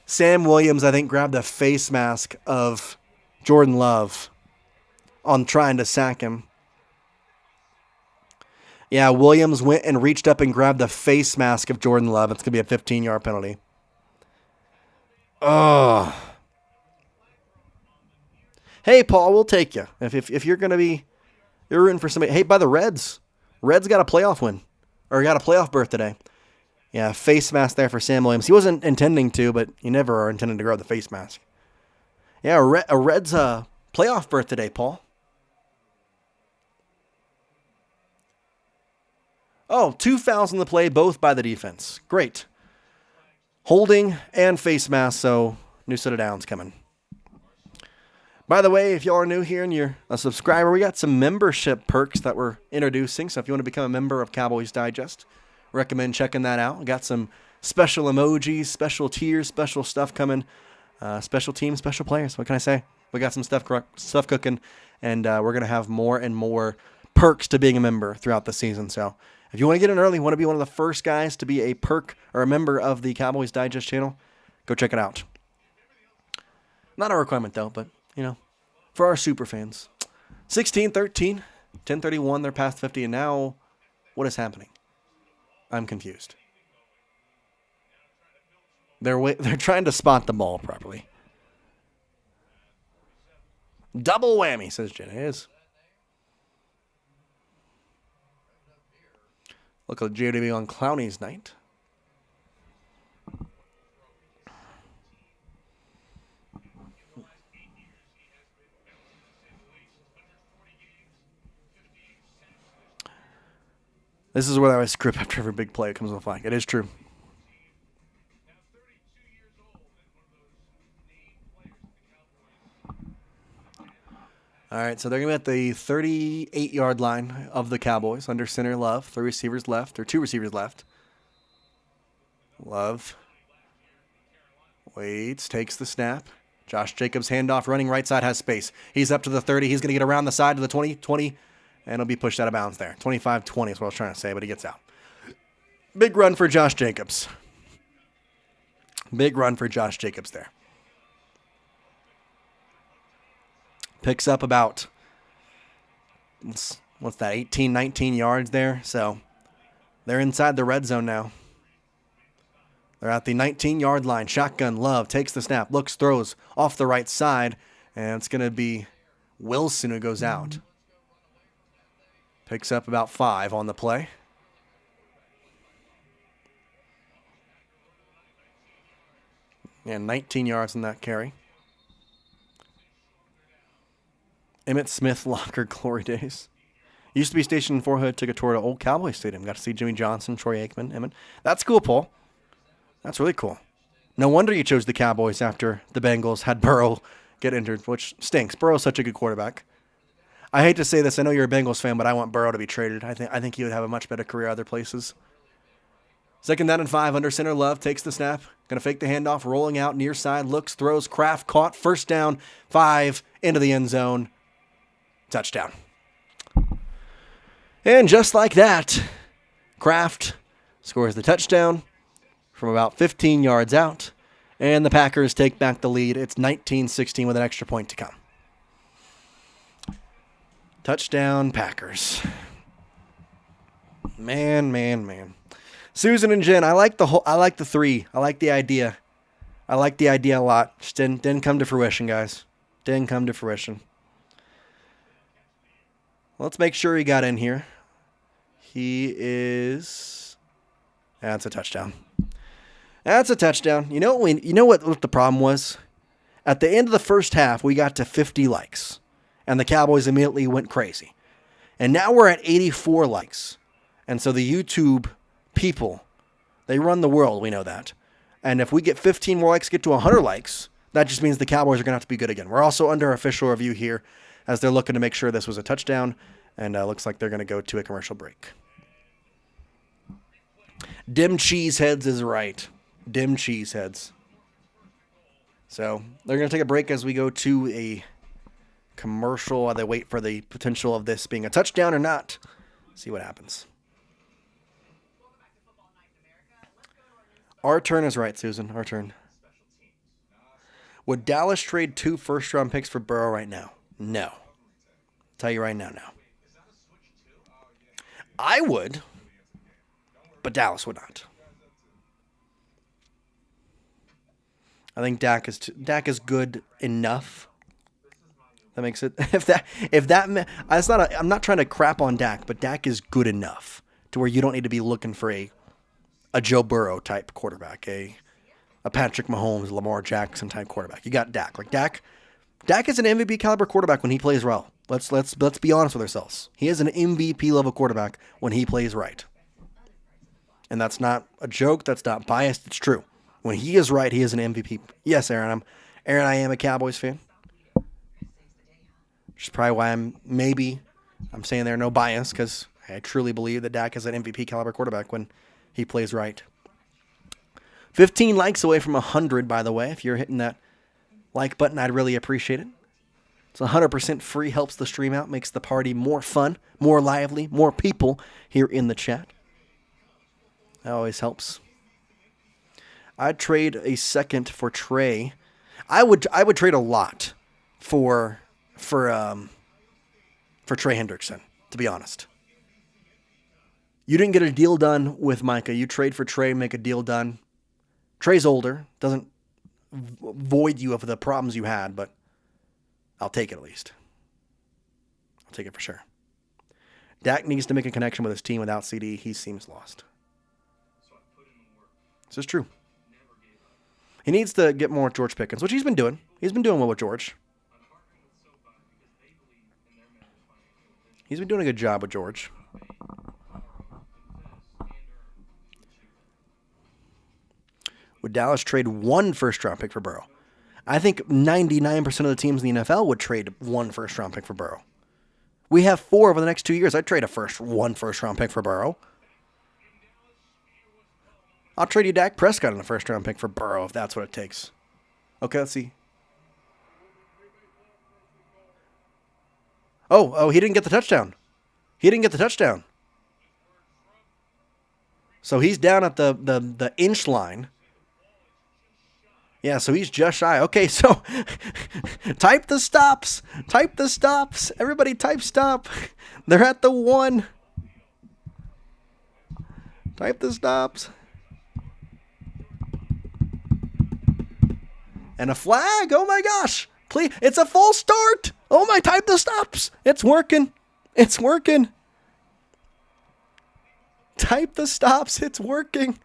Sam Williams, I think, grabbed the face mask of Jordan Love on trying to sack him. Yeah, Williams went and reached up and grabbed the face mask of Jordan Love. It's going to be a 15-yard penalty. Oh. Hey, Paul, we'll take you. If you're going to be, you're rooting for somebody. Hey, by the Reds. Reds got a playoff win. Or got a playoff berth today. Yeah, face mask there for Sam Williams. He wasn't intending to, but you never are intending to grab the face mask. Yeah, a Reds playoff berth today, Paul. Oh, 2 fouls in the play, both by the defense. Great. Holding and face mask, so new set of downs coming. By the way, if y'all are new here and you're a subscriber, we got some membership perks that we're introducing. So if you want to become a member of Cowboys Digest, recommend checking that out. We got some special emojis, special tiers, special stuff coming. Special teams, special players. What can I say? We got some stuff cooking, and we're going to have more and more perks to being a member throughout the season. So if you want to get in early, want to be one of the first guys to be a perk or a member of the Cowboys Digest channel, go check it out. Not a requirement, though, but, for our super fans. 16-13, 10:31, they're past 50, and now what is happening? I'm confused. They're trying to spot the ball properly. Double whammy, says Jen. It is. Look at JDB on Clowney's night. This is where I always script after every big play comes on the flag. It is true. All right, so they're going to be at the 38-yard line of the Cowboys. Under center, Love. 3 receivers left, or 2 receivers left. Love waits, takes the snap. Josh Jacobs handoff, running right side, has space. He's up to the 30. He's going to get around the side to the 20, and he'll be pushed out of bounds there. 25-20 is what I was trying to say, but he gets out. Big run for Josh Jacobs. Big run for Josh Jacobs there. Picks up about, what's that, 18, 19 yards there. So they're inside the red zone now. They're at the 19-yard line. Shotgun, Love takes the snap, looks, throws off the right side, and it's going to be Wilson who goes out. Picks up about 5 on the play. And 19 yards in that carry. Emmett Smith locker glory days. Used to be stationed in Fort Hood, took a tour to Old Cowboy Stadium. Got to see Jimmy Johnson, Troy Aikman, Emmett. That's cool, Paul. That's really cool. No wonder you chose the Cowboys after the Bengals had Burrow get injured, which stinks. Burrow's such a good quarterback. I hate to say this. I know you're a Bengals fan, but I want Burrow to be traded. I think he would have a much better career other places. 2nd down and 5, under center, Love takes the snap. Going to fake the handoff, rolling out near side, looks, throws, Kraft caught, 1st down, 5, into the end zone. Touchdown. And just like that, Kraft scores the touchdown from about 15 yards out, and the Packers take back the lead. It's 19-16 with an extra point to come. Touchdown, Packers. Man. Susan and Jen, I like the 3. I like the idea. I like the idea a lot. Just didn't come to fruition, guys. Didn't come to fruition. Let's make sure he got in here. He is. That's a touchdown. That's a touchdown. You know what the problem was? At the end of the first half, we got to 50 likes, and the Cowboys immediately went crazy. And now we're at 84 likes. And so the YouTube people, they run the world, we know that. And if we get 15 more likes, get to 100 likes, that just means the Cowboys are going to have to be good again. We're also under official review here as they're looking to make sure this was a touchdown, and looks like they're going to go to a commercial break. Dim Cheeseheads is right. Dim Cheeseheads. So they're going to take a break as we go to a commercial while they wait for the potential of this being a touchdown or not. See what happens. Our turn is right, Susan. Our turn. Would Dallas trade 2 first-round picks for Burrow right now? No. I'll tell you right now, no. I would, but Dallas would not. I think Dak is good enough. That makes it. I'm not trying to crap on Dak, but Dak is good enough to where you don't need to be looking for a Joe Burrow type quarterback, a Patrick Mahomes, Lamar Jackson type quarterback. You got Dak. Dak is an MVP caliber quarterback when he plays well. Let's be honest with ourselves. He is an MVP level quarterback when he plays right. And that's not a joke. That's not biased. It's true. When he is right, he is an MVP. Yes, Aaron. I am a Cowboys fan. Which is probably why I'm saying there no bias, because I truly believe that Dak is an MVP caliber quarterback when he plays right. 15 likes away from 100, by the way. If you're hitting that like button, I'd really appreciate it. It's 100% free, helps the stream out, makes the party more fun, more lively, more people here in the chat. That always helps. I'd trade a second for Trey. I would trade a lot for Trey Hendrickson, to be honest. You didn't get a deal done with Micah. You trade for Trey, make a deal done. Trey's older, doesn't void you of the problems you had, but I'll take it at least. I'll take it for sure. Dak needs to make a connection with his team. Without CD, he seems lost. This is true. He needs to get more with George Pickens, which he's been doing. He's been doing well with George. He's been doing a good job with George. Would Dallas trade one first-round pick for Burrow? I think 99% of the teams in the NFL would trade one first-round pick for Burrow. We have 4 over the next 2 years. I'd trade one first-round pick for Burrow. I'll trade you Dak Prescott in the first-round pick for Burrow if that's what it takes. Okay, let's see. Oh, he didn't get the touchdown. So he's down at the inch line. Yeah, so he's just shy. Okay, so type the stops. Everybody type stop. They're at the 1. Type the stops. And a flag. Oh my gosh. Please, it's a full start. Oh my, type the stops. It's working. Type the stops. It's working.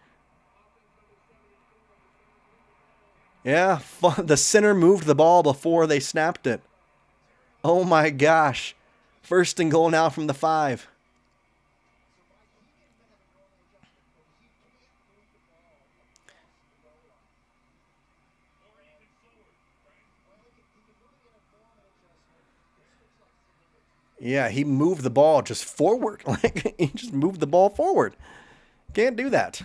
Yeah, the center moved the ball before they snapped it. Oh my gosh. 1st and goal now from the 5. Yeah, he moved the ball just forward. Like, he just moved the ball forward. Can't do that.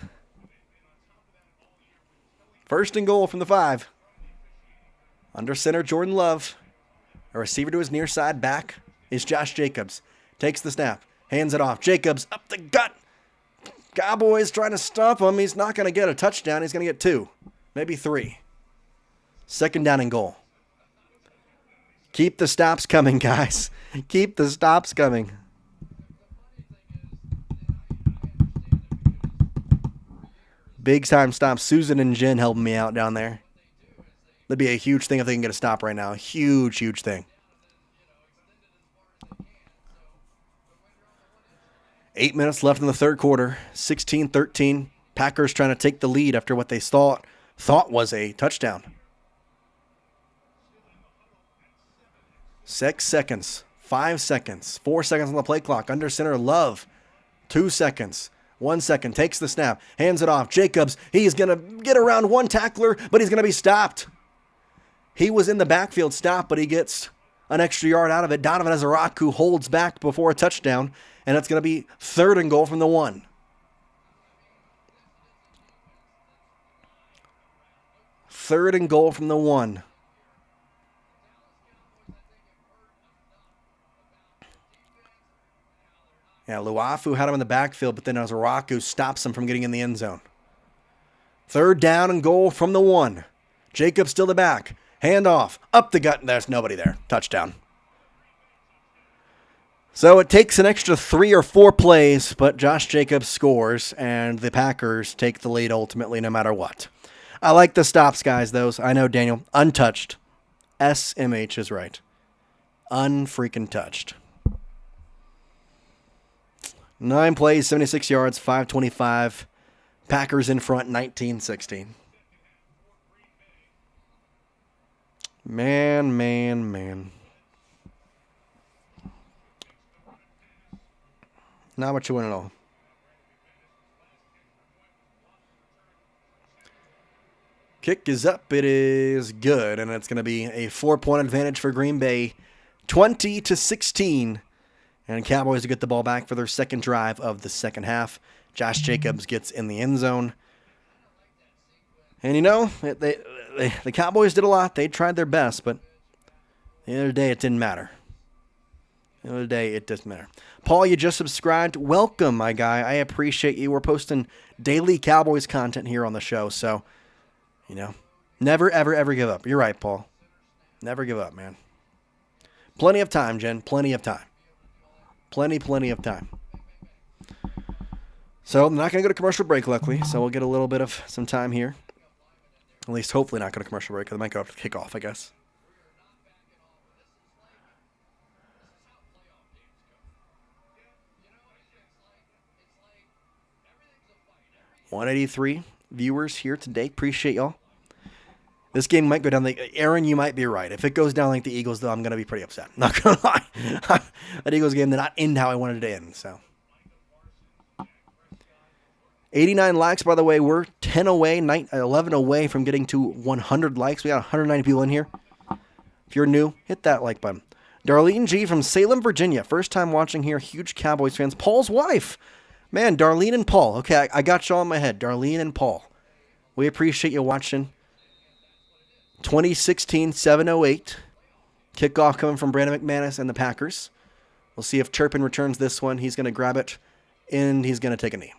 1st and goal from the 5. Under center, Jordan Love. A receiver to his near side. Back is Josh Jacobs. Takes the snap. Hands it off. Jacobs up the gut. Cowboys trying to stop him. He's not going to get a touchdown. He's going to get 2. Maybe 3. 2nd down and goal. Keep the stops coming, guys. Keep the stops coming. Big time stops. Susan and Jen helping me out down there. That'd be a huge thing if they can get a stop right now. Huge thing. 8 minutes left in the 3rd quarter. 16-13. Packers trying to take the lead after what they thought was a touchdown. 6 seconds. 5 seconds. 4 seconds on the play clock. Under center, Love. 2 seconds. 1 second. Takes the snap. Hands it off. Jacobs. He's going to get around one tackler, but he's going to be stopped. He was in the backfield stop, but he gets an extra yard out of it. Donovan Ezaraku holds back before a touchdown, and it's going to be 3rd and goal from the 1. 3rd and goal from the 1. Yeah, Luafu had him in the backfield, but then Ezaraku stops him from getting in the end zone. 3rd down and goal from the 1. Jacobs still the back. Hand off. Up the gut, and there's nobody there. Touchdown. So it takes an extra 3 or 4 plays, but Josh Jacobs scores, and the Packers take the lead ultimately no matter what. I like the stops, guys, those. I know, Daniel. Untouched. SMH is right. Unfreaking touched. 9 plays, 76 yards, 525. Packers in front, 19-16. Man. Not what you want at all. Kick is up. It is good, and it's going to be a 4-point advantage for Green Bay, 20-16. And Cowboys get the ball back for their 2nd drive of the 2nd half. Josh Jacobs gets in the end zone. And, you know, the Cowboys did a lot. They tried their best, but The other day, it didn't matter. The other day, it doesn't matter. Paul, you just subscribed. Welcome, my guy. I appreciate you. We're posting daily Cowboys content here on the show, so, never, ever, ever give up. You're right, Paul. Never give up, man. Plenty of time, Jen. Plenty of time. Plenty of time. So, I'm not going to go to commercial break, luckily, so we'll get a little bit of some time here. At least, hopefully, not go to commercial break, because I might go to kickoff, I guess. $183 viewers here today. Appreciate y'all. This game might go down Aaron, you might be right. If it goes down like the Eagles, though, I'm going to be pretty upset. Not going to lie. That Eagles game did not end how I wanted it to end, so. 89 likes, by the way. We're 10 away, 11 away from getting to 100 likes. We got 190 people in here. If you're new, hit that like button. Darlene G. from Salem, Virginia. First time watching here. Huge Cowboys fans. Paul's wife. Man, Darlene and Paul. Okay, I got y'all in my head. Darlene and Paul. We appreciate you watching. 2016 708. Kickoff coming from Brandon McManus and the Packers. We'll see if Turpin returns this one. He's going to grab it, and he's going to take a knee.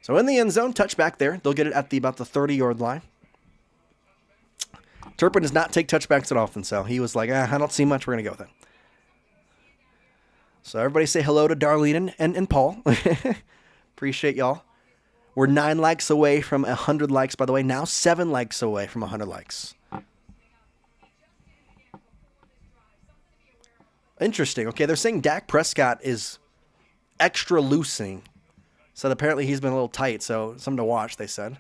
So in the end zone, touchback there. They'll get it at about the 30-yard line. Turpin does not take touchbacks that often, so he was like, I don't see much. We're going to go with it. So everybody say hello to Darlene and Paul. Appreciate y'all. We're 9 likes away from 100 likes, by the way. Now 7 likes away from 100 likes. Interesting. Okay, they're saying Dak Prescott is extra loosening. So apparently he's been a little tight, so something to watch, they said.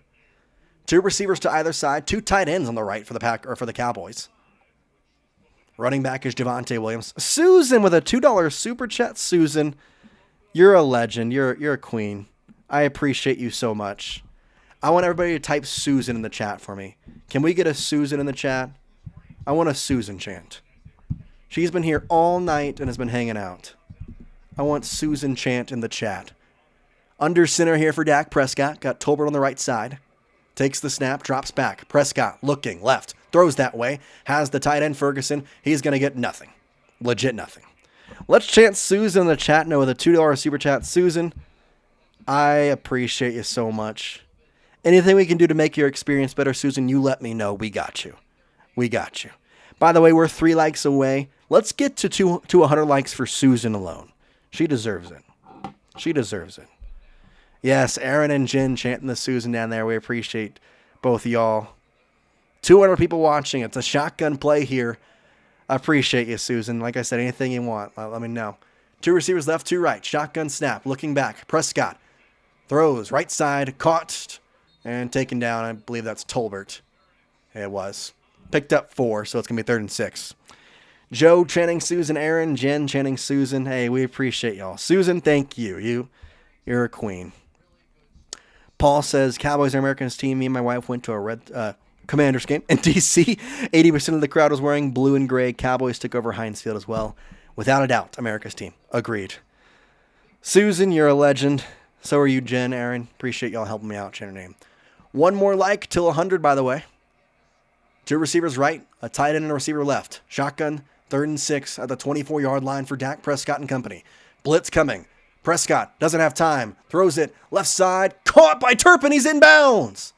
2 receivers to either side, 2 tight ends on the right for the Cowboys. Running back is Javonte Williams. Susan with a $2 super chat. Susan, you're a legend. You're a queen. I appreciate you so much. I want everybody to type Susan in the chat for me. Can we get a Susan in the chat? I want a Susan chant. She's been here all night and has been hanging out. I want Susan chant in the chat. Under center here for Dak Prescott. Got Tolbert on the right side. Takes the snap, drops back. Prescott looking left. Throws that way. Has the tight end Ferguson. He's going to get nothing. Legit nothing. Let's chant Susan in the chat now with a $2 super chat. Susan, I appreciate you so much. Anything we can do to make your experience better, Susan, you let me know. We got you. We got you. By the way, we're 3 likes away. Let's get to 100 likes for Susan alone. She deserves it. She deserves it. Yes, Aaron and Jen chanting the Susan down there. We appreciate both of y'all. 200 people watching. It's a shotgun play here. I appreciate you, Susan. Like I said, anything you want, let me know. 2 receivers left, 2 right. Shotgun snap. Looking back. Prescott throws right side. Caught and taken down. I believe that's Tolbert. It was. Picked up 4, so it's going to be 3rd and 6. Joe chanting Susan. Aaron. Jen chanting Susan. Hey, we appreciate y'all. Susan, thank you. You're a queen. Paul says, Cowboys are America's team. Me and my wife went to a Commanders game in D.C. 80% of the crowd was wearing blue and gray. Cowboys took over Heinz Field as well. Without a doubt, America's team. Agreed. Susan, you're a legend. So are you, Jen, Aaron. Appreciate y'all helping me out. Change your name. 1 more like till 100, by the way. 2 receivers right, a tight end and a receiver left. Shotgun, 3rd and 6 at the 24-yard line for Dak Prescott and company. Blitz coming. Prescott doesn't have time. Throws it left side. Caught by Turpin. He's inbounds.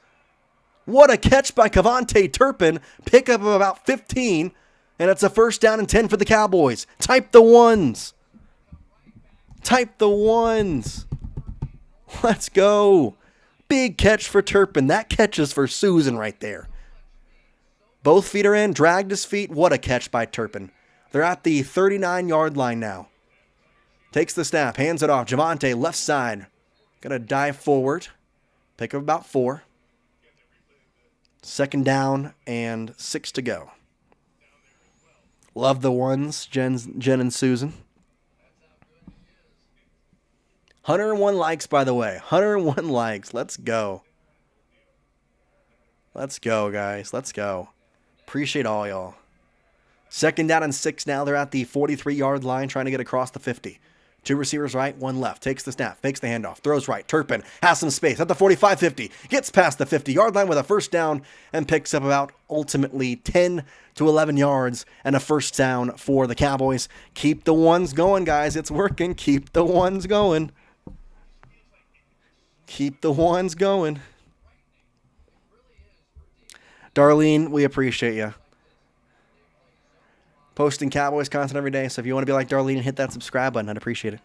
What a catch by Javonte Turpin. Pickup of about 15. And it's a 1st down and 10 for the Cowboys. Type the ones. Type the ones. Let's go. Big catch for Turpin. That catch is for Susan right there. Both feet are in. Dragged his feet. What a catch by Turpin. They're at the 39-yard line now. Takes the snap. Hands it off. Javonte left side. Gonna dive forward. Pick up about 4. 2nd down and 6 to go. Love the ones, Jen and Susan. 101 likes, by the way. 101 likes. Let's go. Let's go, guys. Let's go. Appreciate all y'all. 2nd down and 6 now. They're at the 43-yard line trying to get across the 50. Two receivers right, one left. Takes the snap, fakes the handoff, throws right. Turpin has some space at the 45-50. Gets past the 50-yard line with a first down and picks up about ultimately 10 to 11 yards and a first down for the Cowboys. Keep the ones going, guys. It's working. Keep the ones going. Keep the ones going. Darlene, we appreciate you. Posting Cowboys content every day, so if you want to be like Darlene and hit that subscribe button, I'd appreciate it.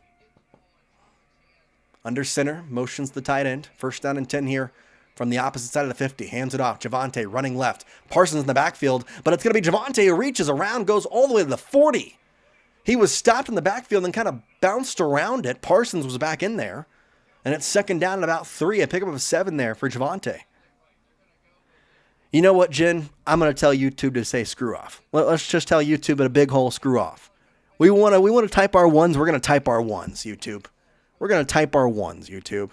Under center, motions the tight end. First down and 10 here from the opposite side of the 50. Hands it off. Javonte running left. Parsons in the backfield, but it's going to be Javonte who reaches around, goes all the way to the 40. He was stopped in the backfield and kind of bounced around it. Parsons was back in there, and it's second down and about 3. A pickup of 7 there for Javonte. You know what, Jen? I'm going to tell YouTube to say screw off. Let's just tell YouTube at a big hole screw off. We want to type our ones. We're going to type our ones, YouTube. We're going to type our ones, YouTube.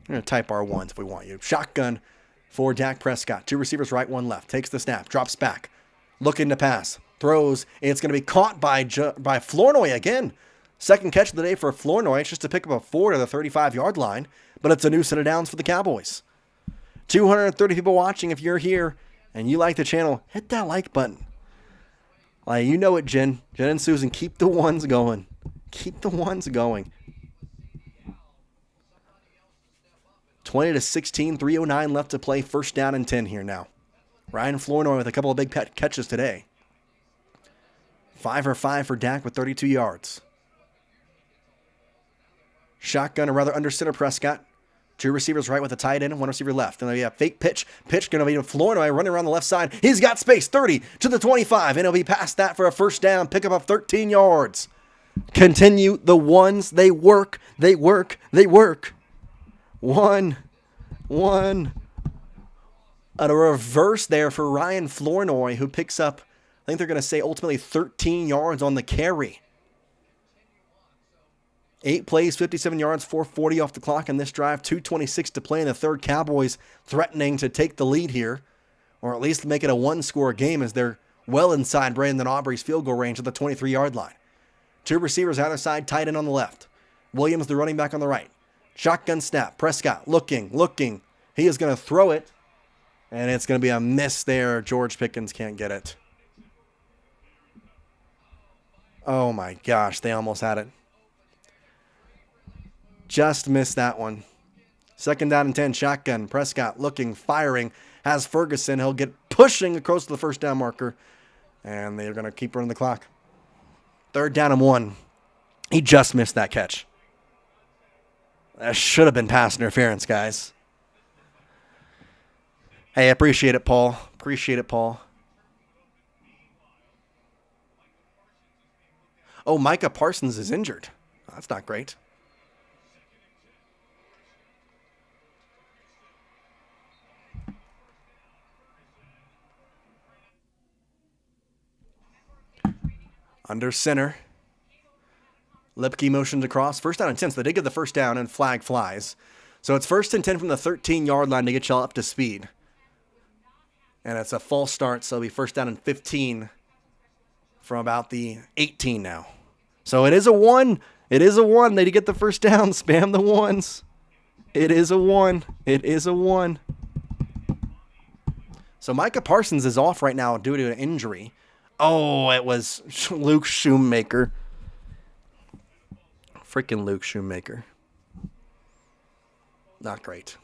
We're going to type our ones if we want you. Shotgun for Dak Prescott. Two receivers right, one left. Takes the snap, drops back. Looking to pass. Throws. It's going to be caught by Flournoy again. Second catch of the day for Flournoy. It's just to pick up a 4 to the 35-yard line, but it's a new set of downs for the Cowboys. 230 people watching. If you're here and you like the channel, hit that like button. Like, you know it, Jen. Jen and Susan, keep the ones going. Keep the ones going. 20 to 16, 3:09 left to play. First down and 10 here now. Ryan Flournoy with a couple of big catches today. 5 for 5 for Dak with 32 yards. Shotgun, or rather under center Prescott. Two receivers right with a tight end, one receiver left. And then we have fake pitch. Pitch going to be to Flournoy running around the left side. He's got space, 30 to the 25. And he'll be past that for a first down. Pickup of 13 yards. Continue the ones. They work. They work. They work. One. And a reverse there for Ryan Flournoy, who picks up, I think they're going to say ultimately 13 yards on the carry. 8 plays, 57 yards, 4:40 off the clock in this drive. 2:26 to play in the third. Cowboys threatening to take the lead here, or at least make it a one-score game as they're well inside Brandon Aubrey's field goal range at the 23-yard line. Two receivers either side, tight end on the left. Williams, the running back, on the right. Shotgun snap. Prescott looking. He is going to throw it, and it's going to be a miss there. George Pickens can't get it. Oh, my gosh. They almost had it. Just missed that one. Second down and 10, shotgun. Prescott looking, firing. Has Ferguson. He'll get pushing across to the first down marker. And they're going to keep running the clock. Third down and 1. He just missed that catch. That should have been pass interference, guys. Hey, appreciate it, Paul. Oh, Micah Parsons is injured. That's not great. Under center. Lipke motions across. First down and 10. So they did get the first down and flag flies. So it's first and 10 from the 13-yard line to get y'all up to speed. And it's a false start, so it'll be first down and 15 from about the 18 now. So it is a 1. They did get the first down. Spam the ones. It is a 1. So Micah Parsons is off right now due to an injury. Oh, it was Luke Shoemaker. Freaking Luke Shoemaker. Not great.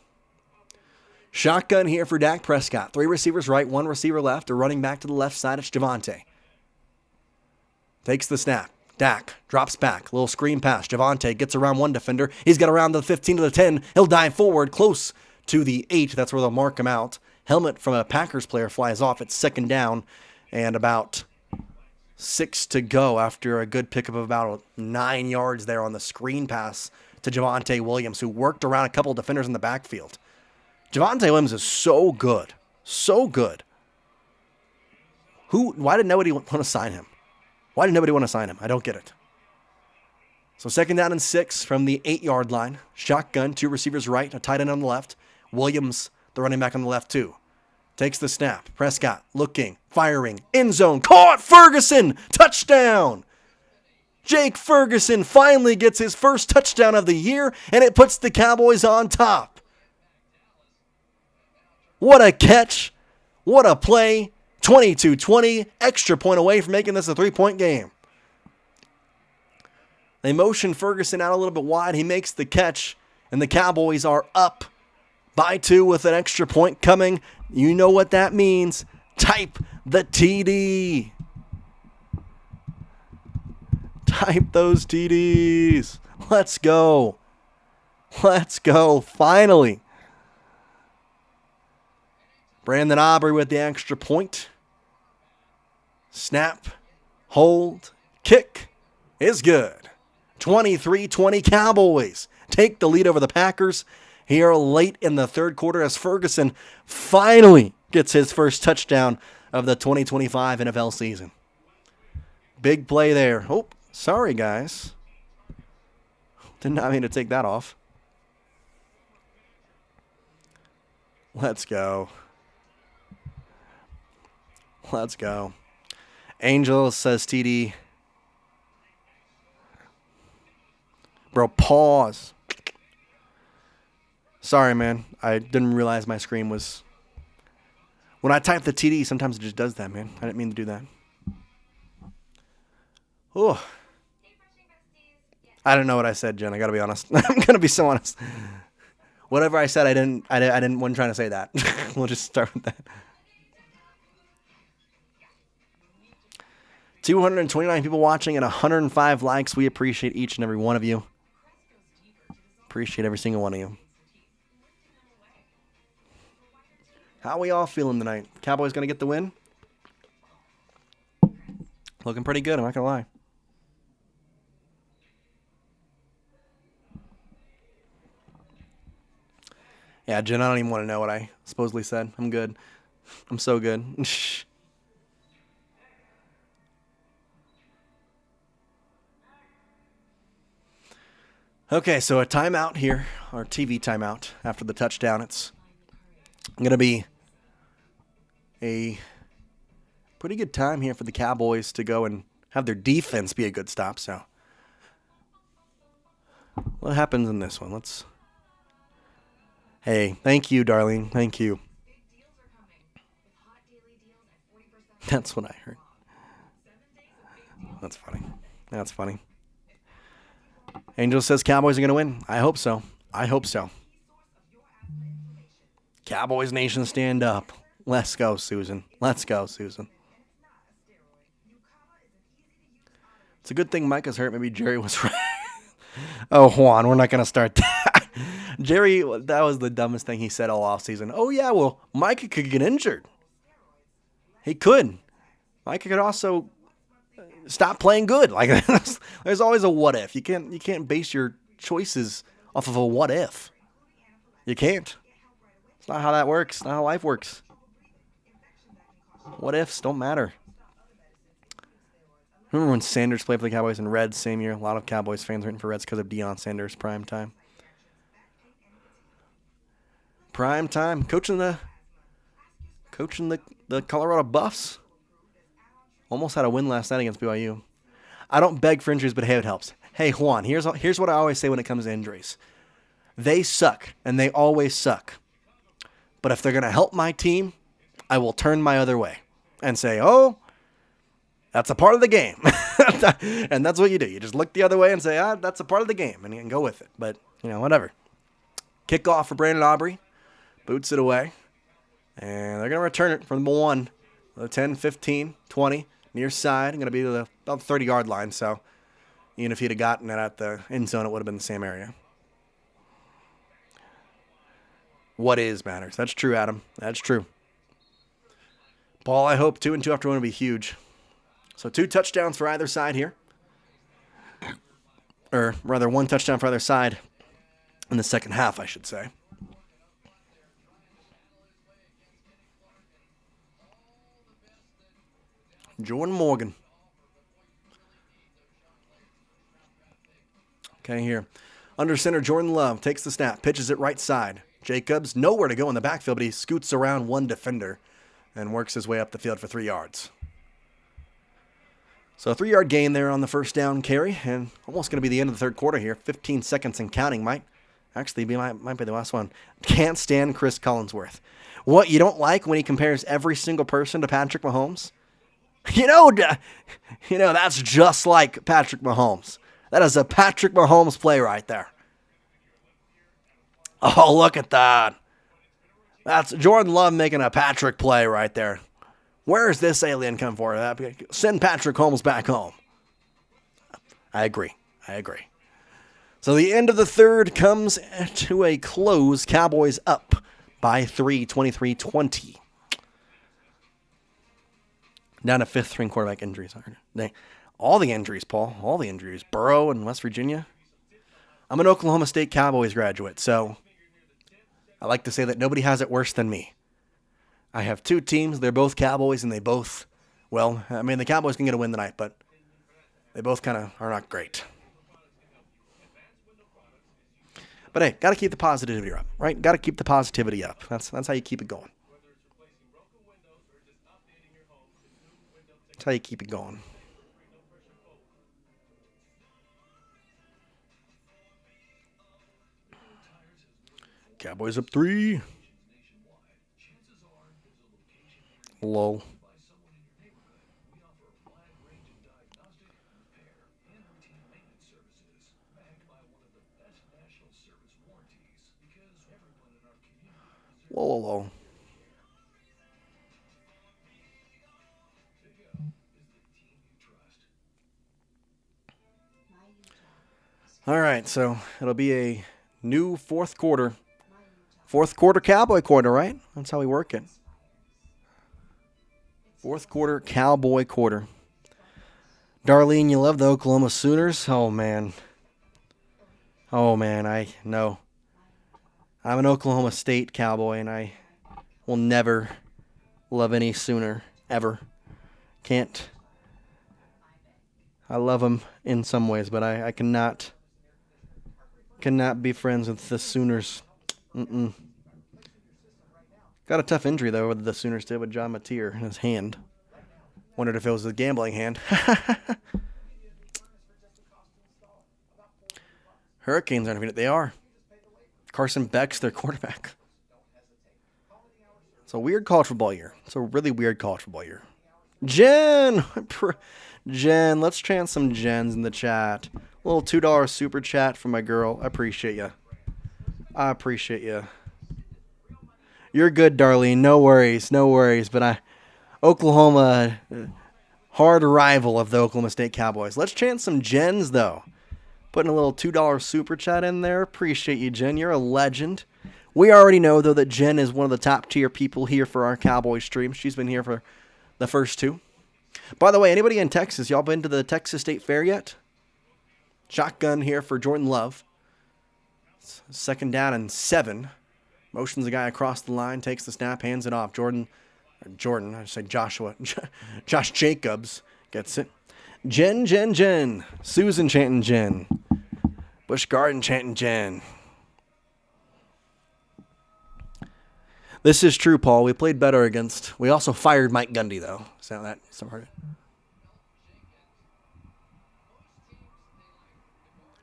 Shotgun here for Dak Prescott. 3 receivers right, 1 receiver left. A running back to the left side. It's Javonte. Takes the snap. Dak drops back. Little screen pass. Javonte gets around one defender. He's got around the 15 to the 10. He'll dive forward close to the 8. That's where they'll mark him out. Helmet from a Packers player flies off. It's second down and about 6 to go after a good pickup of about 9 yards there on the screen pass to Javonte Williams, who worked around a couple of defenders in the backfield. Javonte Williams is so good. Why did nobody want to sign him? Why did nobody want to sign him? I don't get it. So second down and 6 from the 8-yard line. Shotgun, 2 receivers right, a tight end on the left. Williams, the running back on the left too. Takes the snap. Prescott looking, firing, end zone. Caught! Ferguson! Touchdown! Jake Ferguson finally gets his first touchdown of the year, and it puts the Cowboys on top. What a catch. What a play. 22-20, extra point away from making this a 3-point game. They motion Ferguson out a little bit wide. He makes the catch, and the Cowboys are up by 2 with an extra point coming. You know what that means. Type the TD. Type those TDs. Let's go. Let's go. Finally. Brandon Aubrey with the extra point. Snap. Hold. Kick is good. 23-20 Cowboys take the lead over the Packers here late in the third quarter as Ferguson finally gets his first touchdown of the 2025 NFL season. Big play there. Oh, sorry, guys. Did not mean to take that off. Let's go. Let's go. Angel says TD. Bro, pause. Sorry, man. I didn't realize my screen was... When I type the TD, sometimes it just does that, man. I didn't mean to do that. Oh. I don't know what I said, Jen. I gotta be honest. I'm gonna be so honest. Whatever I said, wasn't trying to say that. We'll just start with that. 229 people watching and 105 likes. We appreciate each and every one of you. Appreciate every single one of you. How are we all feeling tonight? Cowboys going to get the win? Looking pretty good, I'm not going to lie. Yeah, Jen, I don't even want to know what I supposedly said. I'm good. I'm so good. Okay, so a timeout here, our TV timeout after the touchdown. It's going to be a pretty good time here for the Cowboys to go and have their defense be a good stop. So what happens in this one? Hey, thank you, darling. Thank you. That's what I heard. That's funny. That's funny. Angel says Cowboys are going to win. I hope so. I hope so. Cowboys Nation, stand up. Let's go, Susan. Let's go, Susan. It's a good thing Micah's hurt. Maybe Jerry was right. Oh, Juan, we're not going to start that. Jerry, that was the dumbest thing he said all offseason. Oh, yeah, well, Micah could get injured. He could. Micah could also stop playing good. Like, there's always a what if. You can't base your choices off of a what if. You can't. It's not how that works. It's not how life works. What ifs don't matter. Remember when Sanders played for the Cowboys in Reds same year? A lot of Cowboys fans rooting for Reds because of Deion Sanders prime time. Prime time. Coaching the Colorado Buffs. Almost had a win last night against BYU. I don't beg for injuries, but hey, it helps. Hey, Juan, here's what I always say when it comes to injuries. They suck, and they always suck. But if they're going to help my team, I will turn my other way and say, oh, that's a part of the game. And that's what you do. You just look the other way and say, that's a part of the game, and you can go with it. But, whatever. Kickoff for Brandon Aubrey. Boots it away. And they're going to return it from the 1, the 10, 15, 20, near side. Going to be to about the 30-yard line, so even if he'd have gotten it at the end zone, it would have been the same area. What is matters. That's true, Adam. That's true. Ball, I hope 2 and 2 after 1 will be huge. So 2 touchdowns for either side here. Or rather, 1 touchdown for either side in the second half, I should say. Jordan Morgan. Okay, here. Under center, Jordan Love takes the snap, pitches it right side. Jacobs, nowhere to go in the backfield, but he scoots around one defender. and works his way up the field for 3 yards. So a 3-yard gain there on the first down carry, and almost going to be the end of the third quarter here. 15 seconds and counting might be the last one. Can't stand Chris Collinsworth. What you don't like when he compares every single person to Patrick Mahomes? You know, that's just like Patrick Mahomes. That is a Patrick Mahomes play right there. Oh, look at that. That's Jordan Love making a Patrick play right there. Where is this alien come for? Send Patrick Holmes back home. I agree. So the end of the third comes to a close. Cowboys up by 3, 23-20. Down to fifth-string quarterback injuries. All the injuries, Paul. All the injuries. Burrow and West Virginia. I'm an Oklahoma State Cowboys graduate, so I like to say that nobody has it worse than me. I have 2 teams. They're both Cowboys, and they both, the Cowboys can get a win tonight, but they both kind of are not great. But hey, got to keep the positivity up, right? Got to keep the positivity up. That's how you keep it going. That's how you keep it going. Cowboys up 3. Low. Low. All right, so it'll be a new fourth quarter. Fourth quarter Cowboy quarter, right? That's how we work it. Fourth quarter Cowboy quarter. Darlene, you love the Oklahoma Sooners? Oh, man, I know. I'm an Oklahoma State Cowboy, and I will never love any Sooner, ever. Can't. I love them in some ways, but I cannot be friends with the Sooners. Got a tough injury, though, what the Sooners did with John Mateer in his hand. Wondered if it was a gambling hand. Hurricanes aren't even it. They are. Carson Beck's their quarterback. It's a weird college football year. It's a really weird college football year. Jen, let's chant some Jens in the chat. A little $2 super chat from my girl. I appreciate you. You're good, Darlene. No worries. But Oklahoma, hard rival of the Oklahoma State Cowboys. Let's chant some Jens, though. Putting a little $2 super chat in there. Appreciate you, Jen. You're a legend. We already know, though, that Jen is one of the top-tier people here for our Cowboys stream. She's been here for the first 2. By the way, anybody in Texas, y'all been to the Texas State Fair yet? Shotgun here for Jordan Love. Second down and 7. Motions the guy across the line, takes the snap, hands it off. Jordan, I say Joshua. Josh Jacobs gets it. Jen. Susan chanting Jen. Busch Garden chanting Jen. This is true, Paul. We played better against. We also fired Mike Gundy, though. Sound that some hard.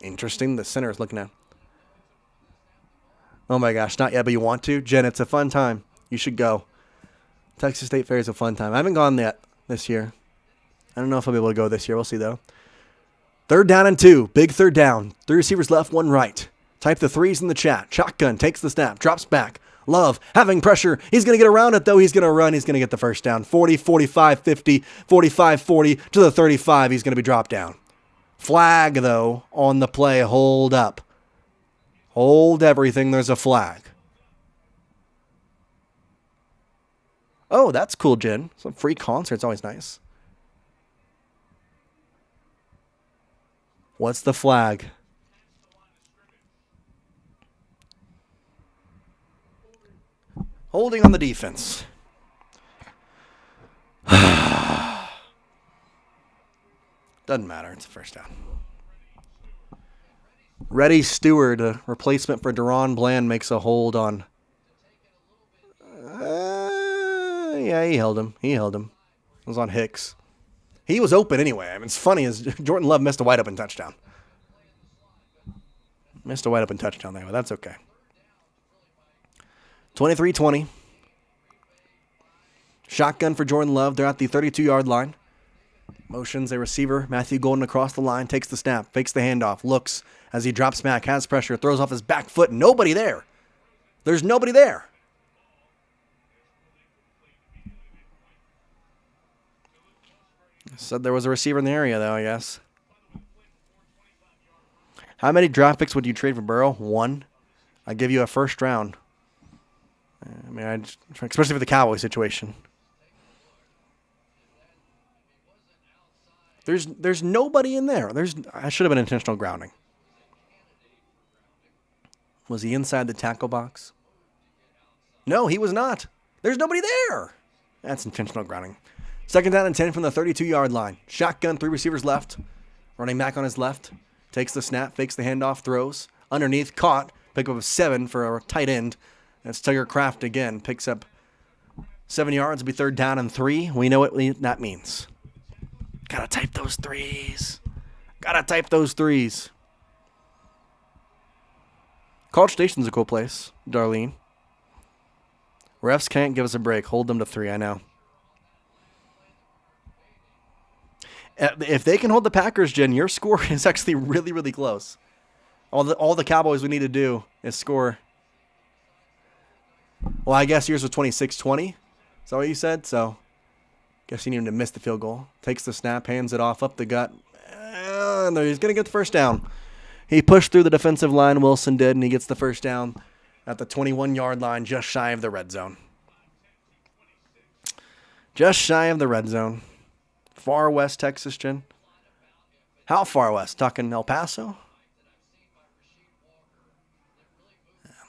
Interesting. The center is looking at. Oh my gosh, not yet, but you want to? Jen, it's a fun time. You should go. Texas State Fair is a fun time. I haven't gone yet this year. I don't know if I'll be able to go this year. We'll see, though. 3rd down and 2. Big 3rd down. 3 receivers left, 1 right. Type the 3s in the chat. Shotgun takes the snap, drops back. Love having pressure. He's going to get around it, though. He's going to run. He's going to get the first down. 40, 45, 50, 45, 40 to the 35. He's going to be dropped down. Flag, though, on the play. Hold up. Hold everything. There's a flag. Oh, that's cool, Jen. Some free concert's always nice. What's the flag? Holding on the defense. Doesn't matter. It's a first down. Reddy Stewart, a replacement for Deron Bland, makes a hold on. Yeah, he held him. It was on Hicks. He was open anyway. I mean, it's funny as Jordan Love missed a wide open touchdown. Missed a wide open touchdown there, but that's okay. 23-20. Shotgun for Jordan Love. They're at the 32-yard line. Motions a receiver. Matthew Golden across the line. Takes the snap. Fakes the handoff. Looks as he drops back. Has pressure. Throws off his back foot. Nobody there. There's nobody there. Said there was a receiver in the area, though, I guess. How many draft picks would you trade for Burrow? 1. I'd give you a first round. I mean, especially for the Cowboys situation. There's nobody in there. I should have been intentional grounding. Was he inside the tackle box? No, he was not. There's nobody there. That's intentional grounding. 2nd down and 10 from the 32-yard line. Shotgun, 3 receivers left. Running back on his left. Takes the snap, fakes the handoff, throws. Underneath, caught. Pick up 7 for a tight end. That's Tugger Kraft again. Picks up 7 yards. It'll be 3rd down and 3. We know what that means. Gotta type those threes. College Station's a cool place, Darlene. Refs can't give us a break. Hold them to 3, I know. If they can hold the Packers, Jen, your score is actually really, really close. All the Cowboys we need to do is score. Well, I guess yours was 26-20. Is that what you said? So, guess you need him to miss the field goal. Takes the snap, hands it off, up the gut. And he's going to get the first down. He pushed through the defensive line, Wilson did, and he gets the first down at the 21-yard line, just shy of the red zone. Far west Texas, Jen. How far west? Talking El Paso?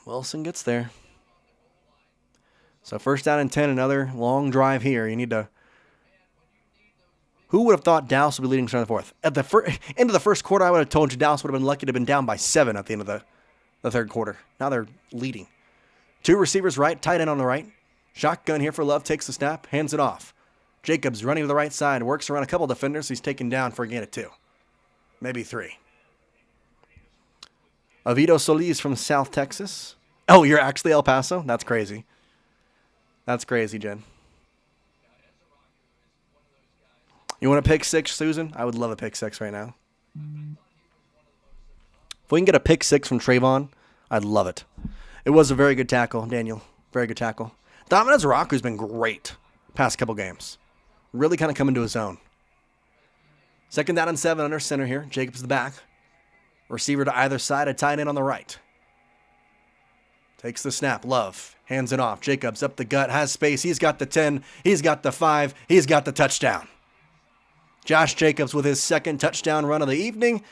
Wilson gets there. So 1st down and 10, another long drive here. You need to... Who would have thought Dallas would be leading 7-4? At the end of the first quarter, I would have told you Dallas would have been lucky to have been down by 7 at the end of the 3rd quarter. Now they're leading. 2 receivers right, tight end on the right. Shotgun here for Love, takes the snap, hands it off. Jacobs running to the right side, works around a couple defenders. He's taken down for a gain of 2. Maybe 3. Oviedo Solis from South Texas. Oh, you're actually El Paso? That's crazy. That's crazy, Jen. You want a pick 6, Susan? I would love a pick 6 right now. If we can get a pick 6 from Trayvon, I'd love it. It was a very good tackle, Daniel. Very good tackle. Dominus Rocco's been great past couple games. Really kind of come into his own. 2nd down and 7 under center here. Jacobs the back. Receiver to either side, a tight end on the right. Takes the snap. Love. Hands it off. Jacobs up the gut. Has space. He's got the 10. He's got the 5. He's got the touchdown. Josh Jacobs with his 2nd touchdown run of the evening.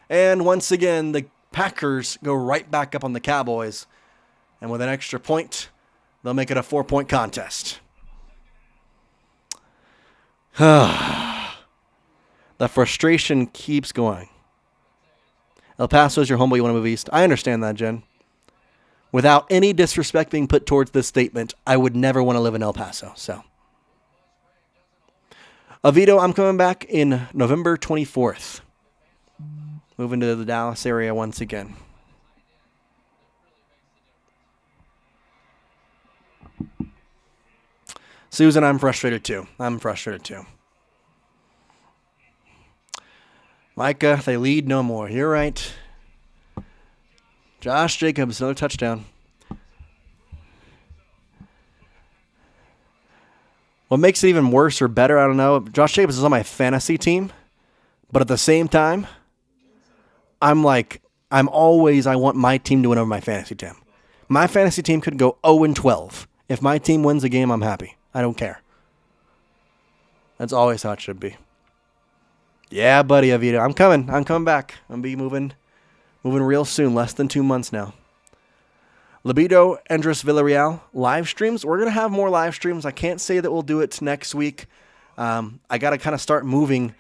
And once again, the Packers go right back up on the Cowboys. And with an extra point, they'll make it a 4-point contest. The frustration keeps going. El Paso is your home, but you want to move east. I understand that, Jen. Without any disrespect being put towards this statement, I would never want to live in El Paso. So, Oviedo, I'm coming back in November 24th. Moving to the Dallas area once again. Susan, I'm frustrated too. Micah, they lead no more. You're right. Josh Jacobs, another touchdown. What makes it even worse or better, I don't know. Josh Jacobs is on my fantasy team, but at the same time, I want my team to win over my fantasy team. My fantasy team could go 0-12. If my team wins a game, I'm happy. I don't care. That's always how it should be. Yeah, buddy, Oviedo. I'm coming back. I'm be moving real soon. Less than 2 months now. Libido, Andres Villarreal, live streams. We're going to have more live streams. I can't say that we'll do it next week. I got to kind of start moving.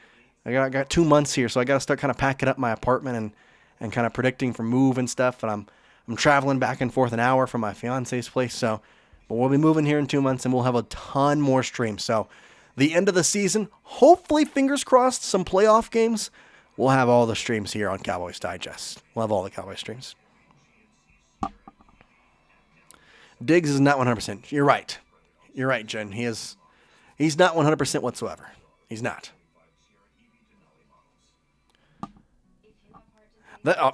I got 2 months here, so I got to start kind of packing up my apartment and kind of predicting for move and stuff. And I'm traveling back and forth an hour from my fiance's place, so But we'll be moving here in 2 months, and we'll have a ton more streams. So the end of the season, hopefully, fingers crossed, some playoff games, we'll have all the streams here on Cowboys Digest. We'll have all the Cowboys streams. Diggs is not 100%. You're right. You're right, Jen. He's not 100% whatsoever. He's not.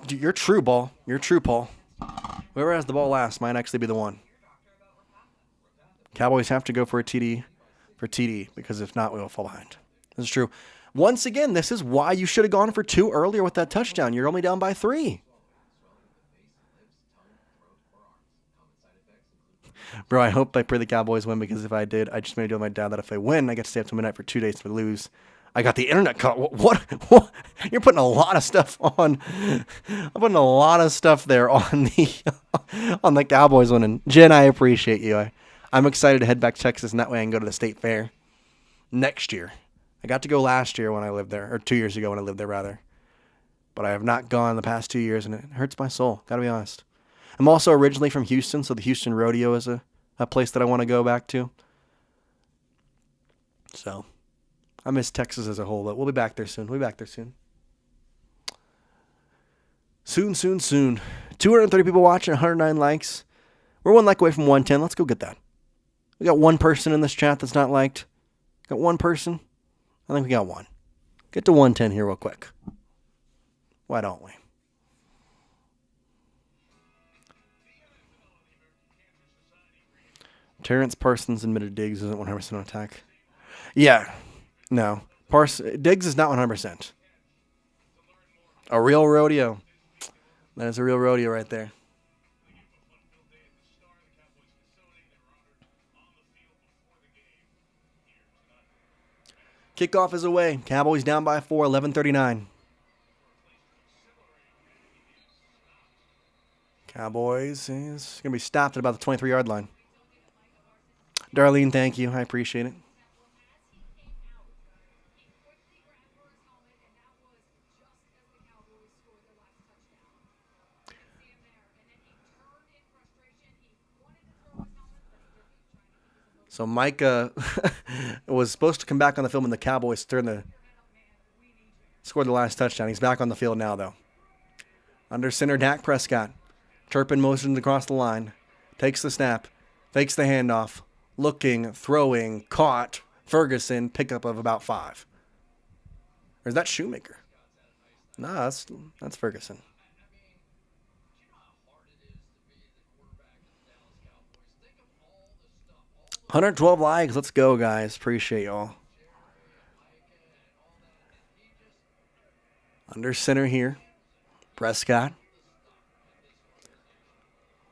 You're true, Ball. You're true, Paul. Whoever has the ball last might actually be the one. Cowboys have to go for a TD because if not, we will fall behind. This is true. Once again, this is why you should have gone for 2 earlier with that touchdown. You're only down by 3. Bro, I hope I pray the Cowboys win, because if I did, I just made a deal with my dad that if I win, I get to stay up till midnight for 2 days. If we lose, I got the internet cut. What? You're putting a lot of stuff on. I'm putting a lot of stuff there on the Cowboys winning. Jen, I appreciate you. I'm excited to head back to Texas, and that way I can go to the state fair next year. I got to go last year when I lived there, or 2 years ago when I lived there, rather. But I have not gone the past 2 years, and it hurts my soul. Got to be honest. I'm also originally from Houston, so the Houston Rodeo is a place that I want to go back to. So, I miss Texas as a whole, but we'll be back there soon. Soon. 230 people watching, 109 likes. We're 1 like away from 110. Let's go get that. We got 1 person in this chat that's not liked. Got 1 person? I think we got 1. Get to 110 here real quick. Why don't we? Terrence Parsons admitted Diggs isn't 100% on attack. Yeah. No. Diggs is not 100%. A real rodeo. That is a real rodeo right there. Kickoff is away. Cowboys down by 4, 11:39. Cowboys is going to be stopped at about the 23-yard line. Darlene, thank you. I appreciate it. So Micah was supposed to come back on the field when the Cowboys scored the last touchdown. He's back on the field now, though. Under center, Dak Prescott. Turpin motions across the line. Takes the snap. Fakes the handoff. Looking, throwing, caught. Ferguson, pickup of about 5. Or is that Shoemaker? No, that's Ferguson. $112 likes. Let's go, guys. Appreciate y'all. Under center here. Prescott.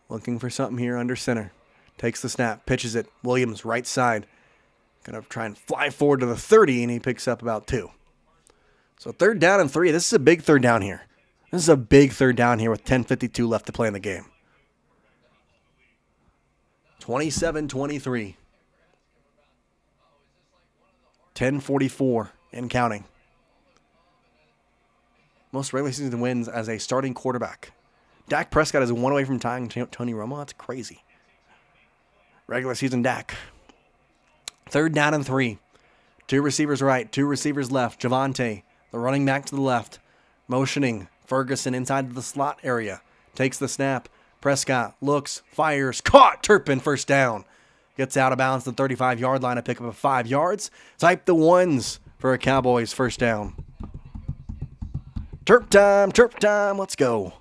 Looking for something here under center. Takes the snap. Pitches it. Williams, right side. Going to try and fly forward to the 30, and he picks up about 2. So 3rd down and 3. This is a big 3rd down here. This is a big 3rd down here with 10:52 left to play in the game. 27-23. 10:44 and counting. Most regular season wins as a starting quarterback. Dak Prescott is 1 away from tying Tony Romo. That's crazy. Regular season Dak. 3rd down and 3. 2 receivers right, 2 receivers left. Javonte, the running back to the left. Motioning. Ferguson inside the slot area. Takes the snap. Prescott looks, fires, caught. Turpin, first down. Gets out of bounds at the 35-yard line. A pickup of 5 yards. Type the ones for a Cowboys first down. Terp time. Let's go.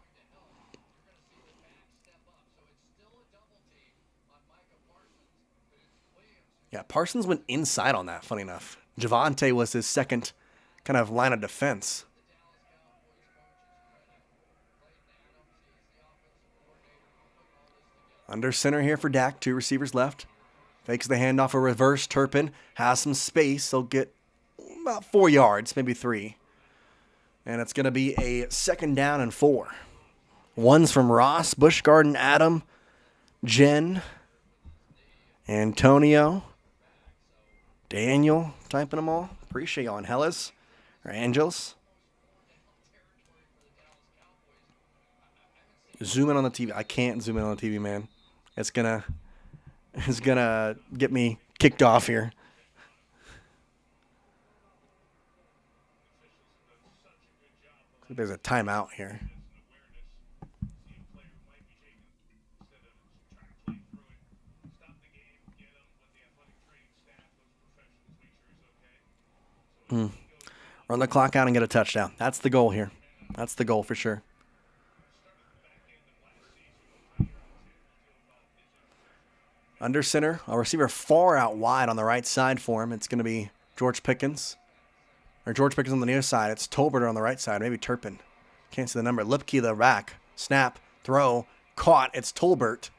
Yeah, Parsons went inside on that, funny enough. Javonte was his second kind of line of defense. Under center here for Dak. 2 receivers left. Fakes the handoff, a reverse. Turpin has some space. He'll get about 4 yards, maybe 3. And it's going to be a 2nd down and 4. Ones from Ross, Bushgarden, Adam, Jen, Antonio, Daniel, typing them all. Appreciate you on Hellas or Angels. Zoom in on the TV. I can't zoom in on the TV, man. It's going to is going to get me kicked off here. There's a timeout here. Run the clock out and get a touchdown. That's the goal here. That's the goal for sure. Under center, a receiver far out wide on the right side for him. It's going to be George Pickens. Or George Pickens on the near side. It's Tolbert on the right side. Maybe Turpin. Can't see the number. Lipke the back. Snap. Throw. Caught. It's Tolbert.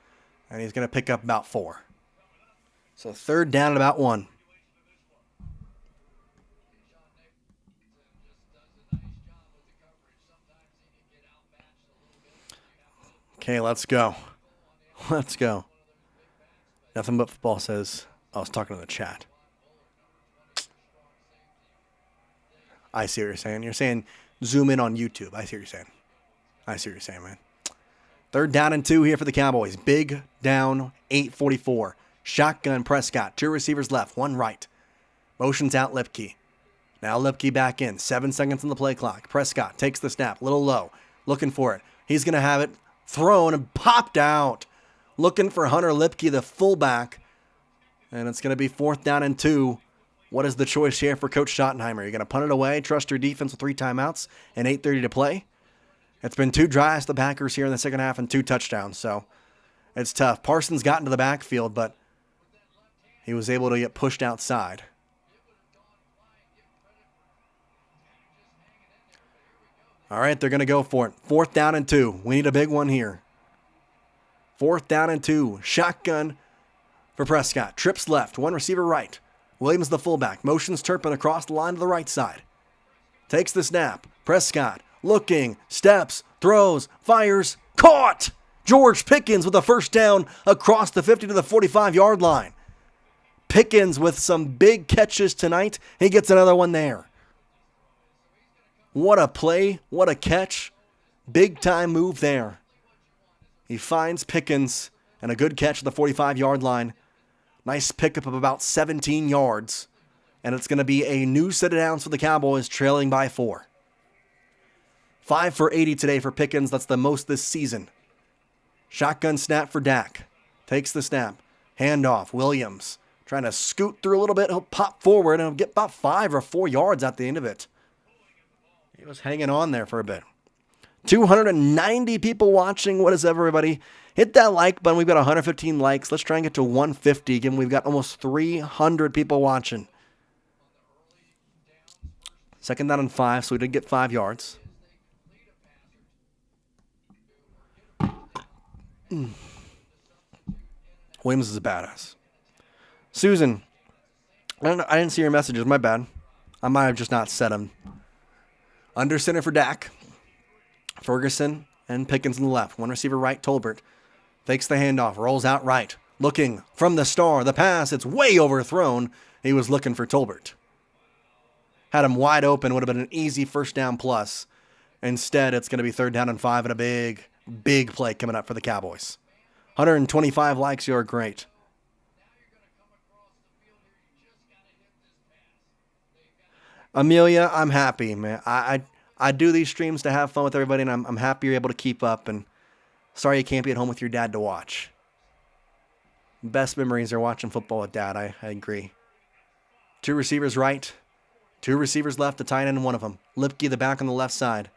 And he's going to pick up about 4. So third down at about 1. Okay, let's go. Let's go. Nothing but football says, I was talking to the chat. I see what you're saying. You're saying zoom in on YouTube. I see what you're saying. I see what you're saying, man. Third down and 2 here for the Cowboys. Big down, 8:44. Shotgun Prescott. 2 receivers left, 1 right. Motions out Lipke. Now Lipke back in. 7 seconds on the play clock. Prescott takes the snap. Little low. Looking for it. He's going to have it thrown and popped out. Looking for Hunter Lipke, the fullback. And it's going to be 4th down and 2. What is the choice here for Coach Schottenheimer? You're going to punt it away, trust your defense with 3 timeouts and 8:30 to play? It's been 2 drives to the Packers here in the second half and 2 touchdowns, so it's tough. Parsons got into the backfield, but he was able to get pushed outside. All right, they're going to go for it. 4th down and 2. We need a big one here. 4th down and 2. Shotgun for Prescott. Trips left. 1 receiver right. Williams the fullback. Motions Turpin across the line to the right side. Takes the snap. Prescott looking. Steps. Throws. Fires. Caught! George Pickens with a first down across the 50 to the 45-yard line. Pickens with some big catches tonight. He gets another one there. What a play. What a catch. Big time move there. He finds Pickens and a good catch at the 45-yard line. Nice pickup of about 17 yards. And it's going to be a new set of downs for the Cowboys, trailing by 4. 5 for 80 today for Pickens. That's the most this season. Shotgun snap for Dak. Takes the snap. Handoff. Williams trying to scoot through a little bit. He'll pop forward and he'll get about 5 or 4 yards at the end of it. He was hanging on there for a bit. 290 people watching. What is up, everybody? Hit that like button. We've got 115 likes. Let's try and get to 150. Again, we've got almost 300 people watching. 2nd down and 5, so we did get 5 yards. Williams is a badass. Susan, I didn't see your messages. My bad. I might have just not set them. Under center for Dak. Ferguson and Pickens on the left. 1 receiver right, Tolbert. Fakes the handoff, rolls out right. Looking from the star. The pass, it's way overthrown. He was looking for Tolbert. Had him wide open, would have been an easy first down plus. Instead, it's going to be 3rd down and 5 and a big, big play coming up for the Cowboys. 125 likes, you're great. Amelia, I'm happy, man. I do these streams to have fun with everybody, and I'm happy you're able to keep up. And sorry you can't be at home with your dad to watch. Best memories are watching football with Dad. I agree. 2 receivers right. 2 receivers left, a tight end and one of them. Lipke the back on the left side.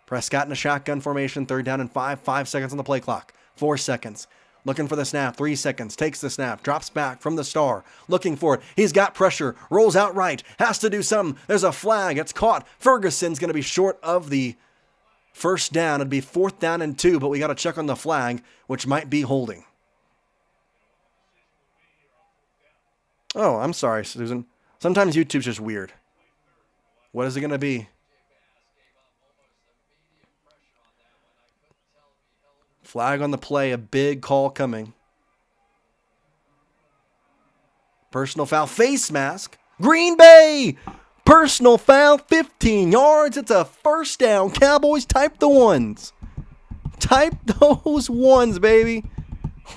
Prescott in a shotgun formation, 3rd down and 5. 5 seconds on the play clock. 4 seconds. Looking for the snap. 3 seconds. Takes the snap. Drops back from the star. Looking for it. He's got pressure. Rolls out right. Has to do something. There's a flag. It's caught. Ferguson's going to be short of the first down. It'd be 4th down and 2, but we got to check on the flag, which might be holding. Oh, I'm sorry, Susan. Sometimes YouTube's just weird. What is it going to be? Flag on the play, a big call coming. Personal foul, face mask. Green Bay! Personal foul, 15 yards. It's a first down. Cowboys, type the ones. Type those ones, baby.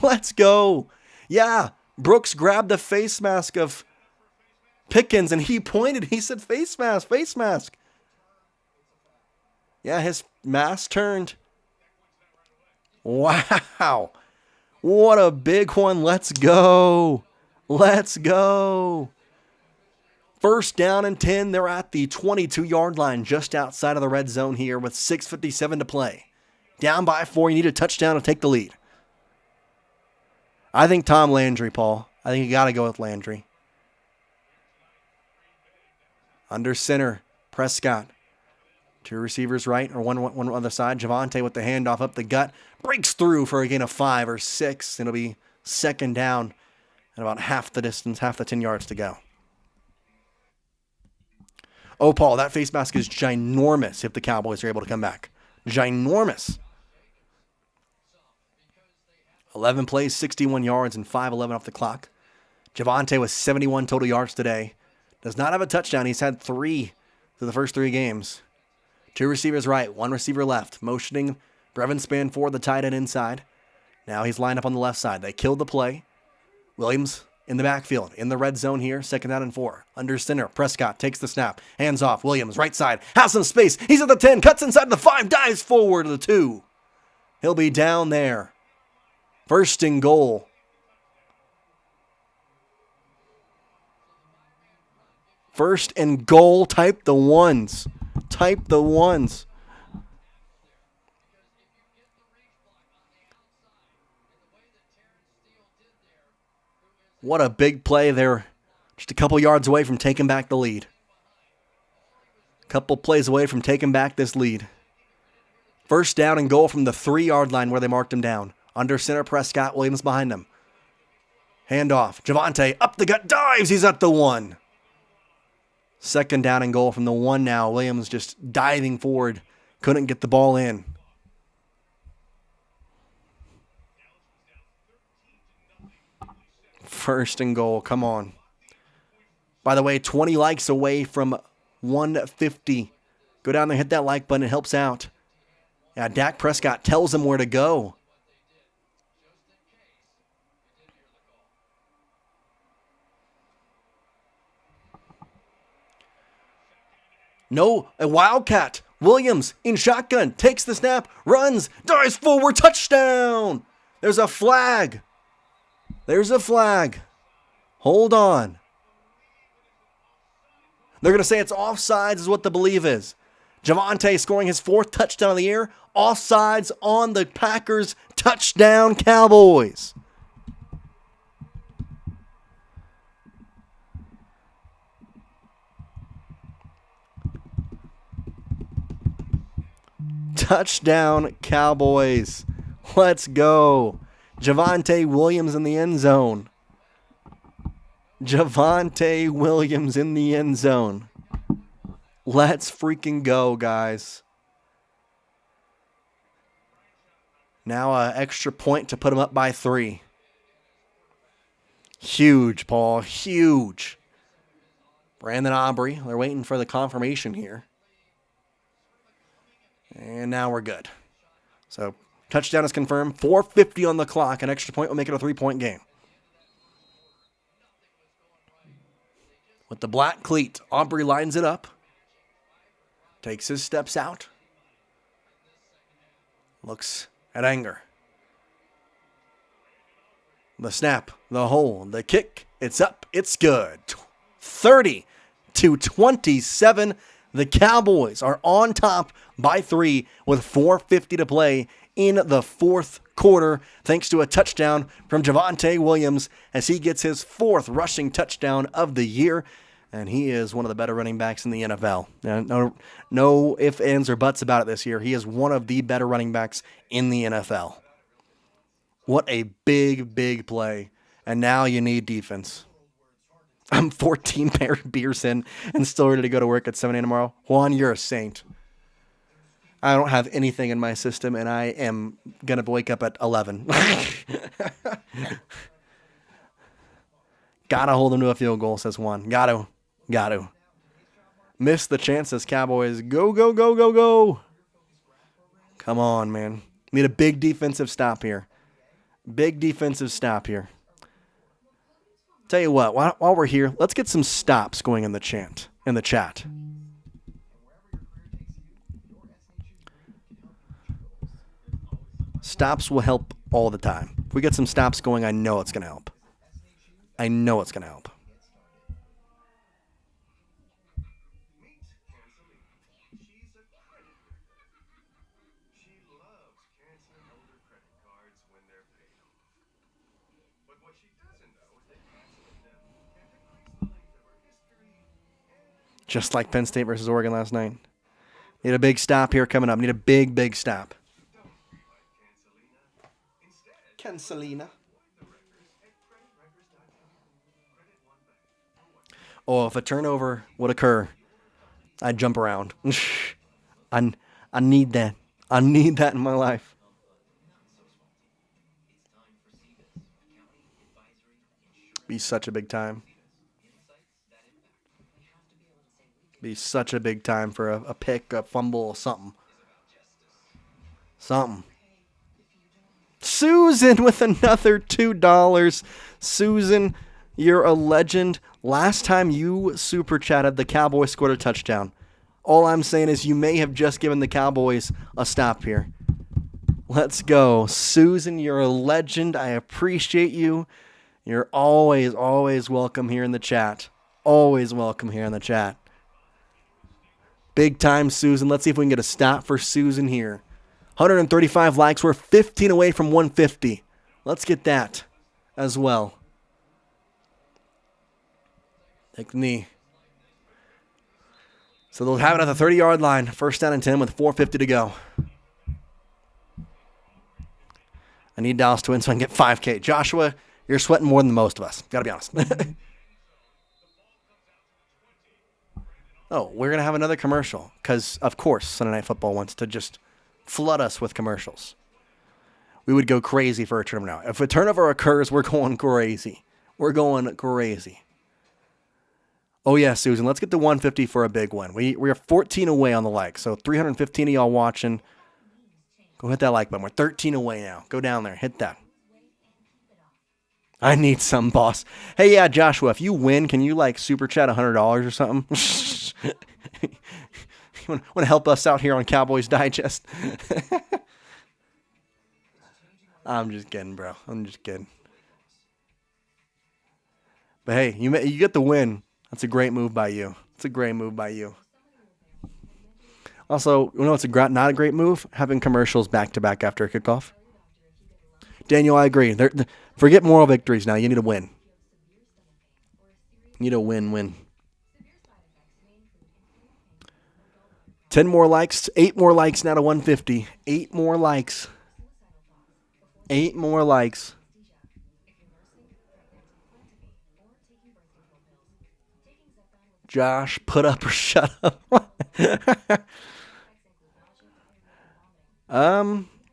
Let's go. Yeah, Brooks grabbed the face mask of Pickens and he pointed. He said, face mask, face mask. Yeah, his mask turned. Wow. What a big one. Let's go. Let's go. First down and 10. They're at the 22-yard line, just outside of the red zone here with 6:57 to play. Down by 4. You need a touchdown to take the lead. I think Tom Landry, Paul. I think you got to go with Landry. Under center, Prescott. 2 receivers right, or one other side. Javonte with the handoff up the gut. Breaks through for a gain of 5 or 6. It'll be second down and about half the distance, half the 10 yards to go. Oh, Paul, that face mask is ginormous if the Cowboys are able to come back. Ginormous. 11 plays, 61 yards, and 5:11 off the clock. Javonte with 71 total yards today. Does not have a touchdown. He's had 3 through the first 3 games. 2 receivers right, 1 receiver left. Motioning Brevin Span for the tight end inside. Now he's lined up on the left side. They killed the play. Williams in the backfield, in the red zone here, second down and 4. Under center, Prescott takes the snap. Hands off, Williams, right side, has some space. He's at the 10, cuts inside the 5, dives forward to the 2. He'll be down there. First and goal. First and goal, type the ones. Type the ones. What a big play there. Just a couple yards away from taking back the lead. Couple plays away from taking back this lead. First down and goal from the 3-yard line where they marked him down. Under center, Prescott, Williams behind him. Handoff. Javonte up the gut, dives. He's at the 1. Second down and goal from the 1 now. Williams just diving forward. Couldn't get the ball in. First and goal. Come on. By the way, 20 likes away from 150. Go down there, hit that like button. It helps out. Yeah, Dak Prescott tells him where to go. No, a wildcat. Williams in shotgun, takes the snap, runs, dives forward, touchdown. There's a flag. There's a flag. Hold on. They're going to say it's offsides is what the belief is. Javonte scoring his 4th touchdown of the year. Offsides on the Packers. Touchdown Cowboys. Touchdown Cowboys. Let's go. Javonte Williams in the end zone. Javonte Williams in the end zone. Let's freaking go, guys. Now an extra point to put them up by 3. Huge, Paul. Huge. Brandon Aubrey. They're waiting for the confirmation here. And now we're good. So touchdown is confirmed. 4:50 on the clock. An extra point will make it a 3-point game. With the black cleat, Aubrey lines it up. Takes his steps out. Looks at Anger. The snap, the hold, the kick. It's up. It's good. 30-27. The Cowboys are on top by 3 with 4:50 to play in the 4th quarter, thanks to a touchdown from Javonte Williams as he gets his 4th rushing touchdown of the year, and he is one of the better running backs in the NFL. No ifs, ands, or buts about it this year. He is one of the better running backs in the NFL. What a big, big play, and now you need defense. I'm 14 beers in and still ready to go to work at 7 a.m. tomorrow. Juan, you're a saint. I don't have anything in my system, and I am going to wake up at 11. Gotta hold him to a field goal, says Juan. Got to. Miss the chances, Cowboys. Go, go, go, go, go. Come on, man. Need a big defensive stop here. Big defensive stop here. Tell you what, while we're here, let's get some stops going in the chat. Stops will help all the time. If we get some stops going, I know it's going to help. Just like Penn State versus Oregon last night. Need a big stop here coming up. Need a big stop. Cancelina. Oh, if a turnover would occur, I'd jump around. I need that. I need that in my life. Be such a big time. Be such a big time for a pick, a fumble, something. Susan with another $2. Susan, you're a legend. Last time you super chatted, the Cowboys scored a touchdown. All I'm saying is you may have just given the Cowboys a stop here. Let's go. Susan, you're a legend. I appreciate you. You're always welcome here in the chat. Always welcome here in the chat. Big time, Susan. Let's see if we can get a stop for Susan here. 135 likes. We're 15 away from 150. Let's get that as well. Take the knee. So they'll have it at the 30-yard line. First down and 10 with 4:50 to go. I need Dallas to win so I can get 5K. Joshua, you're sweating more than most of us. Got to be honest. Oh, we're going to have another commercial because, of course, Sunday Night Football wants to just flood us with commercials. We would go crazy for a turnover now. If a turnover occurs, we're going crazy. Oh, yeah, Susan, let's get to 150 for a big one. We are 14 away on the like, so 315 of y'all watching. Go hit that like button. We're 13 away now. Go down there. Hit that. I need some, boss. Hey, yeah, Joshua, if you win, can you, super chat $100 or something? You want to help us out here on Cowboys Digest? I'm just kidding, bro. I'm just kidding. But, hey, you get the win. That's a great move by you. Also, you know what's not a great move? Having commercials back-to-back after a kickoff. Daniel, I agree. Forget moral victories now. You need a win. You need a win-win. 10 more likes. 8 more likes now to 150. 8 more likes. Josh, put up or shut up.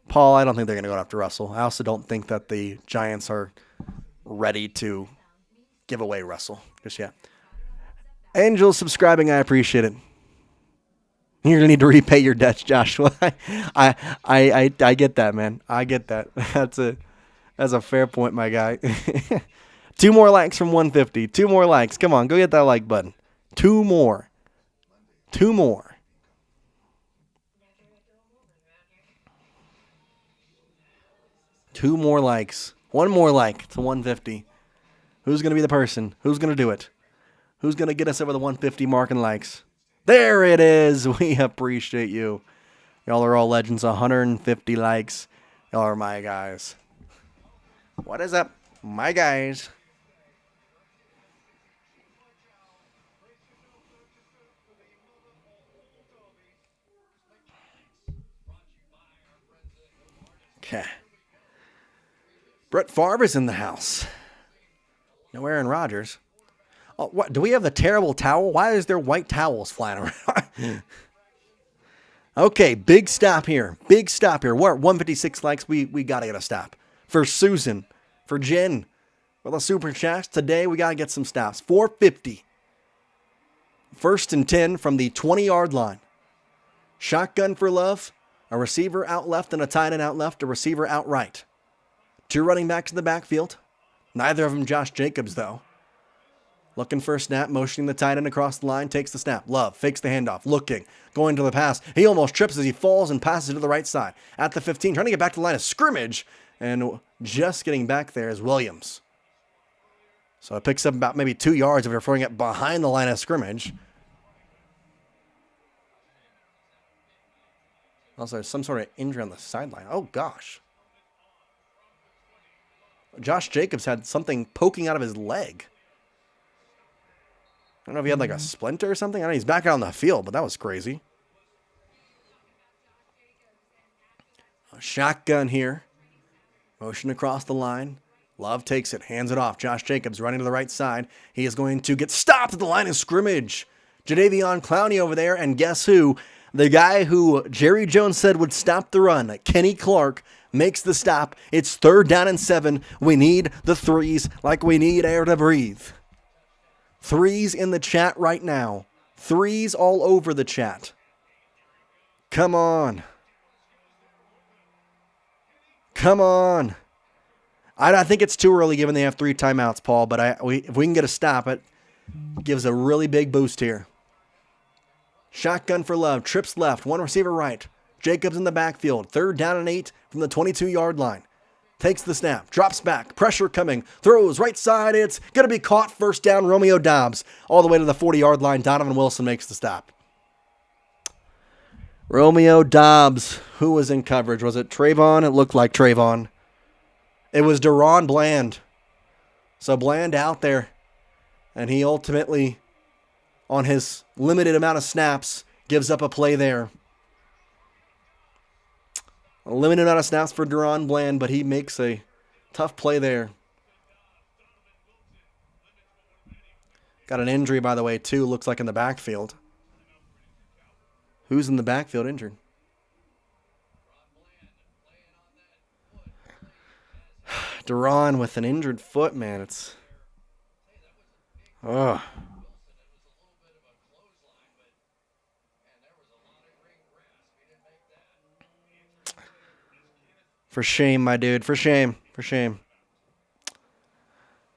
Paul, I don't think they're going to go after Russell. I also don't think that the Giants are ready to give away Russell just yet. Angel subscribing, I appreciate it. You're going to need to repay your debts, Joshua. I get that, man. I get that. That's a fair point, my guy. 2 more likes from 150. 2 more likes. Come on, go get that like button. 2 more. 2 more. Two more likes. 1 more like to 150. Who's going to be the person? Who's going to do it? Who's going to get us over the 150 mark in likes? There it is. We appreciate you. Y'all are all legends. 150 likes. Y'all are my guys. What is up, my guys? Okay. Brett Favre is in the house. No Aaron Rodgers. Oh, what? Do we have the terrible towel? Why is there white towels flying around? Okay, big stop here. We're at 156 likes. We got to get a stop. For Susan, for Jen, for the Super Chats, today we got to get some stops. 450. 1st and 10 from the 20-yard line. Shotgun for Love. A receiver out left and a tight end out left. A receiver out right. 2 running backs in the backfield. Neither of them Josh Jacobs, though. Looking for a snap, motioning the tight end across the line, takes the snap. Love fakes the handoff, looking, going to the pass. He almost trips as he falls and passes to the right side. At the 15, trying to get back to the line of scrimmage, and just getting back there is Williams. So it picks up about maybe 2 yards if you're throwing it behind the line of scrimmage. Also, there's some sort of injury on the sideline. Oh, gosh. Josh Jacobs had something poking out of his leg. I don't know if he had like a splinter or something. I don't know. He's back out on the field, but that was crazy. A shotgun here. Motion across the line. Love takes it, hands it off. Josh Jacobs running to the right side. He is going to get stopped at the line of scrimmage. Jadeveon Clowney over there, and guess who? The guy who Jerry Jones said would stop the run, Kenny Clark, makes the stop. It's 3rd down and 7. We need the threes like we need air to breathe. Threes in the chat right now. Threes all over the chat. Come on. Come on. I think it's too early given they have 3 timeouts, Paul, but if we can get a stop, it gives a really big boost here. Shotgun for Love. Trips left. 1 receiver right. Jacobs in the backfield. 3rd down and 8 from the 22-yard line. Takes the snap. Drops back. Pressure coming. Throws right side. It's going to be caught. 1st down. Romeo Doubs. All the way to the 40-yard line. Donovan Wilson makes the stop. Romeo Doubs. Who was in coverage? Was it Trayvon? It looked like Trayvon. It was Deron Bland. So Bland out there. And he ultimately, on his limited amount of snaps, gives up a play there. A limited amount of snaps for Deron Bland, but he makes a tough play there. Got an injury, by the way, too. Looks like in the backfield. Who's in the backfield injured? Deron with an injured foot, man. It's... Oh. For shame, my dude. For shame. For shame.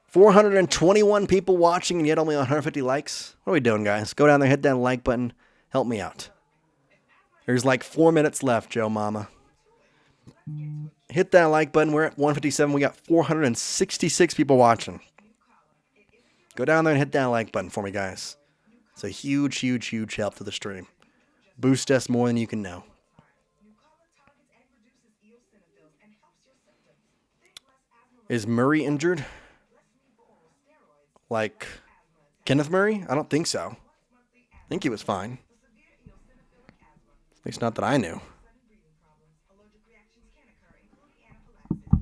421 people watching and yet only 150 likes. What are we doing, guys? Go down there, hit that like button. Help me out. There's like 4 minutes left, Joe Mama. Hit that like button. We're at 157. We got 466 people watching. Go down there and hit that like button for me, guys. It's a huge, huge, huge help to the stream. Boost us more than you can know. Is Murray injured? Like Kenneth Murray? I don't think so. I think he was fine. At least not that I knew.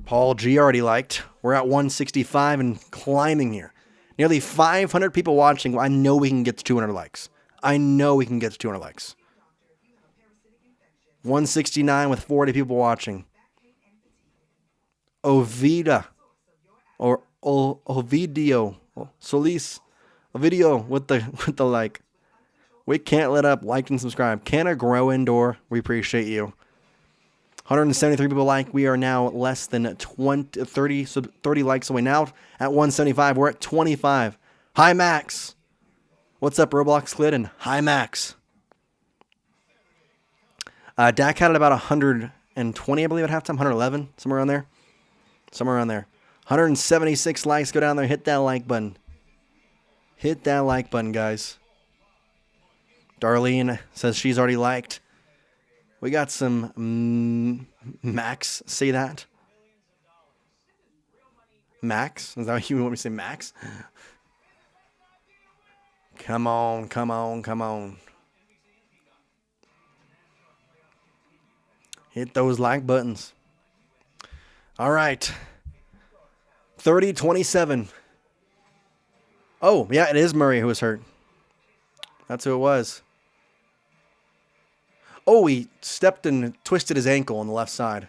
Paul G already liked. We're at 165 and climbing here. Nearly 500 people watching. Well, I know we can get to 200 likes. I know we can get to 200 likes. 169 with 40 people watching. Ovidio Solis, Ovidio with the like. We can't let up. Like and subscribe. Can it grow indoor? We appreciate you. 173 people like. We are now less than 30 likes away. Now at 175. We're at 25. Hi, Max. What's up, Roblox Clit? And hi, Max. Dak had it about 120, I believe, at halftime. 111, somewhere around there. Somewhere around there. 176 likes. Go down there. Hit that like button. Hit that like button, guys. Darlene says she's already liked. We got some Max say that. Max? Is that what you want me to say, Max? Come on, come on, come on. Hit those like buttons. All right. 30-27. Oh, yeah, it is Murray who was hurt. That's who it was. Oh, he stepped and twisted his ankle on the left side.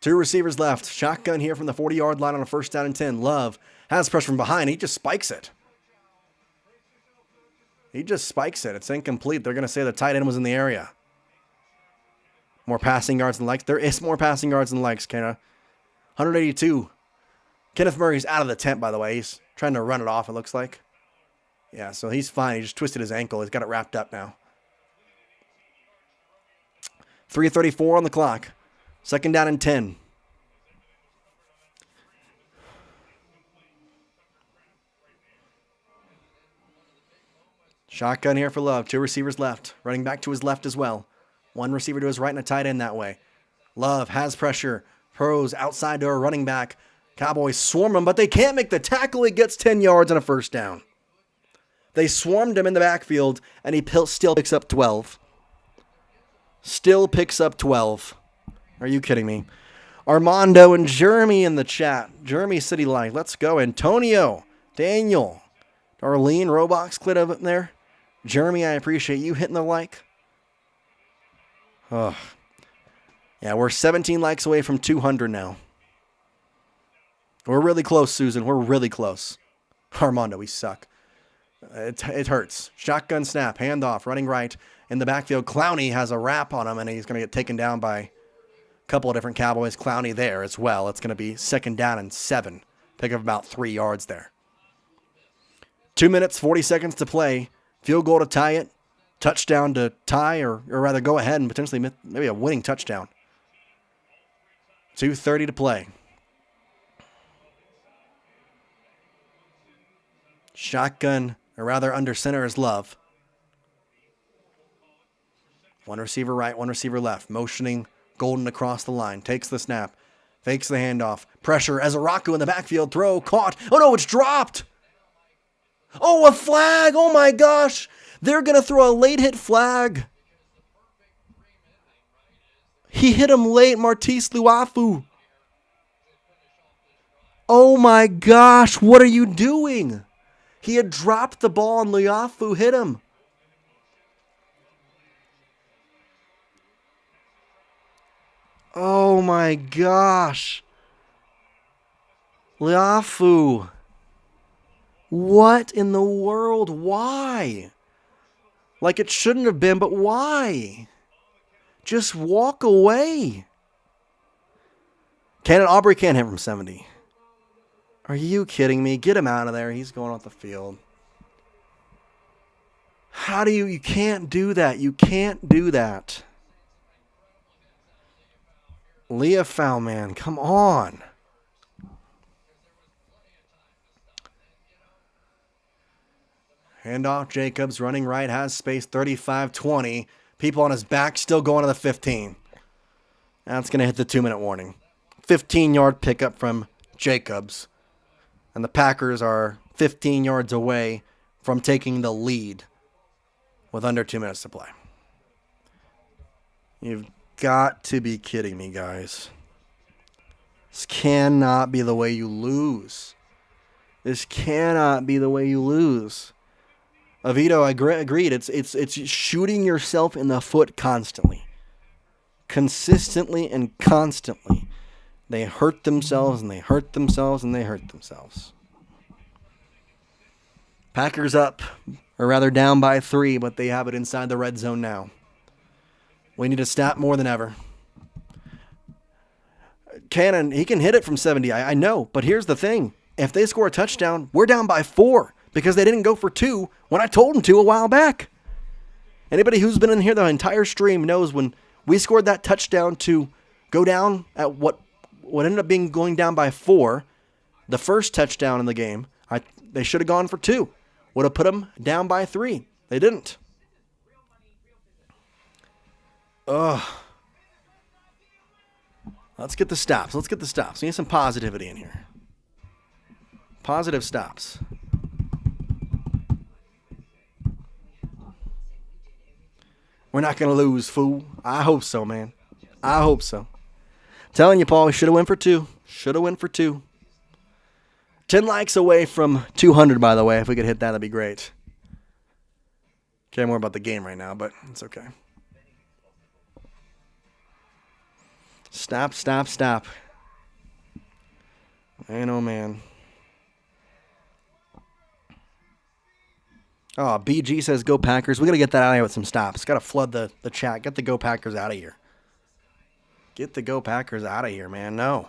2 receivers left. Shotgun here from the 40-yard line on a 1st down and 10. Love has pressure from behind. He just spikes it. He just spikes it. It's incomplete. They're going to say the tight end was in the area. More passing yards than likes. There is more passing yards than likes, Kenna. 182. Kenneth Murray's out of the tent, by the way. He's trying to run it off, it looks like. Yeah, so he's fine. He just twisted his ankle. He's got it wrapped up now. 3:34 on the clock. Second down and 10. Shotgun here for Love. 2 receivers left. Running back to his left as well. 1 receiver to his right and a tight end that way. Love has pressure. Throws outside to a running back. Cowboys swarm him, but they can't make the tackle. He gets 10 yards and a first down. They swarmed him in the backfield, and he still picks up 12. Still picks up 12. Are you kidding me? Armando and Jeremy in the chat. Jeremy City Light. Let's go. Antonio. Daniel. Darlene. Roblox clit over there. Jeremy, I appreciate you hitting the like. Oh. Yeah, we're 17 likes away from 200 now. We're really close, Susan. We're really close. Armando, we suck. It hurts. Shotgun snap. Handoff. Running right. In the backfield, Clowney has a wrap on him, and he's going to get taken down by a couple of different Cowboys. Clowney there as well. It's going to be second down and 7. Pick up about 3 yards there. 2 minutes, 40 seconds to play. Field goal to tie it. Touchdown to tie, or rather go ahead and potentially maybe a winning touchdown. 2:30 to play. Shotgun, or rather under center is Love. 1 receiver right, 1 receiver left. Motioning Golden across the line. Takes the snap. Fakes the handoff. Pressure as Araku in the backfield. Throw caught. Oh no, it's dropped. Oh, a flag. Oh my gosh. They're going to throw a late hit flag. He hit him late, Martise Luafu. Oh my gosh, what are you doing? He had dropped the ball and Luafu hit him. Oh my gosh. Luafu. What in the world? Why? Like it shouldn't have been, but why? Just walk away. Cannon Aubrey can't hit from 70. Are you kidding me? Get him out of there. He's going off the field. How do you can't do that. You can't do that. Leah foul, man. Come on. Handoff, Jacobs running right, has space, 35-20. People on his back still going to the 15. That's going to hit the 2-minute warning. 15-yard pickup from Jacobs. And the Packers are 15 yards away from taking the lead with under 2 minutes to play. You've got to be kidding me, guys. This cannot be the way you lose. This cannot be the way you lose. Avito, I agreed. It's shooting yourself in the foot constantly. Consistently and constantly. They hurt themselves and they hurt themselves and they hurt themselves. Packers up, or rather down by 3, but they have it inside the red zone now. We need to snap more than ever. Cannon, he can hit it from 70, I know, but here's the thing. If they score a touchdown, we're down by 4 because they didn't go for 2 when I told them to a while back. Anybody who's been in here the entire stream knows when we scored that touchdown to go down at what ended up being going down by 4, the first touchdown in the game, they should have gone for 2. Would have put them down by 3. They didn't. Ugh. Let's get the stops. We need some positivity in here. Positive stops. We're not going to lose, fool. I hope so, man. I hope so. Telling you, Paul, we should have went for 2. 10 likes away from 200, by the way. If we could hit that, that'd be great. Care more about the game right now, but it's okay. Stop. Man, oh, man. Oh, BG says go Packers. We got to get that out of here with some stops. Got to flood the chat. Get the go Packers out of here. Get the go Packers out of here, man. No.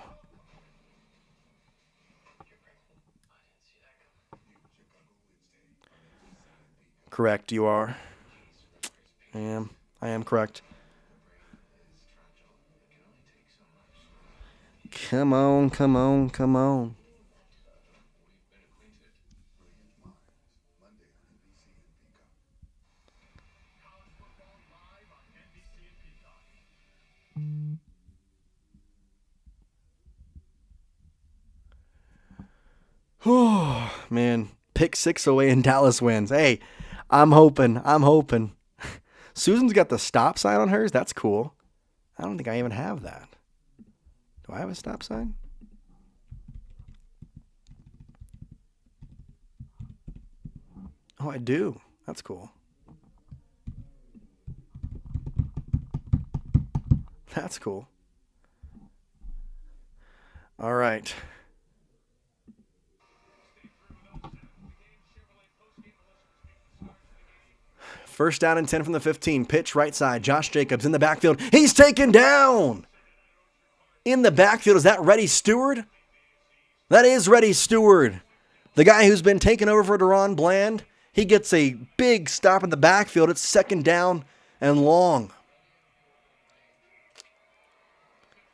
correct. You are. I am correct. Come on, come on, come on. Oh, man. Pick 6 away and Dallas wins. Hey, I'm hoping. Susan's got the stop sign on hers. That's cool. I don't think I even have that. Do I have a stop sign? Oh, I do. That's cool. That's cool. All right. First down and 10 from the 15. Pitch right side. Josh Jacobs in the backfield. He's taken down. In the backfield, is that Reddy Stewart? That is Reddy Stewart. The guy who's been taken over for Deron Bland. He gets a big stop in the backfield. It's second down and long.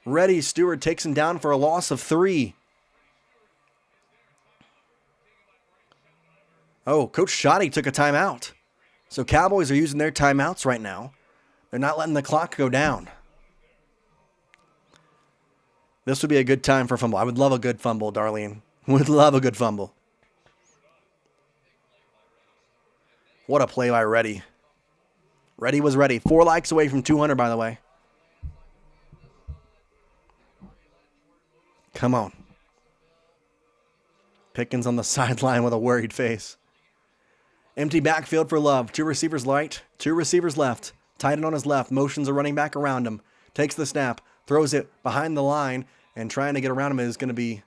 Reddy Stewart takes him down for a loss of 3. Oh, Coach Schotty took a timeout. So Cowboys are using their timeouts right now. They're not letting the clock go down. This would be a good time for a fumble. I would love a good fumble, Darlene. Would love a good fumble. What a play by Reddy. Reddy was ready. 4 likes away from 200, by the way. Come on. Pickens on the sideline with a worried face. Empty backfield for Love. 2 receivers right, 2 receivers left. Tight end on his left. Motions a running back around him. Takes the snap. Throws it behind the line. And trying to get around him is going to be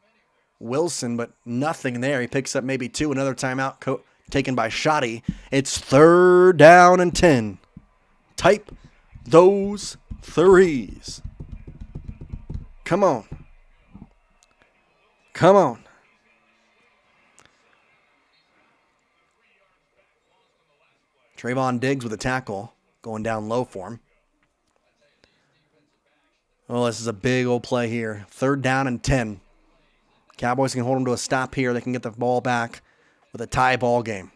Wilson, but nothing there. He picks up maybe 2. Another timeout taken by Schotty. It's 3rd down and 10. Type those 3s. Come on. Come on. Trayvon Diggs with a tackle. Going down low for him. Oh, this is a big old play here. 3rd down and 10. Cowboys can hold them to a stop here. They can get the ball back with a tie ball game.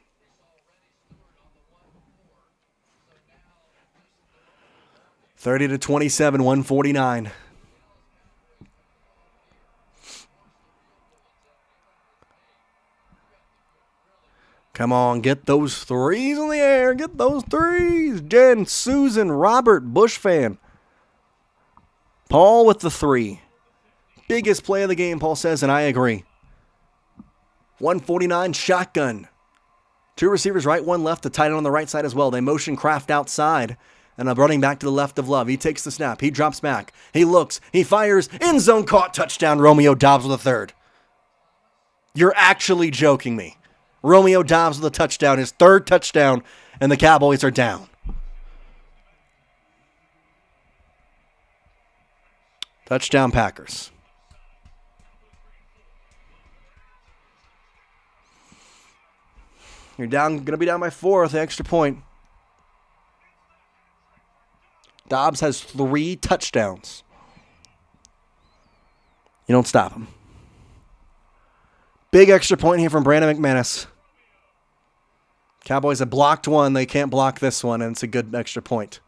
(30-27), 149. Come on, get those 3s in the air. Get those 3s. Jen, Susan, Robert, Bush fan. Paul with the 3. Biggest play of the game, Paul says, and I agree. 149, shotgun. 2 receivers right, 1 left. The tight end on the right side as well. They motion Kraft outside, and I'm running back to the left of Love. He takes the snap. He drops back. He looks. He fires. End zone caught. Touchdown, Romeo Doubs with a 3rd. You're actually joking me. Romeo Doubs with a touchdown. His 3rd touchdown, and the Cowboys are down. Touchdown Packers. You're going to be down by 4 with the extra point. Dobbs has 3 touchdowns. You don't stop him. Big extra point here from Brandon McManus. Cowboys have blocked 1. They can't block this one, and it's a good extra point.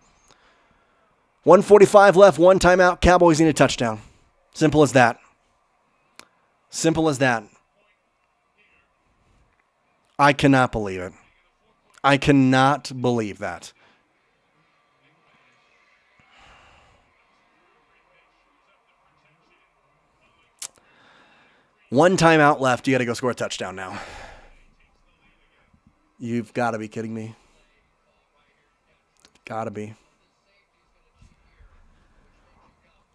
1:45 left, 1 timeout. Cowboys need a touchdown. Simple as that. Simple as that. I cannot believe it. I cannot believe that. One timeout left. You got to go score a touchdown now. You've got to be kidding me. Got to be.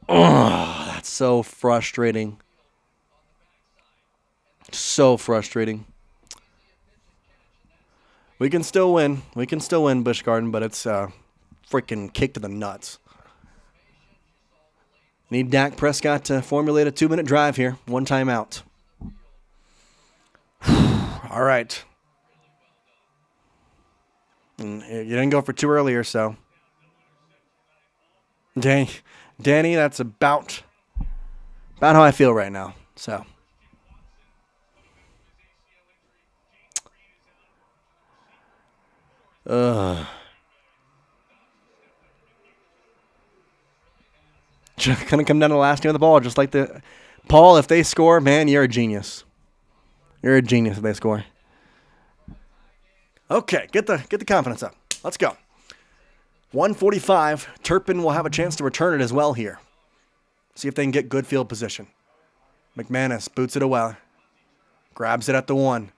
Oh, that's so frustrating. So frustrating. We can still win. We can still win Busch Garden, but it's a freaking kick to the nuts. Need Dak Prescott to formulate a 2-minute drive here. 1 timeout. All right. And you didn't go for two earlier, so. Danny, that's about how I feel right now. So. Going to come down to the last game of the ball, just like the Paul. If they score, man, you're a genius. You're a genius if they score. Okay, get the confidence up. Let's go. 145. Turpin will have a chance to return it as well here. See if they can get good field position. McManus boots it away. Grabs it at the 1.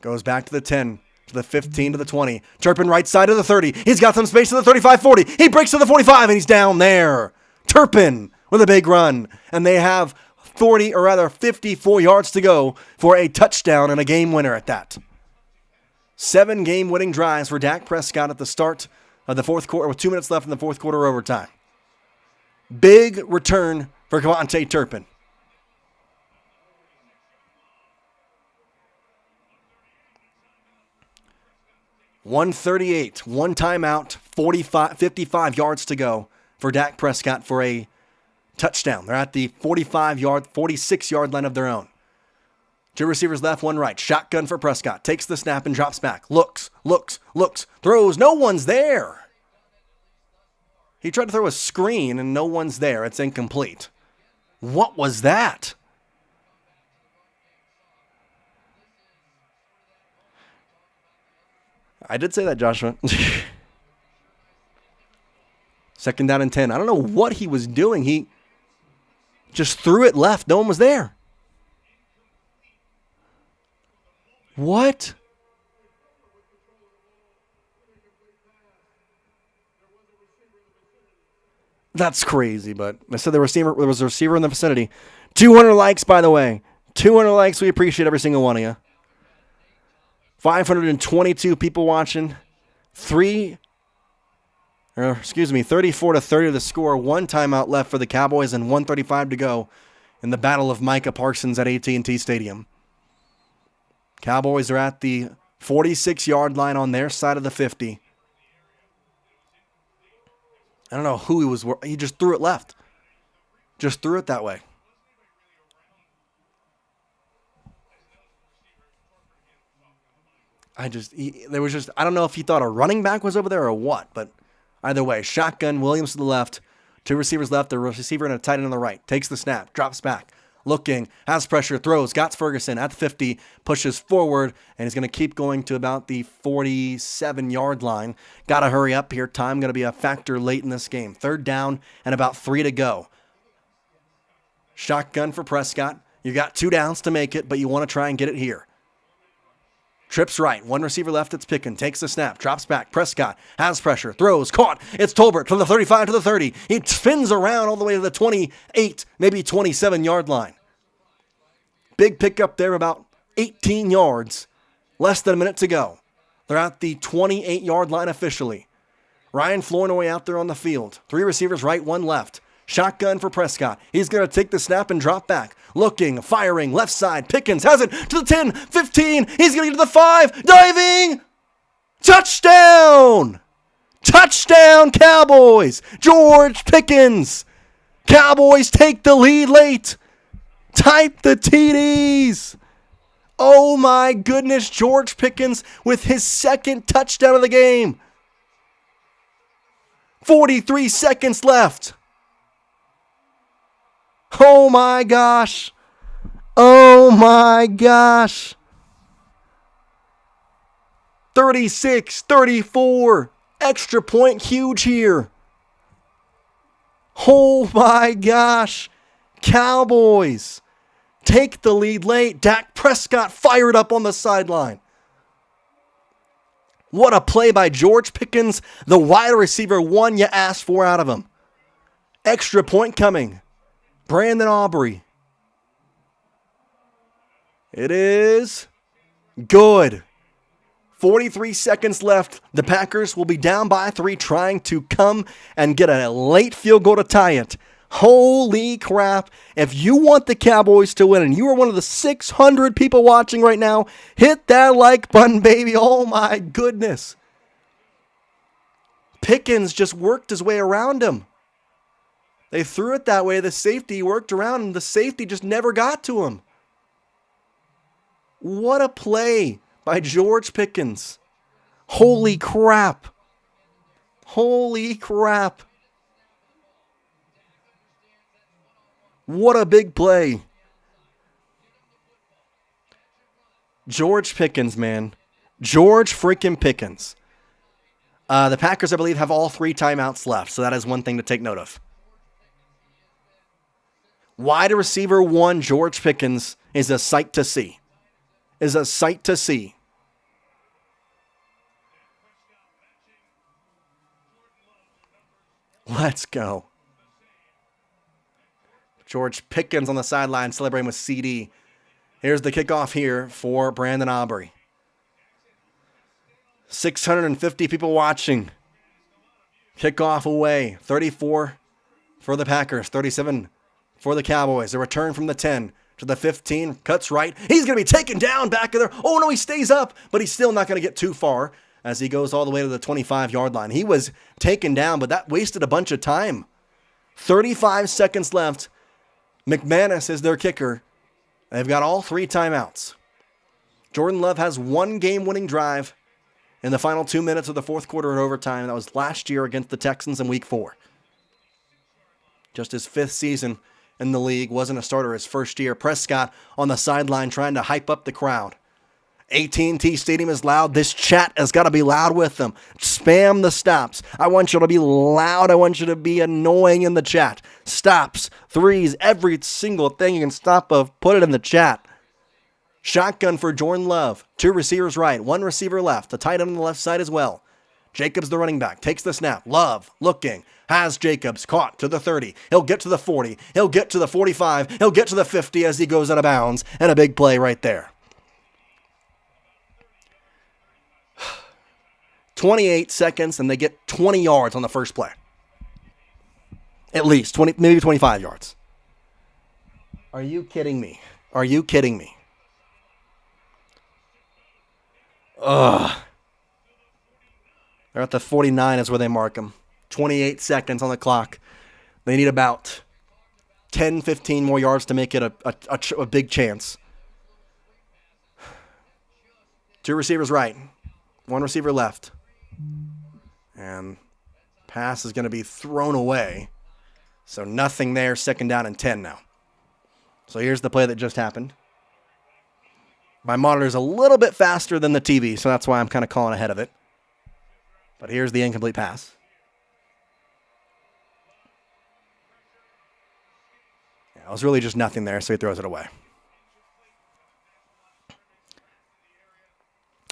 Goes back to the 10, to the 15, to the 20. Turpin right side of the 30. He's got some space to the 35-40. He breaks to the 45, and he's down there. Turpin with a big run. And they have 54 yards to go for a touchdown and a game winner at that. 7 game-winning drives for Dak Prescott at the start of the fourth quarter with 2 minutes left in the fourth quarter overtime. Big return for Javonte Turpin. .138, one timeout, 55 yards to go for Dak Prescott for a touchdown. They're at the 46-yard line of their own. 2 receivers left, 1 right. Shotgun for Prescott. Takes the snap and drops back. Looks. Throws. No one's there. He tried to throw a screen and no one's there. It's incomplete. What was that? I did say that, Joshua. 2nd down and 10. I don't know what he was doing. He just threw it left. No one was there. What? That's crazy, but I said there was a receiver in the vicinity. 200 likes, by the way. 200 likes. We appreciate every single one of you. 522 people watching. 34-30 the score. 1 timeout left for the Cowboys and 1:35 to go in the battle of Micah Parsons at AT&T Stadium. Cowboys are at the 46-yard line on their side of the 50. I don't know who he was. He just threw it left. Just threw it that way. I don't know if he thought a running back was over there or what, but either way, shotgun, Williams to the left, 2 receivers left, the receiver and a tight end on the right. Takes the snap, drops back, looking, has pressure, throws, got Ferguson at the 50, pushes forward, and he's going to keep going to about the 47-yard line. Got to hurry up here. Time going to be a factor late in this game. 3rd down and about 3 to go. Shotgun for Prescott. You got 2 downs to make it, but you want to try and get it here. Trips right. 1 receiver left. It's Pickens. Takes the snap. Drops back. Prescott has pressure. Throws. Caught. It's Tolbert from the 35 to the 30. He spins around all the way to the 28, maybe 27-yard line. Big pickup there, about 18 yards. Less than a minute to go. They're at the 28-yard line officially. Ryan Flournoy out there on the field. 3 receivers right, 1 left. Shotgun for Prescott. He's going to take the snap and drop back. Looking, firing, left side. Pickens has it to the 10, 15. He's going to get to the 5. Diving. Touchdown. Touchdown, Cowboys. George Pickens. Cowboys take the lead late. Type the TDs. Oh my goodness, George Pickens with his 2nd touchdown of the game. 43 seconds left. Oh my gosh. Oh my gosh. 36-34. Extra point huge here. Oh my gosh. Cowboys take the lead late. Dak Prescott fired up on the sideline. What a play by George Pickens, the wide receiver 1 you asked for out of him. Extra point coming. Brandon Aubrey. It is good. 43 seconds left. The Packers will be down by 3, trying to come and get a late field goal to tie it. Holy crap. If you want the Cowboys to win and you are one of the 600 people watching right now, hit that like button, baby. Oh my goodness. Pickens just worked his way around him. They threw it that way. The safety worked around him. The safety just never got to him. What a play by George Pickens. Holy crap. Holy crap. What a big play. George Pickens, man. George freaking Pickens. The Packers, I believe, have all 3 timeouts left, so that is one thing to take note of. Wide receiver 1, George Pickens, is a sight to see. Is a sight to see. Let's go. George Pickens on the sideline celebrating with CeeDee. Here's the kickoff here for Brandon Aubrey. 650 people watching. Kickoff away. 34 for the Packers. 37 for the Cowboys. A return from the 10 to the 15. Cuts right. He's going to be taken down back there. Oh, no, he stays up, but he's still not going to get too far as he goes all the way to the 25-yard line. He was taken down, but that wasted a bunch of time. 35 seconds left. McManus is their kicker. They've got all 3 timeouts. Jordan Love has 1 game-winning drive in the final 2 minutes of the fourth quarter in overtime. That was last year against the Texans in Week 4. Just his 5th season in the league. Wasn't a starter his first year. Prescott on the sideline trying to hype up the crowd. AT&T Stadium is loud. This chat has got to be loud with them. Spam the stops. I want you to be loud. I want you to be annoying in the chat. Stops, threes, every single thing you can stop of, put it in the chat. Shotgun for Jordan Love. 2 receivers right, 1 receiver left. A tight end on the left side as well. Jacobs, the running back, takes the snap. Love, looking, has Jacobs caught to the 30. He'll get to the 40. He'll get to the 45. He'll get to the 50 as he goes out of bounds. And a big play right there. 28 seconds, and they get 20 yards on the first play. At least 20, maybe 25 yards. Are you kidding me? Are you kidding me? Ugh. They're at the 49 is where they mark them. 28 seconds on the clock. They need about 10, 15 more yards to make it a big chance. 2 receivers right. 1 receiver left. And pass is going to be thrown away. So nothing there. 2nd down and 10 now. So here's the play that just happened. My monitor's a little bit faster than the TV, so that's why I'm kind of calling ahead of it. But here's the incomplete pass. Yeah, it was really just nothing there, so he throws it away.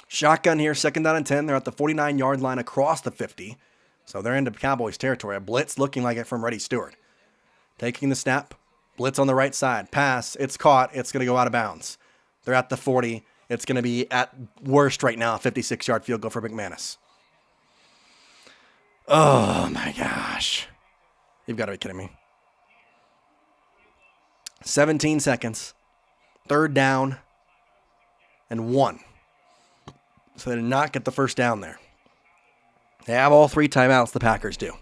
Shotgun here, 2nd down and 10. They're at the 49-yard line across the 50. So they're into Cowboys territory. A blitz looking like it from Reddy Stewart. Taking the snap. Blitz on the right side. Pass. It's caught. It's going to go out of bounds. They're at the 40. It's going to be at worst right now, a 56-yard field goal for McManus. Oh, my gosh. You've got to be kidding me. 17 seconds. 3rd down and 1. So they did not get the first down there. They have all 3 timeouts, the Packers do.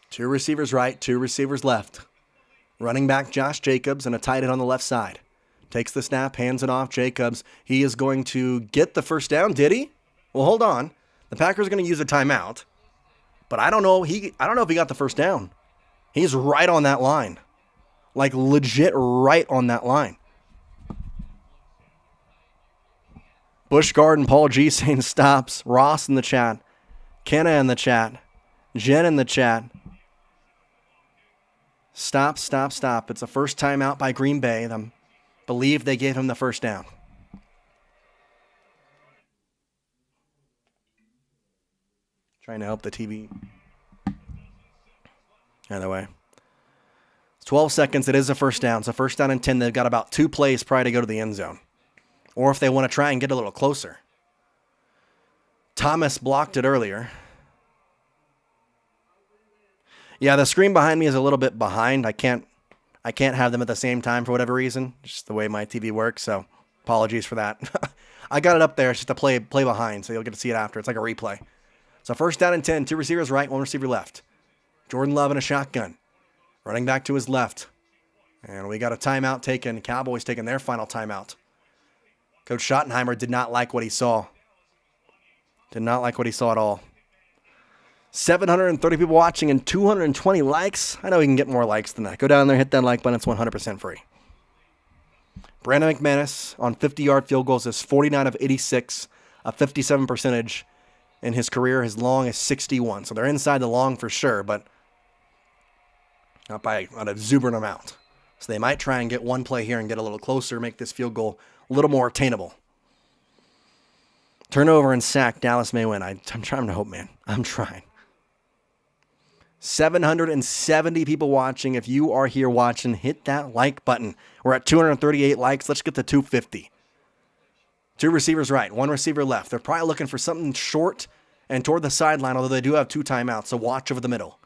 Two receivers right, 2 receivers left. Running back Josh Jacobs and a tight end on the left side. Takes the snap, hands it off. Jacobs, he is going to get the first down, did he? Well, hold on. The Packers are going to use a timeout. But I don't know if he got the first down. He's right on that line. Like legit right on that line. Bush Garden, Paul G saying stops. Ross in the chat. Kenna in the chat. Jen in the chat. Stop, stop, stop. It's a first timeout by Green Bay. I believe they gave him the first down. Trying to help the TV. Either way. 12 seconds. It is a first down. It's a first down and 10. They've got about 2 plays prior to go to the end zone. Or if they want to try and get a little closer. Thomas blocked it earlier. Yeah, the screen behind me is a little bit behind. I can't I can't have them at the same time for whatever reason, just the way my TV works, so apologies for that. I got it up there. It's just a play behind, so you'll get to see it after. It's like a replay. So first down and 10, 2 receivers right, 1 receiver left. Jordan Love in a shotgun. Running back to his left. And we got a timeout taken. Cowboys taking their final timeout. Coach Schottenheimer did not like what he saw. Did not like what he saw at all. 730 people watching and 220 likes. I know we can get more likes than that. Go down there, hit that like button. It's 100% free. Brandon McManus on 50-yard field goals is 49 of 86, a 57 percentage in his career. His long is 61. So they're inside the long for sure, but not by an exuberant amount. So they might try and get one play here and get a little closer, make this field goal a little more attainable. Turnover and sack, Dallas may win. I'm trying to hope, man. I'm trying. 770 people watching. If you are here watching, hit that like button. We're at 238 likes. Let's get to 250. 2 receivers right, 1 receiver left. They're probably looking for something short and toward the sideline, although they do have 2 timeouts, so watch over the middle.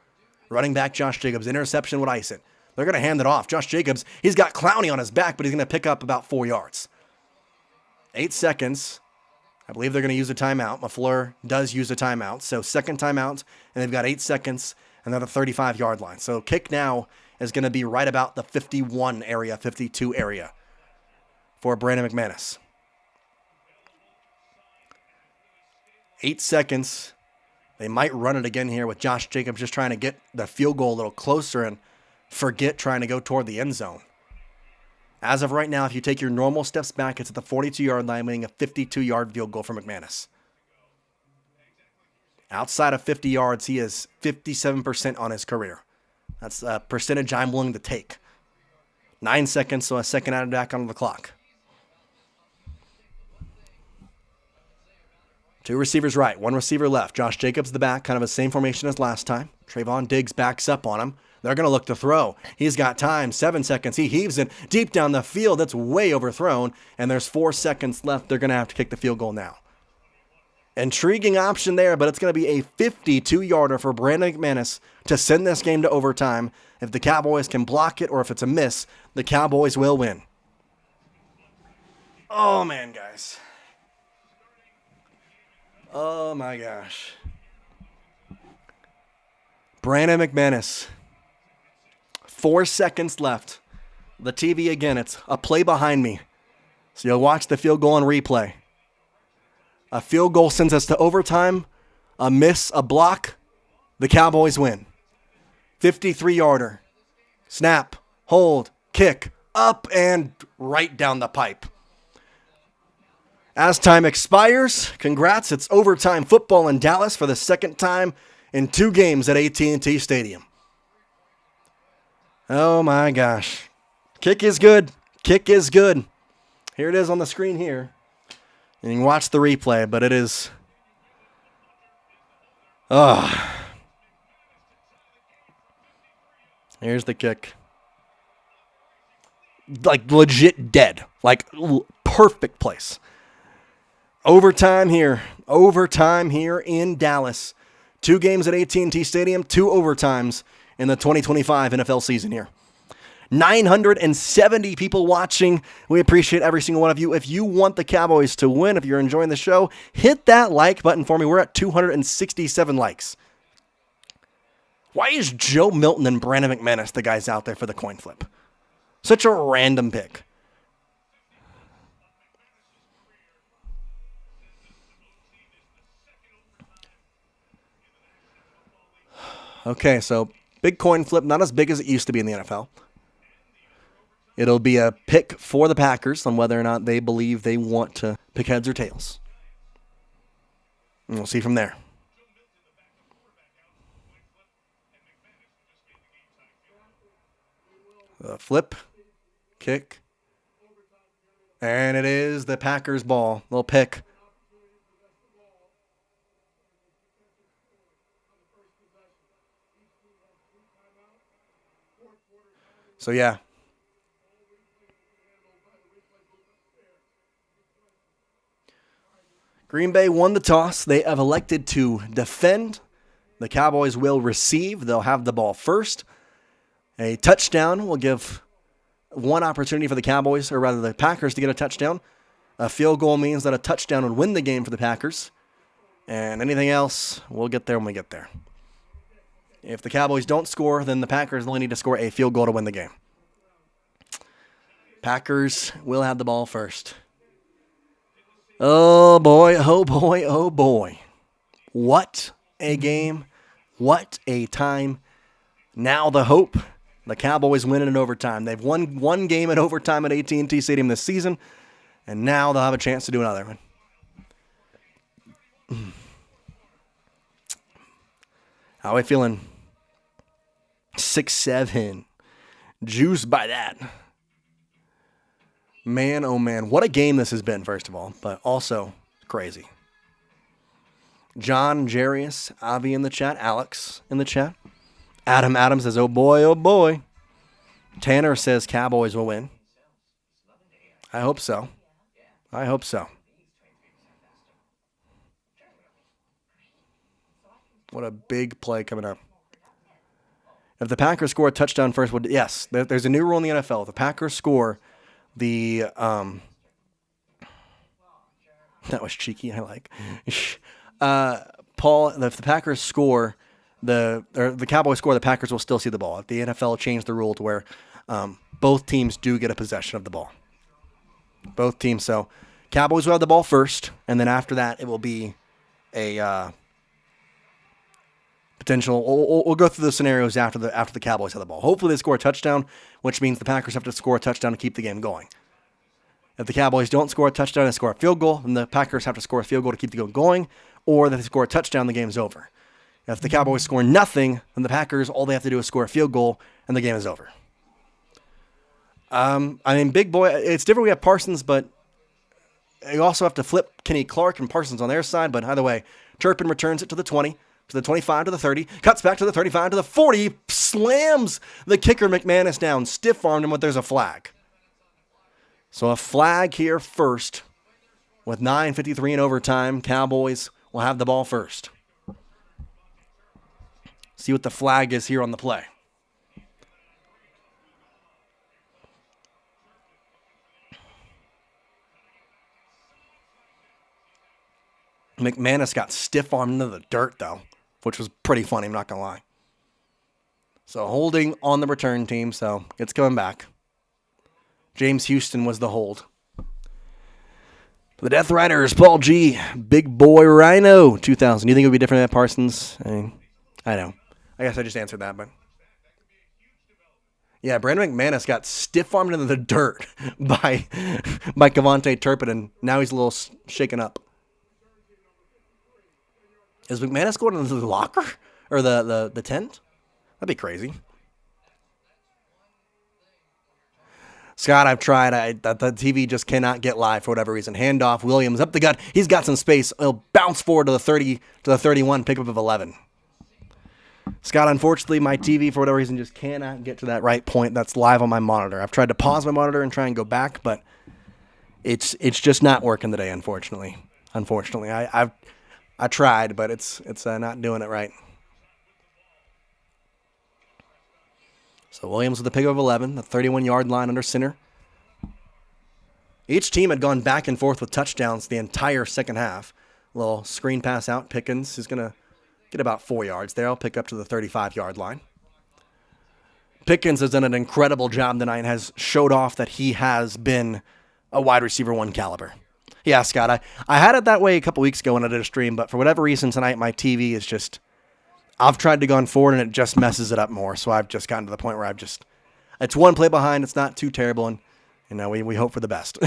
Running back Josh Jacobs, interception would ice it. They're going to hand it off. Josh Jacobs, he's got Clowney on his back, but he's going to pick up about 4 yards. 8 seconds. I believe they're going to use a timeout. LaFleur does use a timeout. So second timeout, and they've got 8 seconds, and they're at the 35-yard line. So kick now is going to be right about the 51 area, 52 area for Brandon McManus. 8 seconds. They might run it again here with Josh Jacobs just trying to get the field goal a little closer and forget trying to go toward the end zone. As of right now, if you take your normal steps back, it's at the 42-yard line, winning a 52-yard field goal for McManus. Outside of 50 yards, he is 57% on his career. That's a percentage I'm willing to take. 9 seconds, so a second added back onto the clock. 2 receivers right, 1 receiver left. Josh Jacobs the back, kind of the same formation as last time. Trayvon Diggs backs up on him. They're going to look to throw. He's got time, 7 seconds. He heaves it deep down the field. That's way overthrown, and there's 4 seconds left. They're going to have to kick the field goal now. Intriguing option there, but it's going to be a 52-yarder for Brandon McManus to send this game to overtime. If the Cowboys can block it or if it's a miss, the Cowboys will win. Oh, man, guys. Oh, my gosh. Brandon McManus. 4 seconds left. The TV again, it's a play behind me. So you'll watch the field goal on replay. A field goal sends us to overtime. A miss, a block. The Cowboys win. 53-yarder. Snap, hold, kick, up and right down the pipe. As time expires, congrats, it's overtime football in Dallas for the second time in 2 games at AT&T Stadium. Oh my gosh. Kick is good. Kick is good. Here it is on the screen here. And you can watch the replay, but it is... Here's the kick. Like legit dead. Like perfect place. Overtime here. Overtime here in Dallas. 2 games at AT&T Stadium, 2 overtimes in the 2025 NFL season here. 970 people watching. We appreciate every single one of you. If you want the Cowboys to win, if you're enjoying the show, hit that like button for me. We're at 267 likes. Why is Joe Milton and Brandon McManus the guys out there for the coin flip? Such a random pick. Okay, so big coin flip, not as big as it used to be in the NFL. It'll be a pick for the Packers on whether or not they believe they want to pick heads or tails. And we'll see from there. Flip, kick, and it is the Packers' ball. Little pick. So, yeah. Green Bay won the toss. They have elected to defend. The Cowboys will receive. They'll have the ball first. A touchdown will give one opportunity for the Cowboys, or rather the Packers, to get a touchdown. A field goal means that a touchdown would win the game for the Packers. And anything else, we'll get there when we get there. If the Cowboys don't score, then the Packers only need to score a field goal to win the game. Packers will have the ball first. Oh, boy, oh, boy, oh, boy. What a game. What a time. Now the hope. The Cowboys win in overtime. They've won one game in overtime at AT&T Stadium this season, and now they'll have a chance to do another one. How are we feeling? 6-7. Juiced by that. Man, oh man. What a game this has been, first of all, but also crazy. John, Jarius, Avi in the chat, Alex in the chat. Adam says, oh boy, oh boy. Tanner says Cowboys will win. I hope so. I hope so. What a big play coming up. If the Packers score a touchdown first, yes, there's a new rule in the NFL. If the Packers score the, that was cheeky, I like. Paul, if the Packers score, the Cowboys score, the Packers will still see the ball. The NFL changed the rule to where both teams do get a possession of the ball. Both teams. So Cowboys will have the ball first, and then after that, it will be a potential. We'll go through the scenarios after the Cowboys have the ball. Hopefully, they score a touchdown, which means the Packers have to score a touchdown to keep the game going. If the Cowboys don't score a touchdown and score a field goal, then the Packers have to score a field goal to keep the game going, or if they score a touchdown, the game's over. If the Cowboys score nothing, then the Packers, all they have to do is score a field goal, and the game is over. Big boy, it's different. We have Parsons, but you also have to flip Kenny Clark and Parsons on their side. But either way, Turpin returns it to the 20, to the 25, to the 30, cuts back to the 35, to the 40, slams the kicker McManus down, stiff-armed him, but there's a flag. So a flag here first. With 9:53 in overtime, Cowboys will have the ball first. See what the flag is here on the play. McManus got stiff-armed into the dirt, though, which was pretty funny, I'm not going to lie. So holding on the return team, so it's coming back. James Houston was the hold. The Death Riders, Paul G, Big Boy Rhino, 2000. Do you think it would be different at Parsons? I know. I guess I just answered that, but. Yeah, Brandon McManus got stiff-armed into the dirt by Javonte Turpin, and now he's a little shaken up. Is McManus going into the locker? Or the tent? That'd be crazy. Scott, I've tried. The TV just cannot get live for whatever reason. Handoff, Williams, up the gut. He's got some space. He'll bounce forward to the 30, to the 31, pickup of 11. Scott, unfortunately, my TV, for whatever reason, just cannot get to that right point that's live on my monitor. I've tried to pause my monitor and try and go back, but it's just not working today, unfortunately. I tried, but it's not doing it right. So Williams with the pickup of 11, the 31-yard line under center. Each team had gone back and forth with touchdowns the entire second half. Little screen pass out. Pickens is going to get about 4 yards there. I'll pick up to the 35-yard line. Pickens has done an incredible job tonight and has showed off that he has been a wide receiver one caliber. Yeah, Scott, I had it that way a couple weeks ago when I did a stream, but for whatever reason tonight, my TV is just, I've tried to go forward and it just messes it up more. So I've just gotten to the point where it's one play behind. It's not too terrible. And, we hope for the best.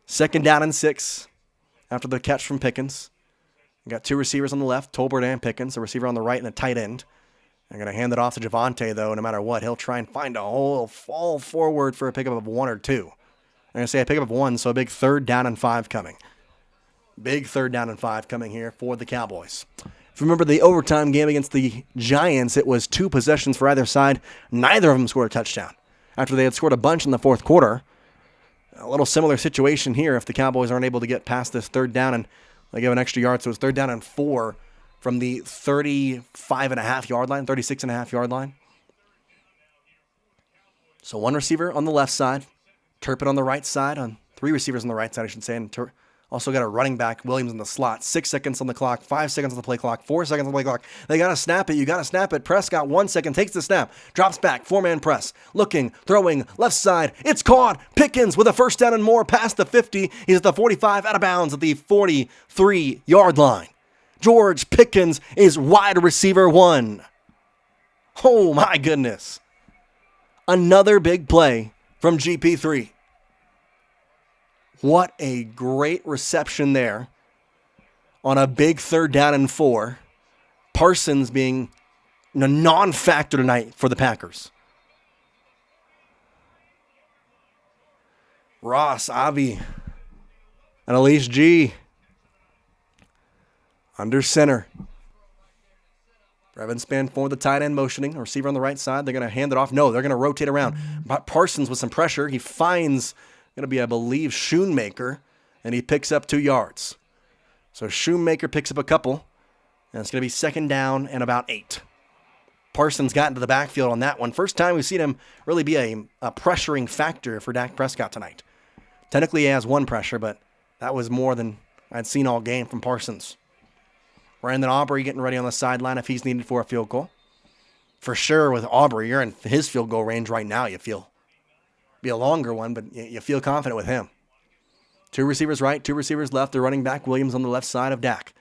Second down and 6 after the catch from Pickens. We got two receivers on the left, Tolbert and Pickens, a receiver on the right and a tight end. I'm going to hand it off to Javonte, though, no matter what. He'll try and find a hole, fall forward for a pickup of 1 or 2. I'm going to say a pickup of 1, so a big 3rd down and 5 coming. Big 3rd down and 5 coming here for the Cowboys. If you remember the overtime game against the Giants, it was 2 possessions for either side. Neither of them scored a touchdown. After they had scored a bunch in the fourth quarter, a little similar situation here if the Cowboys aren't able to get past this 3rd down and they give an extra yard. So it's 3rd down and 4 from the 35.5 yard line, 36.5 yard line. So one receiver on the left side, Turpin on the right side, on three receivers on the right side, I should say, and also got a running back, Williams in the slot. 6 seconds on the clock, 5 seconds on the play clock, 4 seconds on the play clock. They got to snap it. You got to snap it. Prescott, 1 second, takes the snap, drops back, four-man press, looking, throwing, left side. It's caught. Pickens with a first down and more past the 50. He's at the 45, out of bounds at the 43-yard line. George Pickens is wide receiver 1. Oh, my goodness. Another big play from GP3. What a great reception there on a big 3rd down and 4. Parsons being a non-factor tonight for the Packers. Ross, Avi, and Elise G. Under center. Brevin Span forward the tight end motioning. Receiver on the right side. They're going to hand it off. No, they're going to rotate around. But Parsons with some pressure. He finds, going to be, I believe, Schoonmaker, and he picks up 2 yards. So Schoonmaker picks up a couple, and it's going to be 2nd down and about 8. Parsons got into the backfield on that one. First time we've seen him really be a pressuring factor for Dak Prescott tonight. Technically, he has 1 pressure, but that was more than I'd seen all game from Parsons. Brandon Aubrey getting ready on the sideline if he's needed for a field goal. For sure, with Aubrey, you're in his field goal range right now, you feel. Be a longer one, but you feel confident with him. 2 receivers right, 2 receivers left. The running back, Williams, on the left side of Dak.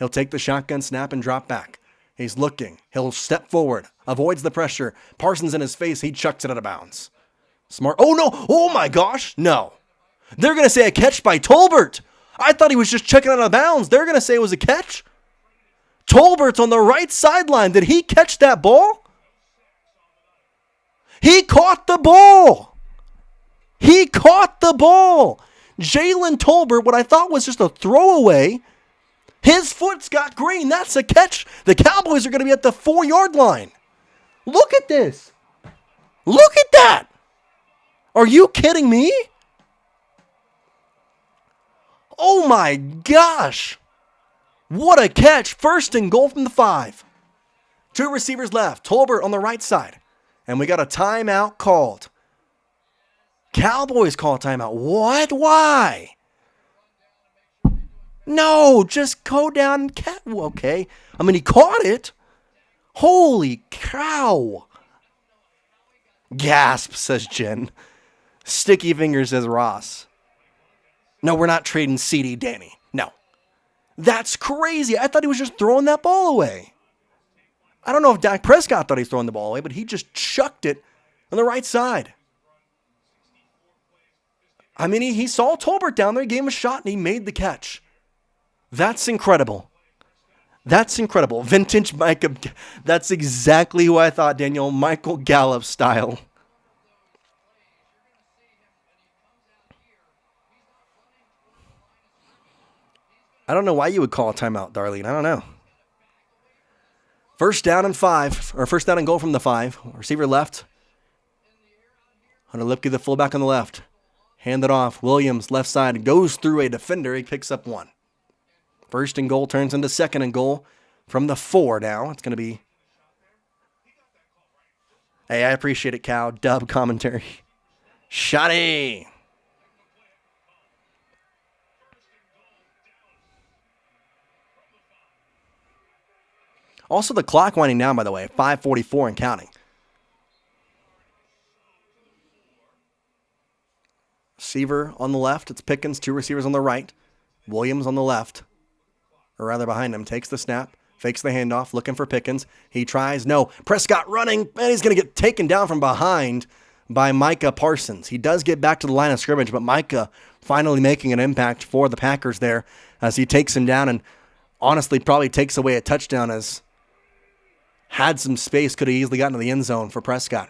He'll take the shotgun snap and drop back. He's looking. He'll step forward. Avoids the pressure. Parsons in his face. He chucks it out of bounds. Smart. Oh, no. Oh, my gosh. No. They're going to say a catch by Tolbert. I thought he was just checking out of bounds. They're going to say it was a catch. Tolbert's on the right sideline. Did he catch that ball? He caught the ball. He caught the ball. Jalen Tolbert, what I thought was just a throwaway, his foot's got green. That's a catch. The Cowboys are going to be at the 4-yard line. Look at this. Look at that. Are you kidding me? Oh my gosh. What a catch. 1st and goal from the 5. 2 receivers left. Tolbert on the right side. And we got a timeout called. Cowboys call a timeout. What? Why? No, just go down and catch. Okay. I mean, he caught it. Holy cow. Gasp, says Jen. Sticky fingers, says Ross. No, we're not trading CeeDee, Danny. No. That's crazy. I thought he was just throwing that ball away. I don't know if Dak Prescott thought he was throwing the ball away, but he just chucked it on the right side. I mean, he saw Tolbert down there, gave him a shot, and he made the catch. That's incredible. That's incredible. Vintage Micah. That's exactly who I thought, Daniel. Michael Gallup style. I don't know why you would call a timeout, Darlene. I don't know. 1st down and 5, or 1st down and goal from the 5. Receiver left. Hunter Lipke, the fullback on the left. Hand it off. Williams, left side, goes through a defender. He picks up 1. 1st and goal turns into 2nd and goal from the 4 now. It's going to be... Hey, I appreciate it, Cow. Dub commentary. Shotty! Also, the clock winding down, by the way, 5:44 and counting. Receiver on the left. It's Pickens. 2 receivers on the right. Williams on the left. Or rather behind him. Takes the snap. Fakes the handoff. Looking for Pickens. He tries. No. Prescott running. And he's going to get taken down from behind by Micah Parsons. He does get back to the line of scrimmage, but Micah finally making an impact for the Packers there as he takes him down and honestly probably takes away a touchdown as had some space, could have easily gotten to the end zone for Prescott.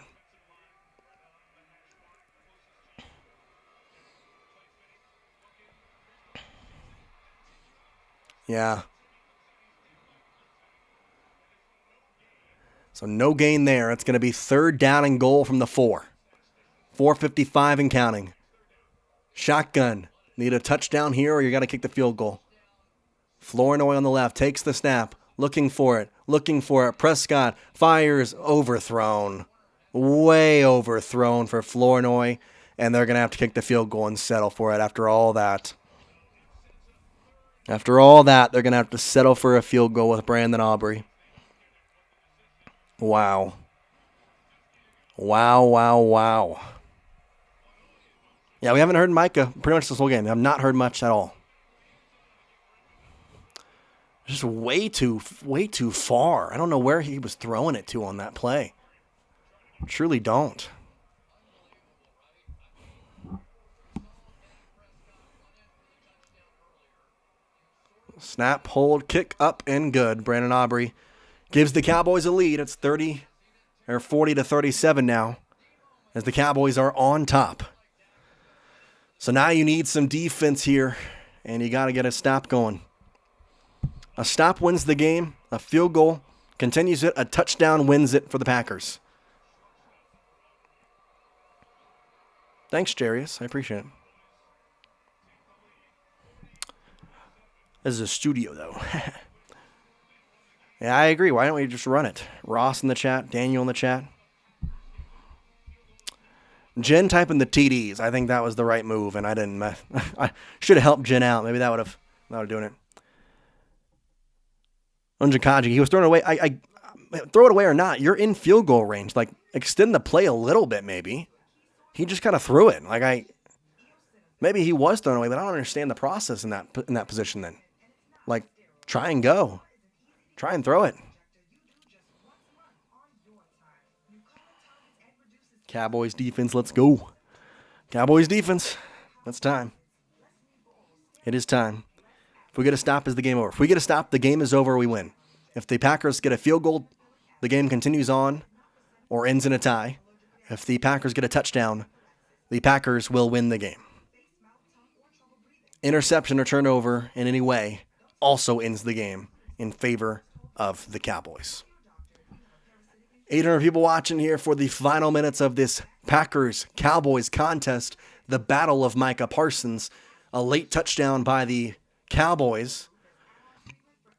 Yeah. So no gain there. It's going to be 3rd down and goal from the 4. 4:55 and counting. Shotgun. Need a touchdown here or you got to kick the field goal. Flournoy on the left takes the snap. Looking for it. Prescott fires, overthrown. Way overthrown for Flournoy, and they're going to have to kick the field goal and settle for it after all that. After all that, they're going to have to settle for a field goal with Brandon Aubrey. Wow. Wow. Yeah, we haven't heard Micah pretty much this whole game. I've not heard much at all. Just way too far. I don't know where he was throwing it to on that play. Truly don't. Snap, hold, kick up and good. Brandon Aubrey gives the Cowboys a lead. It's 40 to 37 now as the Cowboys are on top. So now you need some defense here, and you got to get a stop going. A stop wins the game. A field goal continues it. A touchdown wins it for the Packers. Thanks, Jarius. I appreciate it. This is a studio, though. Yeah, I agree. Why don't we just run it? Ross in the chat. Daniel in the chat. Jen typing the TDs. I think that was the right move, and I didn't. I should have helped Jen out. Maybe that would have doing it. Unjakaji, he was throwing it away. I throw it away or not, you're in field goal range. Like, extend the play a little bit, maybe. He just kind of threw it. Maybe he was thrown away, but I don't understand the process in that position then. Like, try and go. Try and throw it. Cowboys defense, let's go. Cowboys defense, that's time. It is time. If we get a stop, is the game over? If we get a stop, the game is over, we win. If the Packers get a field goal, the game continues on or ends in a tie. If the Packers get a touchdown, the Packers will win the game. Interception or turnover in any way also ends the game in favor of the Cowboys. 800 people watching here for the final minutes of this Packers-Cowboys contest, the battle of Micah Parsons. A late touchdown by the Cowboys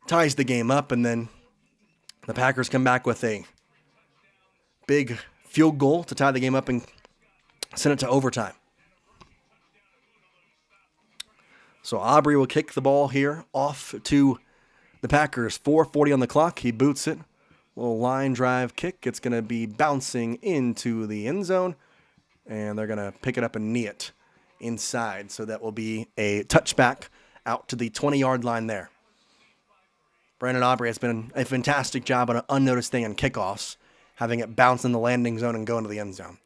ties the game up, and then the Packers come back with a big field goal to tie the game up and send it to overtime. So Aubrey will kick the ball here off to the Packers. 4:40 on the clock. He boots it. Little line drive kick. It's going to be bouncing into the end zone, and they're going to pick it up and knee it inside. So that will be a touchback out to the 20-yard line there. Brandon Aubrey has been a fantastic job on an unnoticed thing on kickoffs, having it bounce in the landing zone and go into the end zone.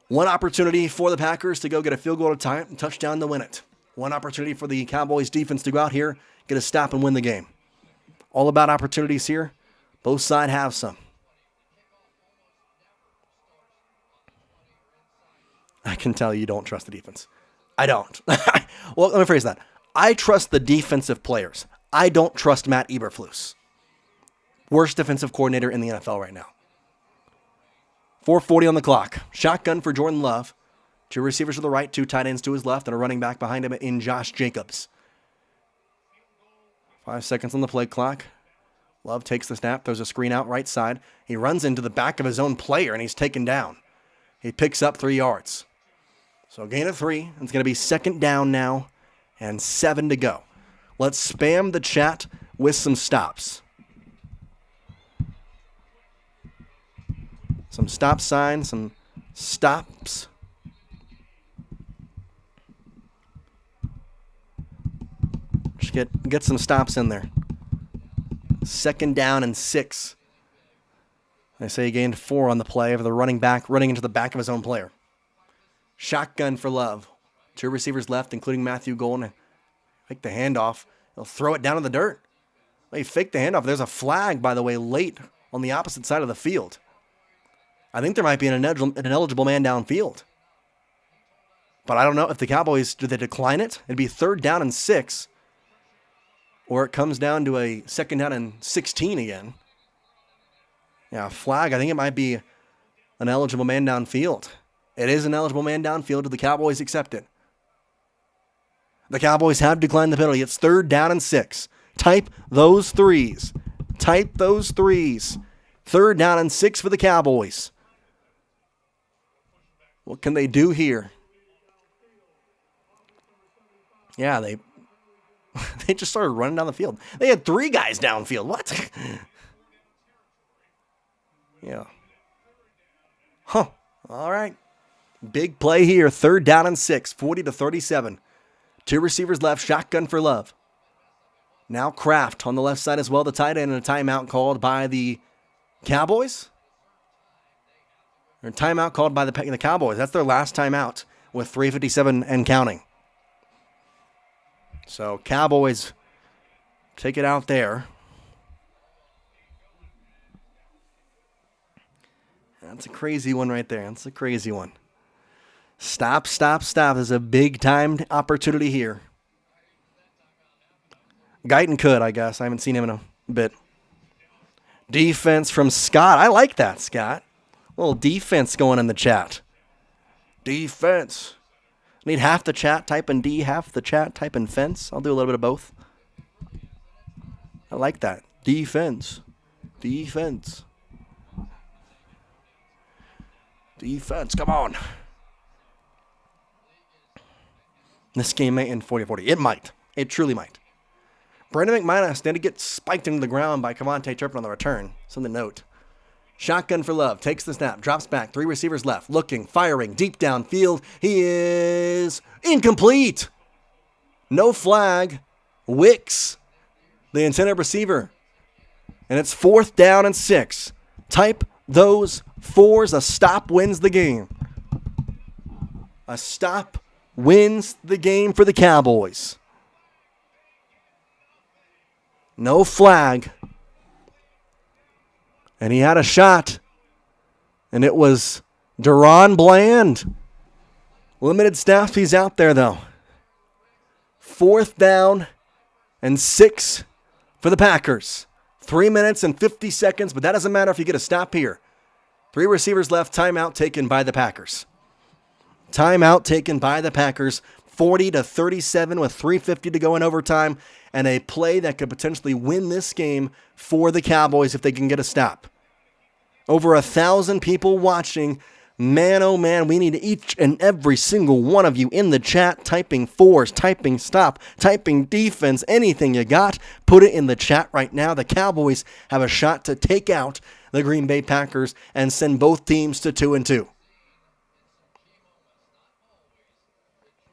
One opportunity for the Packers to go get a field goal at a time, touchdown to win it. One opportunity for the Cowboys defense to go out here, get a stop and win the game. All about opportunities here. Both sides have some. I can tell you don't trust the defense. I don't. Well, let me phrase that. I trust the defensive players. I don't trust Matt Eberflus. Worst defensive coordinator in the NFL right now. 4:40 on the clock. Shotgun for Jordan Love. Two receivers to the right, two tight ends to his left, and a running back behind him in Josh Jacobs. 5 seconds on the play clock. Love takes the snap, throws a screen out right side. He runs into the back of his own player, and he's taken down. He picks up 3 yards. So gain of 3. It's going to be second down now and 7 to go. Let's spam the chat with some stops. Some stop signs, some stops. Just get some stops in there. Second down and 6. They say he gained 4 on the play of the running back running into the back of his own player. Shotgun for Love. 2 receivers left, including Matthew Golden. Fake the handoff. He'll throw it down in the dirt. He faked the handoff. There's a flag, by the way, late on the opposite side of the field. I think there might be an ineligible man downfield. But I don't know if the Cowboys, do they decline it? It'd be 3rd down and 6. Or it comes down to a 2nd down and 16 again. Yeah, flag. I think it might be an eligible man downfield. It is an eligible man downfield. Do the Cowboys accept it? The Cowboys have declined the penalty. It's 3rd down and 6. Type those 3s. Type those 3s. 3rd down and 6 for the Cowboys. What can they do here? Yeah, they just started running down the field. They had 3 guys downfield. What? Yeah. Huh. All right. Big play here. 3rd down and 6. 40-37. 2 receivers left. Shotgun for Love. Now Kraft on the left side as well. The tight end, and a timeout called by the Cowboys. Or timeout called by the Cowboys. That's their last timeout with 3:57 and counting. So Cowboys take it out there. That's a crazy one right there. That's a crazy one. Stop. There's a big-time opportunity here. Guyton could, I guess. I haven't seen him in a bit. Defense from Scott. I like that, Scott. A little defense going in the chat. Defense. Need half the chat type in D, half the chat type in fence. I'll do a little bit of both. I like that. Defense. Defense. Come on. This game may end 40-40. It might. It truly might. Brandon McManus did get spiked into the ground by Javonte Turpin on the return. Something to note. Shotgun for Love. Takes the snap. Drops back. 3 receivers left. Looking. Firing. Deep downfield. He is incomplete. No flag. Wicks, the intended receiver. And it's 4th down and 6. Type those 4s. A stop wins the game. A stop wins the game for the Cowboys. No flag. And he had a shot. And it was Deron Bland. Limited snaps, he's out there though. 4th down and 6 for the Packers. 3 minutes and 50 seconds, but that doesn't matter if you get a stop here. 3 receivers left, timeout taken by the Packers. Timeout taken by the Packers. 40-37 with 3:50 to go in overtime, and a play that could potentially win this game for the Cowboys if they can get a stop. Over 1,000 people watching. Man, oh man, we need each and every single one of you in the chat typing 4s, typing stop, typing defense, anything you got. Put it in the chat right now. The Cowboys have a shot to take out the Green Bay Packers and send both teams to 2-2.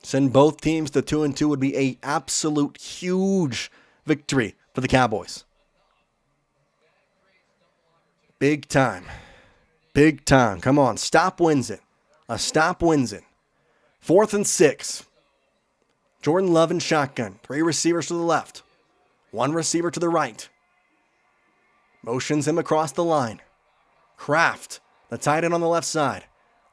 Send both teams to 2-2 would be an absolute huge victory for the Cowboys. Big time. Big time. Come on. Stop wins it. A stop wins it. 4th and 6. Jordan Love in shotgun. 3 receivers to the left. 1 receiver to the right. Motions him across the line. Kraft, the tight end on the left side.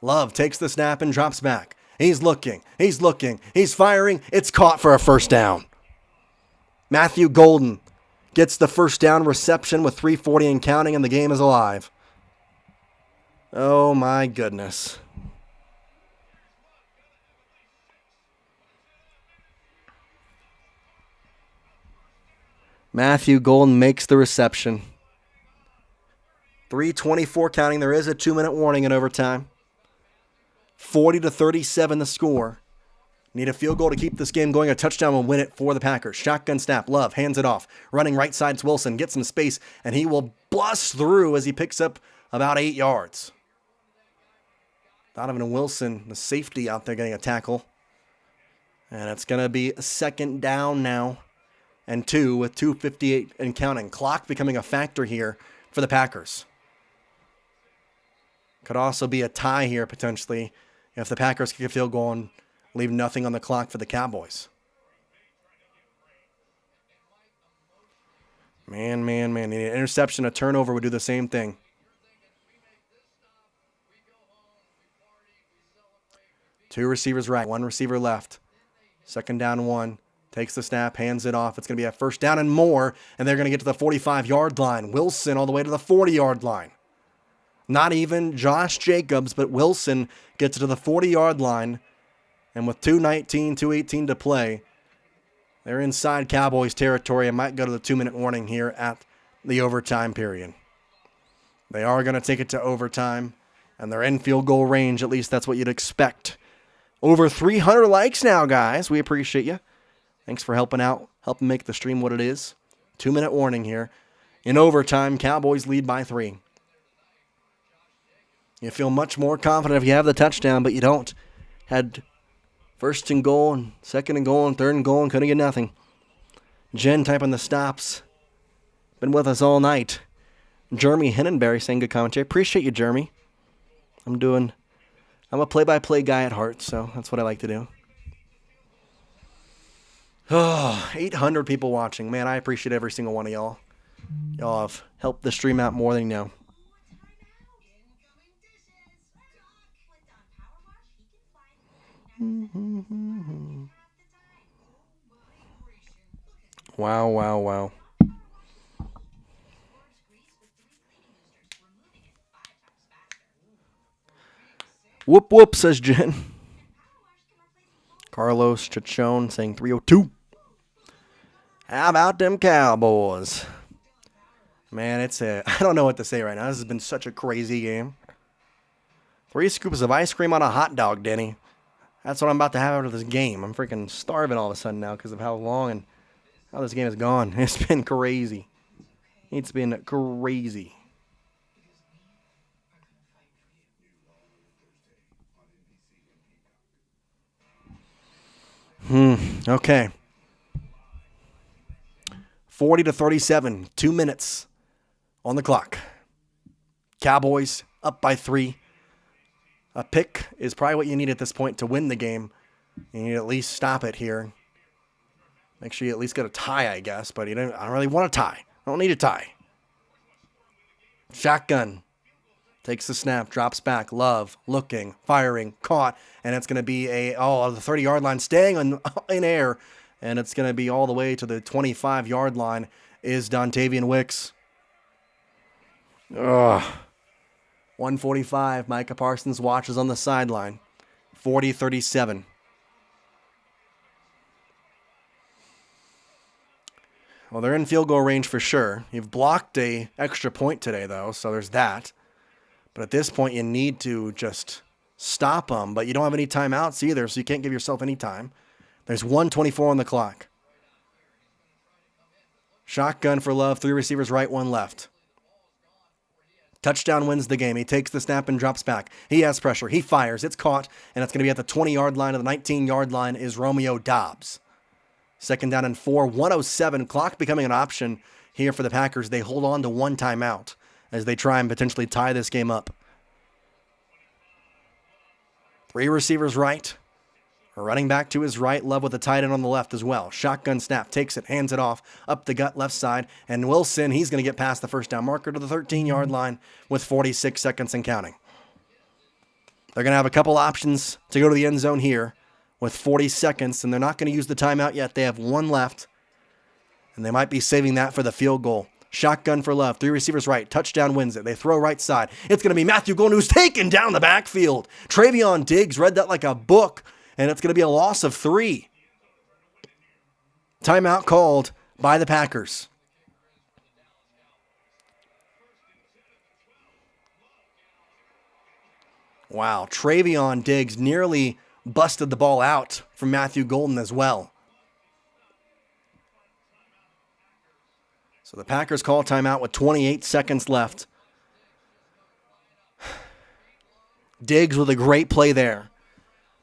Love takes the snap and drops back. He's looking. He's firing. It's caught for a 1st down. Matthew Golden gets the 1st down reception with 3:40 and counting, and the game is alive. Oh, my goodness. Matthew Golden makes the reception. 3:24 counting. There is a 2-minute warning in overtime. 40-37 the score. Need a field goal to keep this game going. A touchdown will win it for the Packers. Shotgun snap. Love hands it off. Running right side to Wilson. Gets some space, and he will bust through as he picks up about 8 yards. Donovan Wilson, the safety out there, getting a tackle. And it's going to be a 2nd down now and 2 with 2:58 and counting. Clock becoming a factor here for the Packers. Could also be a tie here potentially if the Packers kick a field goal and leave nothing on the clock for the Cowboys. Man. An interception, a turnover would do the same thing. Two receivers right, 1 receiver left. 2nd down 1. Takes the snap, hands it off. It's going to be a 1st down and more, and they're going to get to the 45-yard line. Wilson all the way to the 40-yard line. Not even Josh Jacobs, but Wilson gets to the 40-yard line. And with 2:19, 2:18 to play, they're inside Cowboys territory and might go to the 2-minute warning here at the overtime period. They are going to take it to overtime. And they're in field goal range. At least that's what you'd expect. Over 300 likes now, guys. We appreciate you. Thanks for helping out, helping make the stream what it is. 2-minute warning here. In overtime, Cowboys lead by 3. You feel much more confident if you have the touchdown, but you don't. Had first and goal, and second and goal, and third and goal, and couldn't get nothing. Jen typing the stops. Been with us all night. Jeremy Hennenberry saying good commentary. Appreciate you, Jeremy. I'm a play-by-play guy at heart, so that's what I like to do. Oh, 800 people watching. Man, I appreciate every single one of y'all. Y'all have helped the stream out more than you know. Wow, wow, wow. Whoop, whoop, says Jen. Carlos Chachon saying 302. How about them Cowboys? Man, I don't know what to say right now. This has been such a crazy game. 3 scoops of ice cream on a hot dog, Denny. That's what I'm about to have after this game. I'm freaking starving all of a sudden now because of how long and how this game has gone. It's been crazy. It's been crazy. Okay. 40-37, 2 minutes on the clock. Cowboys up by 3. A pick is probably what you need at this point to win the game. You need to at least stop it here. Make sure you at least get a tie, I guess, but I don't really want a tie. I don't need a tie. Shotgun. Takes the snap, drops back, Love, looking, firing, caught, and it's going to be the 30-yard line, staying in air, and it's going to be all the way to the 25-yard line is Dontavian Wicks. 145, Micah Parsons watches on the sideline. 40-37. Well, they're in field goal range for sure. You've blocked a extra point today, though, so there's that. But at this point, you need to just stop them. But you don't have any timeouts either, so you can't give yourself any time. There's 1:24 on the clock. Shotgun for Love. 3 receivers right, 1 left. Touchdown wins the game. He takes the snap and drops back. He has pressure. He fires. It's caught, and it's going to be at the 20-yard line. Of the 19-yard line is Romeo Doubs. 2nd down and 4. 1:07. Clock becoming an option here for the Packers. They hold on to 1 timeout as they try and potentially tie this game up. 3 receivers right. A running back to his right. Love with a tight end on the left as well. Shotgun snap. Takes it. Hands it off. Up the gut left side. And Wilson, he's going to get past the first down marker to the 13-yard line with 46 seconds and counting. They're going to have a couple options to go to the end zone here with 40 seconds, and they're not going to use the timeout yet. They have 1 left, and they might be saving that for the field goal. Shotgun for Love. 3 receivers right. Touchdown wins it. They throw right side. It's going to be Matthew Golden, who's taken down the backfield. Travion Diggs read that like a book, and it's going to be a loss of 3. Timeout called by the Packers. Wow, Travion Diggs nearly busted the ball out from Matthew Golden as well. So the Packers call timeout with 28 seconds left. Diggs with a great play there.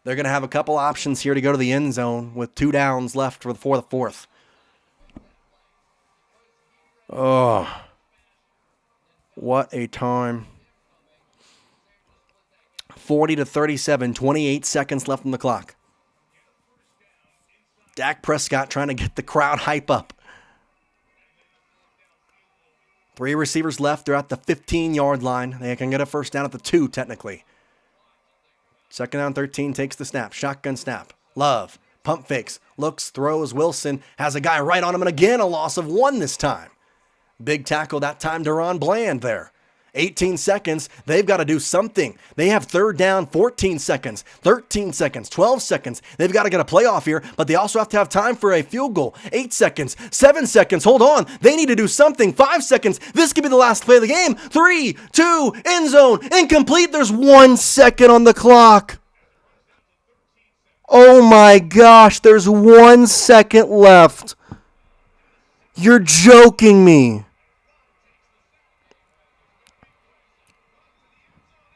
They're going to have a couple options here to go to the end zone with 2 downs left for the 4th. Oh, what a time. 40-37, 28 seconds left on the clock. Dak Prescott trying to get the crowd hype up. 3 receivers left. They're at the 15-yard line. They can get a first down at the 2, technically. 2nd down, 13, takes the snap. Shotgun snap. Love. Pump fakes. Looks, throws. Wilson has a guy right on him, and again, a loss of 1 this time. Big tackle that time, Deron Bland there. 18 seconds. They've got to do something. They have third down, 14 seconds, 13 seconds, 12 seconds. They've got to get a playoff here, but they also have to have time for a field goal. 8 seconds, 7 seconds. Hold on. They need to do something. 5 seconds. This could be the last play of the game. 3, 2, end zone, incomplete. There's 1 second on the clock. Oh my gosh, there's 1 second left. You're joking me.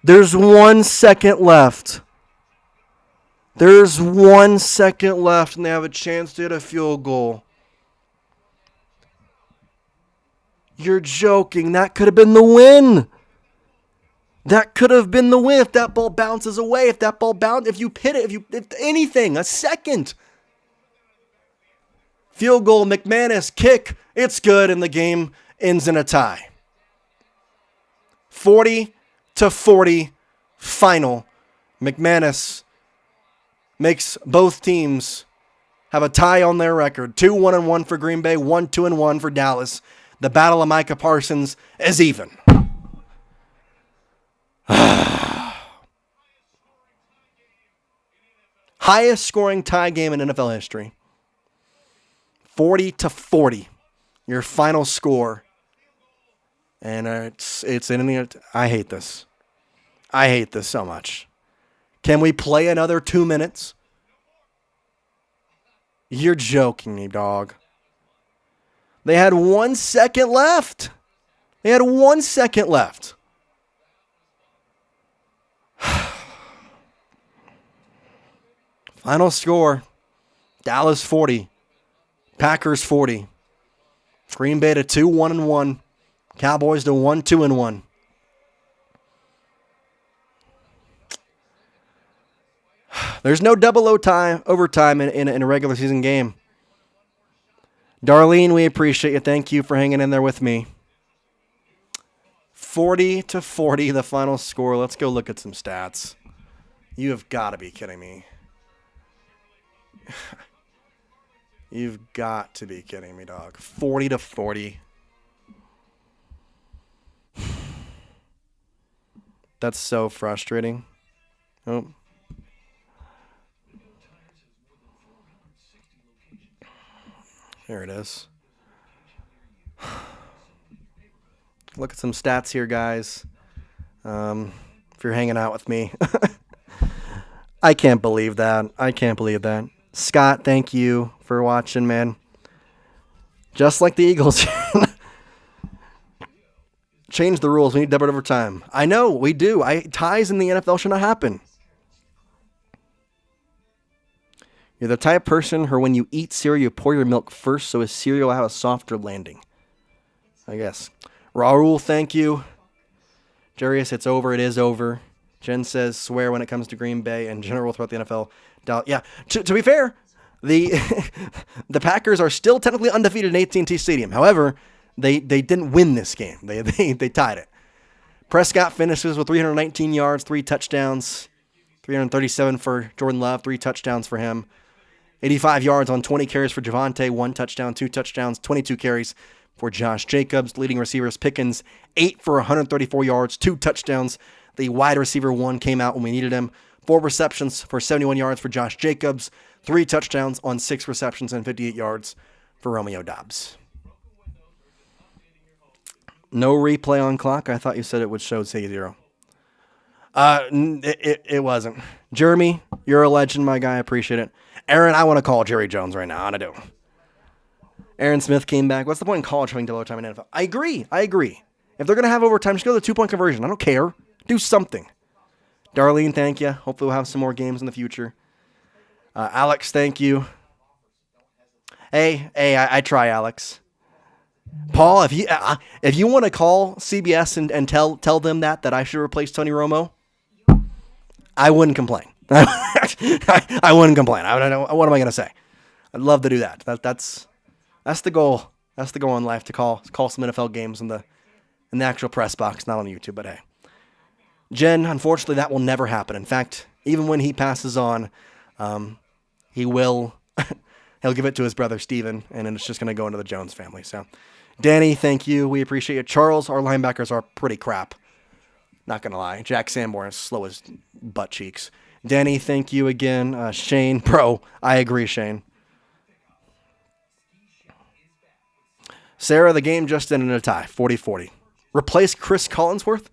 There's 1 second left. There's 1 second left, and they have a chance to hit a field goal. You're joking. That could have been the win. That could have been the win if that ball bounces away. If you hit it, if anything, a second. Field goal, McManus, kick. It's good, and the game ends in a tie. 40-40 final. McManus makes both teams have a tie on their record. 2-1-1 for Green Bay, 1-2-1 for Dallas. The battle of Micah Parsons is even. Highest scoring tie game in NFL history. 40-40. Your final score. And it's I hate this. I hate this so much. Can we play another 2 minutes? You're joking me, dog. They had 1 second left. Final score, Dallas 40, Packers 40. Green Bay to 2-1-1, Cowboys to 1-2-1. There's no double overtime in a regular season game. Darlene, we appreciate you. Thank you for hanging in there with me. 40-40, the final score. Let's go look at some stats. You have got to be kidding me. You've got to be kidding me, dog. 40-40. That's so frustrating. Oh. There it is. Look at some stats here, guys. If you're hanging out with me. I can't believe that. Scott, thank you for watching, man. Just like the Eagles. Change the rules. We need double overtime. I know, we do. Ties in the NFL should not happen. You're the type of person who when you eat cereal, you pour your milk first so his cereal will have a softer landing. I guess. Raul, thank you. Jarius, it's over. It is over. Jen says, swear when it comes to Green Bay and general throughout the NFL. Yeah, to be fair, the Packers are still technically undefeated in AT&T Stadium. However, they didn't win this game. They tied it. Prescott finishes with 319 yards, 3 touchdowns, 337 for Jordan Love, 3 touchdowns for him. 85 yards on 20 carries for Javonte, 1 touchdown, 2 touchdowns, 22 carries for Josh Jacobs. Leading receivers Pickens, 8 for 134 yards, 2 touchdowns. The wide receiver 1 came out when we needed him. 4 receptions for 71 yards for Josh Jacobs. 3 touchdowns on 6 receptions and 58 yards for Romeo Doubs. No replay on clock. I thought you said it would show say 0. It wasn't. Jeremy, you're a legend, my guy. I appreciate it. Aaron, I want to call Jerry Jones right now. I do. Aaron Smith came back. What's the point in college having double overtime in NFL? I agree. If they're going to have overtime, just go to the 2-point conversion. I don't care. Do something. Darlene, thank you. Hopefully we'll have some more games in the future. Alex, thank you. Hey, I try, Alex. Paul, if you want to call CBS and tell them that I should replace Tony Romo, I wouldn't complain. I wouldn't complain. I don't know, what am I going to say? I'd love to do that. That's the goal. That's the goal in life, to call some NFL games in the actual press box, not on YouTube. But hey, Jen, unfortunately, that will never happen. In fact, even when he passes on, he'll give it to his brother Steven, and then it's just going to go into the Jones family. So, Danny, thank you. We appreciate it. Charles, our linebackers are pretty crap. Not going to lie. Jack Sanborn is slow as butt cheeks. Denny, thank you again. Shane, bro, I agree, Shane. Sarah, the game just ended in a tie, 40-40. Replace Chris Collinsworth?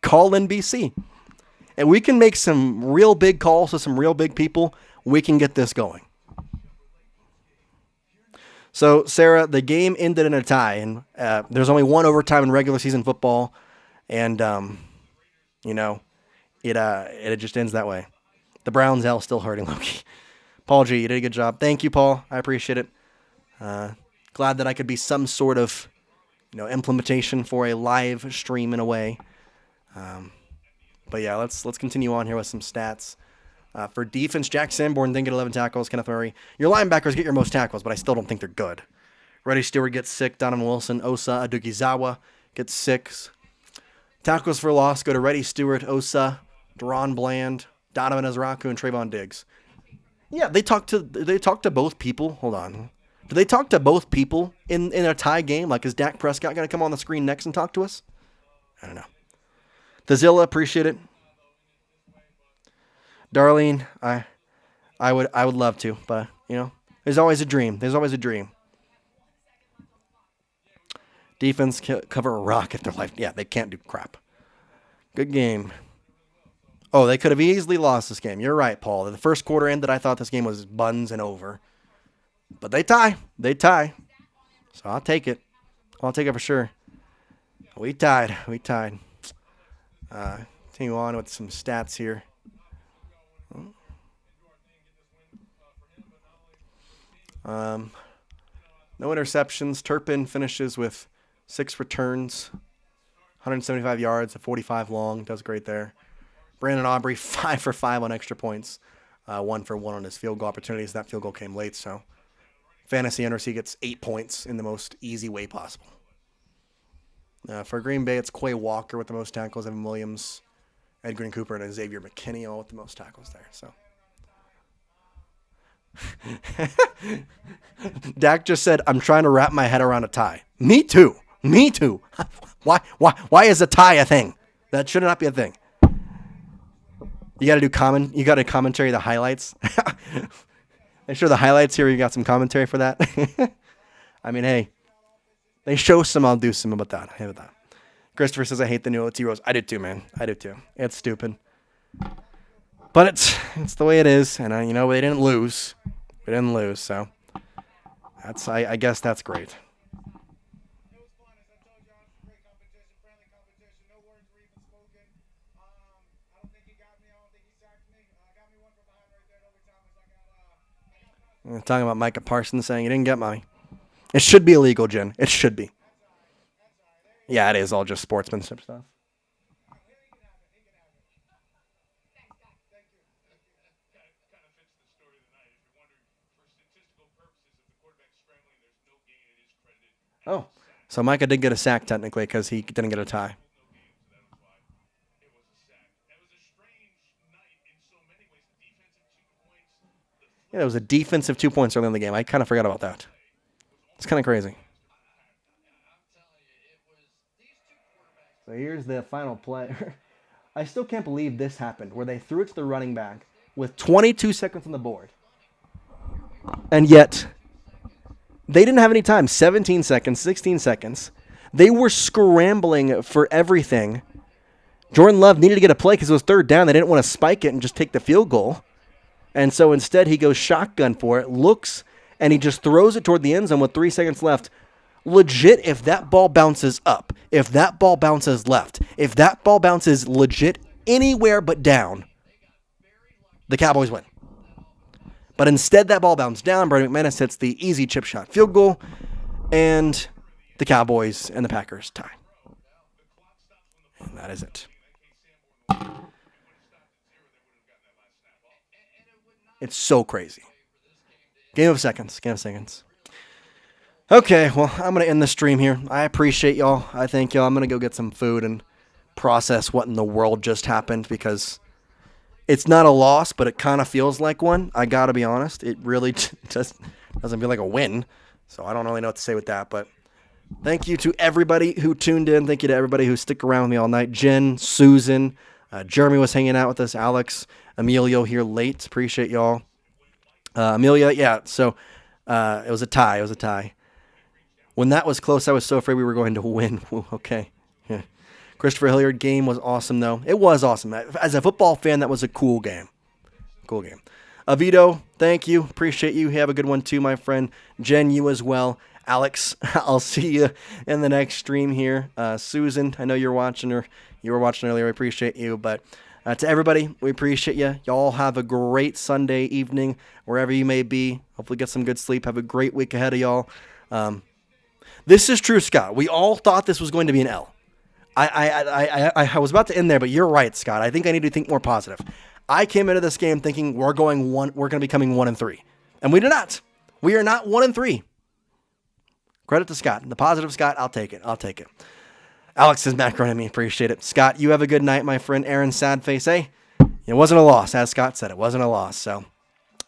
Call NBC. And we can make some real big calls to some real big people. We can get this going. So, Sarah, the game ended in a tie, and there's only one overtime in regular season football, and, it just ends that way. The Browns L still hurting, Loki. Paul G, you did a good job. Thank you, Paul. I appreciate it. Glad that I could be some sort of, implementation for a live stream in a way. But yeah, let's continue on here with some stats. For defense, Jack Sanborn didn't get 11 tackles. Kenneth Murray. Your linebackers get your most tackles, but I still don't think they're good. Reddy Stewart gets 6. Donovan Wilson, Osa Adukizawa gets 6. Tackles for loss go to Reddy Stewart, Osa, Deron Bland, Donovan Ezraku, and Trayvon Diggs. Yeah, they talked to both people. Hold on. Do they talk to both people in a tie game? Like, is Dak Prescott going to come on the screen next and talk to us? I don't know. Thazilla, appreciate it. Darlene, I would love to, but, there's always a dream. There's always a dream. Defense cover a rock if they're life. Yeah, they can't do crap. Good game. Oh, they could have easily lost this game. You're right, Paul. The first quarter ended, I thought this game was buns and over. But they tie. They tie. So I'll take it. I'll take it for sure. We tied. Continue on with some stats here. No interceptions. Turpin finishes with 6 returns, 175 yards, 45 long. Does great there. Brandon Aubrey, 5 for 5 on extra points. 1 for 1 on his field goal opportunities. That field goal came late, so fantasy NRC gets 8 points in the most easy way possible. For Green Bay, it's Quay Walker with the most tackles, Evan Williams, Ed Green Cooper, and Xavier McKinney all with the most tackles there. So Dak just said, I'm trying to wrap my head around a tie. Me too. Why is a tie a thing? That should not be a thing. You got to commentary the highlights. Make sure the highlights here, you got some commentary for that. I mean, hey, they show some, I'll do some about that. I hate that. Christopher says, I hate the new OT rules. I did too, man. I did too. It's stupid. But it's the way it is. And, they didn't lose. We didn't lose, so I guess that's great. We're talking about Micah Parsons saying he didn't get money. It should be illegal, Jen. It should be. Yeah, it is all just sportsmanship stuff. Oh, so Micah did get a sack technically because he didn't get a tie. Yeah, it was a defensive 2 points early in the game. I kind of forgot about that. It's kind of crazy. So here's the final play. I still can't believe this happened, where they threw it to the running back with 22 seconds on the board. And yet, they didn't have any time. 17 seconds, 16 seconds. They were scrambling for everything. Jordan Love needed to get a play because it was third down. They didn't want to spike it and just take the field goal. And so instead, he goes shotgun for it, looks, and he just throws it toward the end zone with 3 seconds left. Legit, if that ball bounces up, if that ball bounces left, if that ball bounces legit anywhere but down, the Cowboys win. But instead, that ball bounced down. Brandon McManus hits the easy chip shot field goal, and the Cowboys and the Packers tie. And that is it. It's so crazy. Game of seconds. Okay, well, I'm going to end the stream here. I appreciate y'all. I thank y'all. I'm going to go get some food and process what in the world just happened because it's not a loss, but it kind of feels like one. I got to be honest. It really just doesn't feel like a win. So I don't really know what to say with that. But Thank you to everybody who tuned in. Thank you to everybody who stuck around with me all night. Jen, Susan, Jeremy was hanging out with us. Alex, Emilio here late. Appreciate y'all. Amelia, yeah, so it was a tie. When that was close, I was so afraid we were going to win. Ooh, okay. Yeah. Christopher Hilliard game was awesome, though. It was awesome. As a football fan, that was a cool game. Avito, thank you. Appreciate you. Have a good one, too, my friend. Jen, you as well. Alex, I'll see you in the next stream here. Susan, I know you're watching, or you were watching earlier. I appreciate you. But to everybody, we appreciate you. Y'all have a great Sunday evening, wherever you may be. Hopefully get some good sleep. Have a great week ahead of y'all. This is true, Scott. We all thought this was going to be an L. I was about to end there, but you're right, Scott. I think I need to think more positive. I came into this game thinking we're going to be coming 1-3, and we do not. We are not 1-3. Credit to Scott. The positive Scott, I'll take it. Alex is back running me. Appreciate it. Scott, you have a good night, my friend. Aaron, sad face. Hey, it wasn't a loss, as Scott said. It wasn't a loss. So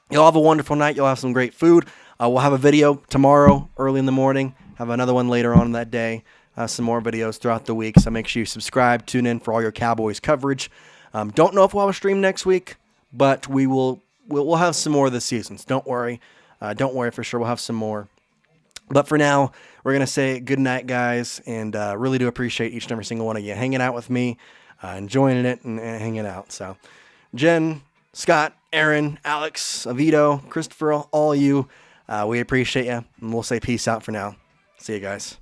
you'll have a wonderful night. You'll have some great food. We'll have a video tomorrow early in the morning. Have another one later on that day. Some more videos throughout the week. So make sure you subscribe. Tune in for all your Cowboys coverage. Don't know if we'll have a stream next week, but we'll have some more this season. So don't worry. Don't worry for sure. We'll have some more. But for now, we're going to say good night, guys, and really do appreciate each and every single one of you hanging out with me, enjoying it, and hanging out. So Jen, Scott, Aaron, Alex, Avito, Christopher, all you, we appreciate you, and we'll say peace out for now. See you guys.